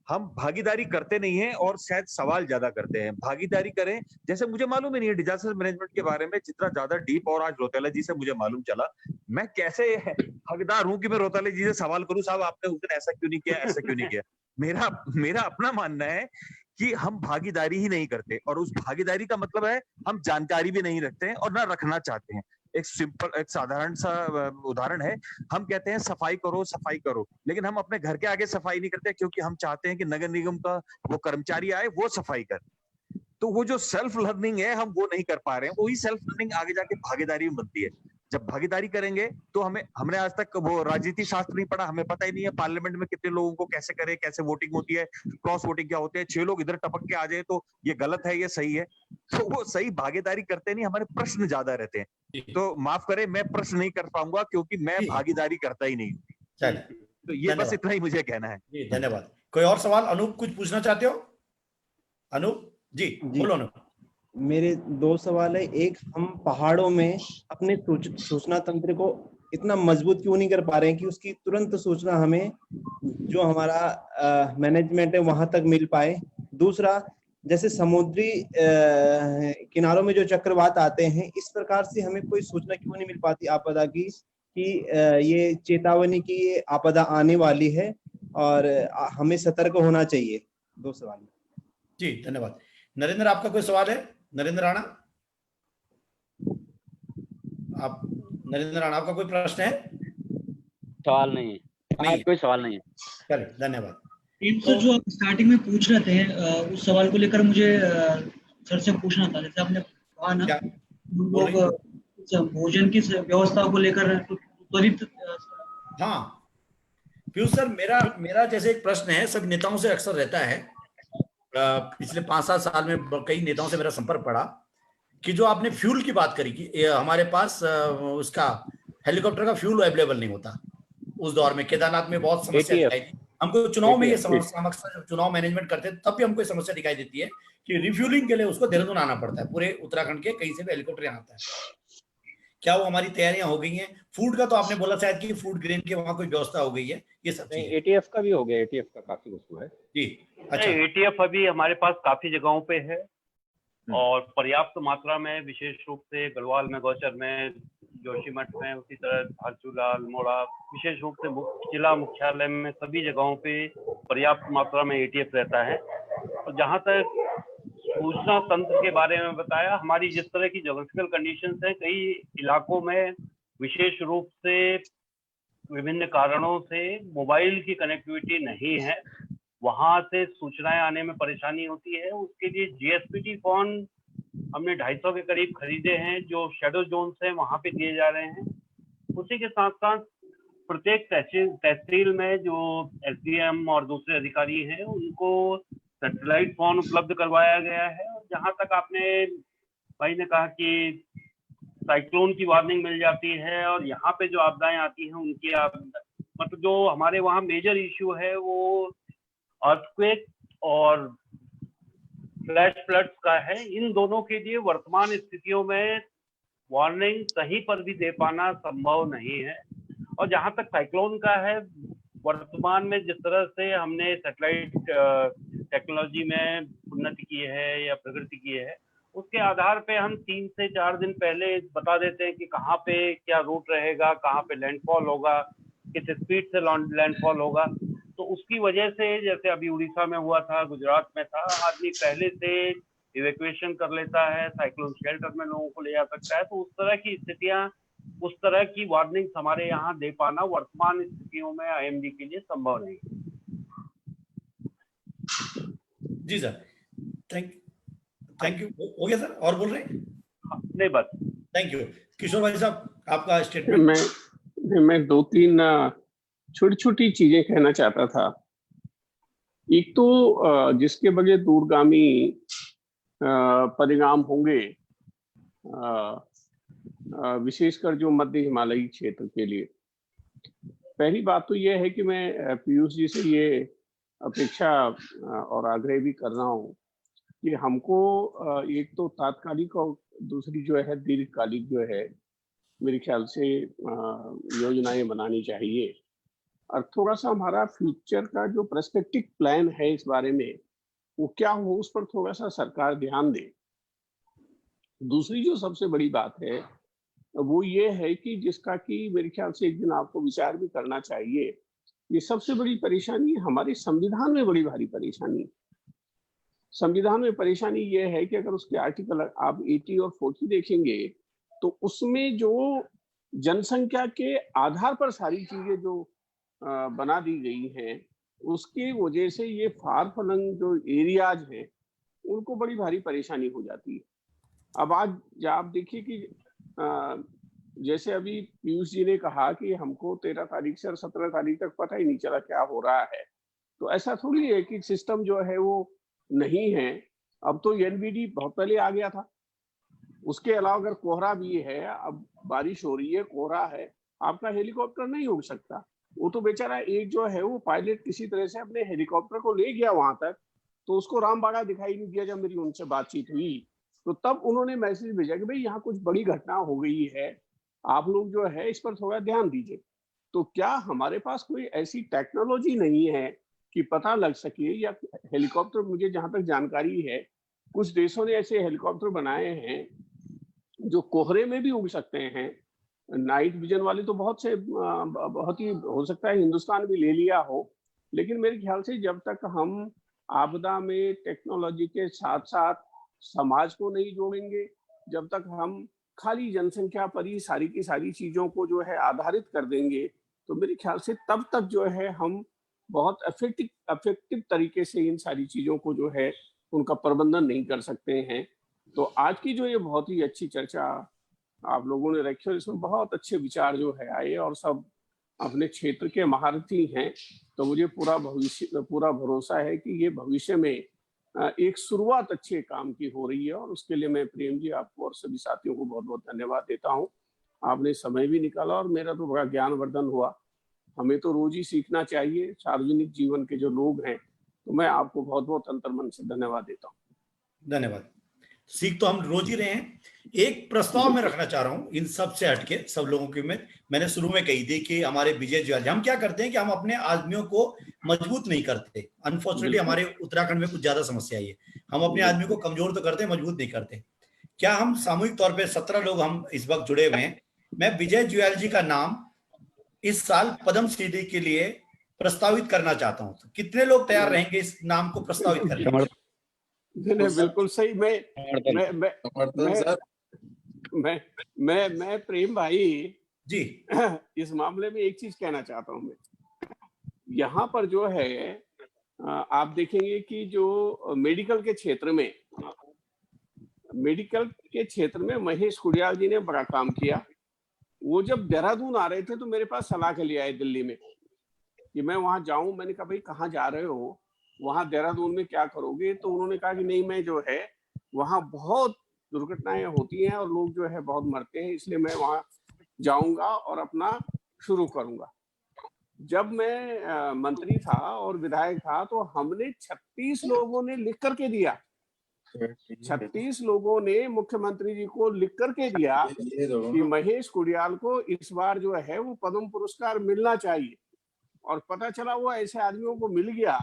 हम भागीदारी करते नहीं हैं और शायद सवाल ज्यादा करते हैं। भागीदारी करें। जैसे मुझे मालूम ही नहीं है डिजास्टर मैनेजमेंट के बारे में जितना ज्यादा डीप, और आज रौतेला जी से मुझे मालूम चला। मैं कैसे हकदार हूं कि मैं रौतेला जी से सवाल करूं, साहब आपने उस दिन ऐसा क्यों नहीं किया, ऐसा क्यों नहीं किया। मेरा अपना मानना है कि हम भागीदारी ही नहीं करते, और उस भागीदारी का मतलब है हम जानकारी भी नहीं रखते हैं और ना रखना चाहते हैं। एक साधारण सा उदाहरण है, हम कहते हैं सफाई करो सफाई करो, लेकिन हम अपने घर के आगे सफाई नहीं करते क्योंकि हम चाहते हैं कि नगर निगम का वो कर्मचारी आए, वो सफाई करे। तो वो जो सेल्फ लर्निंग है हम वो नहीं कर पा रहे हैं। वही सेल्फ लर्निंग आगे जाके भागीदारी में बनती है। जब भागीदारी करेंगे तो हमने आज तक वो राजनीति शास्त्र नहीं पढ़ा, हमें पता ही नहीं है पार्लियामेंट में कितने लोगों को कैसे करे, कैसे वोटिंग होती है, क्रॉस वोटिंग क्या होते हैं, 6 लोग इधर टपक के आ जाए तो ये गलत है, ये सही है। तो वो सही भागीदारी करते नहीं, हमारे प्रश्न ज्यादा रहते हैं। तो माफ करें, मैं प्रश्न नहीं कर पाऊंगा क्योंकि मैं भागीदारी करता ही नहीं। तो ये बस इतना ही मुझे कहना है। धन्यवाद। कोई और सवाल? अनूप कुछ पूछना चाहते हो? अनूप जी बोलो। अनूप, मेरे 2 सवाल है। एक, हम पहाड़ों में अपने सूचना तंत्र को इतना मजबूत क्यों नहीं कर पा रहे हैं कि उसकी तुरंत सूचना हमें, जो हमारा मैनेजमेंट है, वहां तक मिल पाए। दूसरा, जैसे समुद्री किनारों में जो चक्रवात आते हैं, इस प्रकार से हमें कोई सूचना क्यों नहीं मिल पाती आपदा की, कि ये चेतावनी की ये आपदा आने वाली है और हमें सतर्क होना चाहिए। 2 सवाल जी। धन्यवाद। नरेंद्र, आपका कोई सवाल है? नरेंद्र राणा, नरेंद्र राणा, आपका कोई प्रश्न है? सवाल नहीं है। कोई सवाल नहीं है। चलिए, धन्यवाद। सर, जो आप स्टार्टिंग में पूछ रहे थे उस सवाल को लेकर मुझे सर से पूछना था। जैसे आपने कहा ना, लोग भोजन की व्यवस्था को लेकर त्वरित। हाँ पीयूष सर, मेरा जैसे एक प्रश्न है, सब नेताओं से अक्सर रहता है, पिछले 5-7 साल में कई नेताओं से मेरा संपर्क पड़ा, कि जो आपने फ्यूल की बात करी कि हमारे पास उसका हेलीकॉप्टर का फ्यूल अवेलेबल नहीं होता। उस दौर में केदारनाथ में बहुत समस्या दिखाई दी हमको। चुनाव में ये समस्या, हम अक्सर चुनाव मैनेजमेंट करते हैं तब भी हमको समस्या दिखाई देती है कि रिफ्यूलिंग के लिए उसको देहरादून आना पड़ता है। पूरे उत्तराखंड के कहीं से भी हेलीकॉप्टर आता है। क्या वो हमारी तैयारियां हो गई हैं? फूड का तो आपने बोला शायद कि फूड ग्रेन की वहाँ कोई व्यवस्था हो गई है, ये सब नहीं, चीजें। एटीएफ का भी हो गया, एटीएफ का काफी कुछ हुआ है जी अच्छा। एटीएफ अभी हमारे पास काफी जगहों पे है और पर्याप्त मात्रा में, विशेष रूप से गढ़वाल में, गौचर में, जोशीमठ में, उसी तरह धारचूला, अल्मोड़ा, विशेष रूप से जिला मुख्यालय में सभी जगहों पे पर्याप्त मात्रा में एटीएफ रहता है। और जहाँ तक सूचना तंत्र के बारे में बताया, हमारी जिस तरह की जोग्राफिकल कंडीशंस हैं, कई इलाकों में विशेष रूप से विभिन्न कारणों से मोबाइल की कनेक्टिविटी नहीं है, वहां से सूचनाएं आने में परेशानी होती है। उसके लिए जीएसपीटी फोन हमने 250 के करीब खरीदे हैं, जो शेडो जोन्स हैं वहां पे दिए जा रहे हैं। उसी के साथ साथ प्रत्येक तहसील में जो एसडीएम और दूसरे अधिकारी हैं, उनको सैटेलाइट फोन उपलब्ध करवाया गया है। और जहां तक आपने भाई ने कहा कि साइक्लोन की वार्निंग मिल जाती है और यहाँ पे जो आपदाएं आती हैं उनकी मतलब जो हमारे वहाँ मेजर इश्यू है वो अर्थक्वेक और फ्लैश फ्लड्स का है। इन दोनों के लिए वर्तमान स्थितियों में वार्निंग कहीं पर भी दे पाना संभव नहीं है। और जहां तक साइक्लोन का है, वर्तमान में जिस तरह से हमने सैटेलाइट टेक्नोलॉजी में उन्नति की है या प्रगति की है, उसके आधार पे हम 3 से 4 दिन पहले बता देते हैं कि कहाँ पे क्या रूट रहेगा, कहाँ पे लैंडफॉल होगा, किस स्पीड से लैंडफॉल होगा। तो उसकी वजह से, जैसे अभी उड़ीसा में हुआ था, गुजरात में था, आदमी पहले से इवैक्यूएशन कर लेता है, साइक्लोन शेल्टर में लोगों को ले जा सकता है। तो उस तरह की स्थितियां, उस तरह की वार्निंग हमारे यहाँ दे पाना वर्तमान स्थितियों में आईएमडी के लिए संभव नहीं। जी सर, थैंक यू। हो गया सर, और बोल रहे हैं? नहीं बस, थैंक यू। किशोर भाई साहब, आपका स्टेटमेंट। मैं 2-3 छोटी छोटी चीजें कहना चाहता था। एक तो जिसके बगैर दूरगामी परिणाम होंगे, विशेषकर जो मध्य हिमालयी क्षेत्र के लिए। पहली बात तो यह है कि मैं पीयूष जी से ये अपेक्षा और आग्रह भी कर रहा हूँ कि हमको एक तो तात्कालिक और दूसरी जो है दीर्घकालिक जो है, मेरे ख्याल से योजनाएं बनानी चाहिए। और थोड़ा सा हमारा फ्यूचर का जो पर्सपेक्टिव प्लान है इस बारे में, वो क्या हो, उस पर थोड़ा सा सरकार ध्यान दे। दूसरी जो सबसे बड़ी बात है वो ये है कि जिसका कि मेरे ख्याल से एक दिन आपको विचार भी करना चाहिए, ये सबसे बड़ी परेशानी हमारे संविधान में बड़ी भारी परेशानी। संविधान में परेशानी ये है कि अगर उसके आर्टिकल आप 80 और 40 देखेंगे तो उसमें जो जनसंख्या के आधार पर सारी चीजें जो बना दी गई हैं, उसकी वजह से ये फार फलंग जो एरियाज हैं उनको बड़ी भारी परेशानी हो जाती है। अब आज आप देखिए कि जैसे अभी पीयूष जी ने कहा कि हमको 13 तारीख से 17 तारीख तक पता ही नहीं चला क्या हो रहा है, तो ऐसा थोड़ी है कि सिस्टम जो है वो नहीं है। अब तो एनवीडी बहुत पहले आ गया था। उसके अलावा अगर कोहरा भी है, अब बारिश हो रही है, कोहरा है, आपका हेलीकॉप्टर नहीं उड़ सकता। वो तो बेचारा एक जो है वो पायलट किसी तरह से अपने हेलीकॉप्टर को ले गया वहां तक, तो उसको रामबाड़ा दिखाई नहीं दिया। जब मेरी उनसे बातचीत हुई तो तब उन्होंने मैसेज भेजा कि भाई यहाँ कुछ बड़ी घटना हो गई है, आप लोग जो है इस पर थोड़ा ध्यान दीजिए। तो क्या हमारे पास कोई ऐसी टेक्नोलॉजी नहीं है कि पता लग सके, या हेलीकॉप्टर, मुझे जहां तक जानकारी है कुछ देशों ने ऐसे हेलीकॉप्टर बनाए हैं जो कोहरे में भी उड़ सकते हैं। नाइट विजन वाले तो बहुत ही हो सकता है हिंदुस्तान भी ले लिया हो, लेकिन मेरे ख्याल से जब तक हम आपदा में टेक्नोलॉजी के साथ साथ समाज को नहीं जोड़ेंगे, जब तक हम खाली जनसंख्या पर ही सारी की सारी चीजों को जो है आधारित कर देंगे, तो मेरे ख्याल से तब तक जो है हम बहुत इफेक्टिव तरीके से इन सारी चीजों को जो है उनका प्रबंधन नहीं कर सकते हैं। तो आज की जो ये बहुत ही अच्छी चर्चा आप लोगों ने रखी और इसमें बहुत अच्छे विचार जो है आए और सब अपने क्षेत्र के महारथी हैं, तो मुझे पूरा भरोसा है कि ये भविष्य में एक शुरुआत अच्छे काम की हो रही है। और उसके लिए मैं प्रेम जी आपको और सभी साथियों को बहुत बहुत धन्यवाद देता हूँ। आपने समय भी निकाला और मेरा तो बड़ा ज्ञानवर्धन हुआ। हमें तो रोज ही सीखना चाहिए, सार्वजनिक जीवन के जो लोग हैं, तो मैं आपको बहुत बहुत अंतर्मन से धन्यवाद देता हूँ। धन्यवाद। सीख तो हम रोज ही रहे हैं। एक प्रस्ताव मैं रखना चाह रहा हूं इन सब से हटके, सब लोगों के में। मैंने शुरू में कही थी कि हमारे विजय ज्वाल हम क्या करते हैं कि हम अपने आदमियों को मजबूत नहीं करते। अनफॉर्चुनेटली हमारे उत्तराखंड में कुछ ज्यादा समस्या है, हम अपने आदमी को कमजोर तो करते हैं, मजबूत नहीं करते। क्या हम सामूहिक तौर पे 17 लोग हम इस वक्त जुड़े हुए हैं, मैं विजय ज्वाल जी का नाम इस साल पद्म श्री के लिए प्रस्तावित करना चाहता हूं। तो कितने लोग तैयार रहेंगे इस नाम को प्रस्तावित करने? बिल्कुल सही। मैं प्रेम भाई जी इस मामले में एक चीज कहना चाहता हूं। मैं यहाँ पर जो है आप देखेंगे कि जो मेडिकल के क्षेत्र में महेश कुडियाल जी ने बड़ा काम किया। वो जब देहरादून आ रहे थे तो मेरे पास सलाह के लिए आए दिल्ली में कि मैं वहां जाऊं। मैंने कहा भाई कहाँ जा रहे हो, वहां देहरादून में क्या करोगे? तो उन्होंने कहा कि नहीं, मैं जो है वहां बहुत दुर्घटनाएं होती हैं और लोग जो है बहुत मरते हैं, इसलिए मैं वहां जाऊंगा और अपना शुरू करूंगा। जब मैं मंत्री था और विधायक था तो हमने 36 लोगों ने लिख करके दिया, 36 लोगों ने मुख्यमंत्री जी को लिख करके दिया कि महेश कुडियाल को इस बार जो है वो पद्म पुरस्कार मिलना चाहिए। और पता चला वो ऐसे आदमियों को मिल गया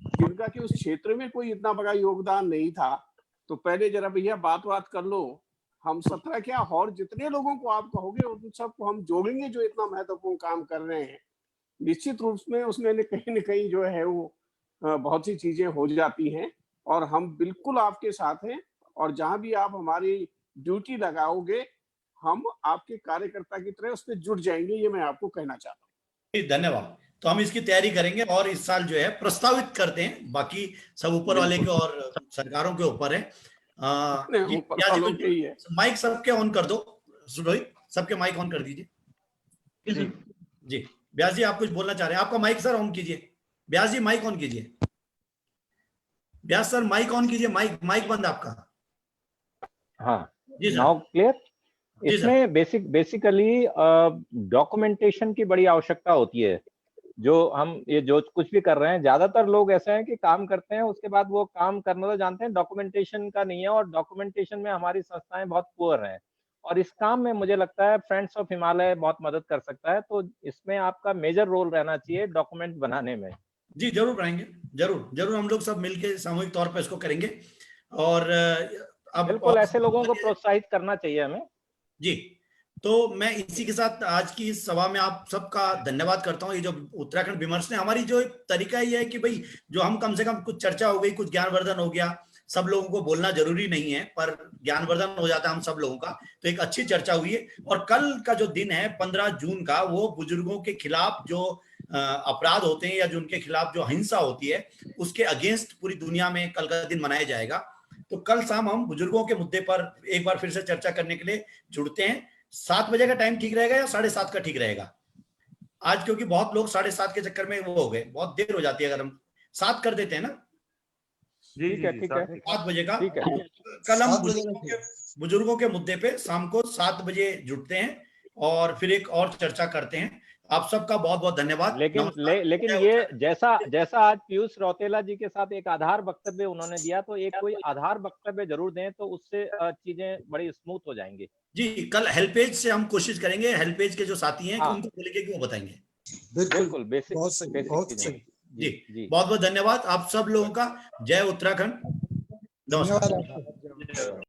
जिनका कि उस क्षेत्र में कोई इतना बड़ा योगदान नहीं था। तो पहले जरा भैया बात कर लो, हम 17 क्या और जितने लोगों को आप कहोगे उन सबको हम जोड़ेंगे जो इतना महत्वपूर्ण काम कर रहे हैं। निश्चित रूप में उसमें कहीं न कहीं जो है वो बहुत सी चीजें हो जाती हैं और हम बिल्कुल आपके साथ हैं। और जहां भी आप हमारी ड्यूटी लगाओगे हम आपके कार्यकर्ता की तरह उस पर जुट जाएंगे, ये मैं आपको कहना चाहता हूँ। धन्यवाद। तो हम इसकी तैयारी करेंगे और इस साल जो है प्रस्तावित करते हैं, बाकी सब ऊपर वाले के और सरकारों के ऊपर है। माइक सबके ऑन कर दो, रोहित सबके माइक ऑन कर दीजिए। जी व्यास जी आप कुछ बोलना चाह रहे हैं, आपका माइक सर ऑन कीजिए। व्यास जी माइक ऑन कीजिए, व्यास सर माइक ऑन कीजिए, माइक बंद आपका। हाँ नाउ क्लियर। इसमें बेसिकली डॉक्यूमेंटेशन की बड़ी आवश्यकता होती है। जो हम ये जो कुछ भी कर रहे हैं, ज्यादातर लोग ऐसे हैं कि काम करते हैं, उसके बाद वो काम करना तो जानते हैं, डॉक्यूमेंटेशन का नहीं है। और डॉक्यूमेंटेशन में हमारी संस्थाएं बहुत पुअर हैं और इस काम में मुझे लगता है फ्रेंड्स ऑफ हिमालय बहुत मदद कर सकता है। तो इसमें आपका मेजर रोल रहना चाहिए डॉक्यूमेंट बनाने में। जी जरूर बनाएंगे, जरूर हम लोग सब मिलके सामूहिक तौर पर इसको करेंगे। और अब बिल्कुल ऐसे लोगों को प्रोत्साहित करना चाहिए हमें। जी तो मैं इसी के साथ आज की इस सभा में आप सबका धन्यवाद करता हूँ। ये जो उत्तराखंड विमर्श ने हमारी जो तरीका ये है कि भाई जो हम कम से कम कुछ चर्चा हो गई, कुछ ज्ञानवर्धन हो गया। सब लोगों को बोलना जरूरी नहीं है पर ज्ञानवर्धन हो जाता है हम सब लोगों का। तो एक अच्छी चर्चा हुई है। और कल का जो दिन है 15 जून का, वो बुजुर्गों के खिलाफ जो अपराध होते हैं या जो उनके खिलाफ जो हिंसा होती है उसके अगेंस्ट पूरी दुनिया में कल का दिन मनाया जाएगा। तो कल शाम हम बुजुर्गों के मुद्दे पर एक बार फिर से चर्चा करने के लिए जुड़ते हैं। 7 बजे का टाइम ठीक रहेगा या 7:30 का ठीक रहेगा आज? क्योंकि बहुत लोग 7:30 के चक्कर में वो हो गए, बहुत देर हो जाती है। अगर हम 7 कर देते हैं ना, ठीक है 7 बजे का, कल हम बुजुर्गों के मुद्दे पे शाम को 7 बजे जुड़ते हैं और फिर एक और चर्चा करते हैं। आप सबका बहुत बहुत धन्यवाद। लेकिन ये जैसा आज पीयूष रौतेला जी के साथ एक आधार वक्तव्य उन्होंने दिया, तो एक कोई आधार वक्तव्य जरूर दें, तो उससे चीजें बड़ी स्मूथ हो जाएंगी। जी कल हेल्पेज से हम कोशिश करेंगे, हेल्पेज के जो साथी हैं उनको बोलेंगे कि वो बताएंगे। बिल्कुल बेसिक जी बहुत बहुत धन्यवाद आप सब लोगों का। जय उत्तराखंड, नमस्कार।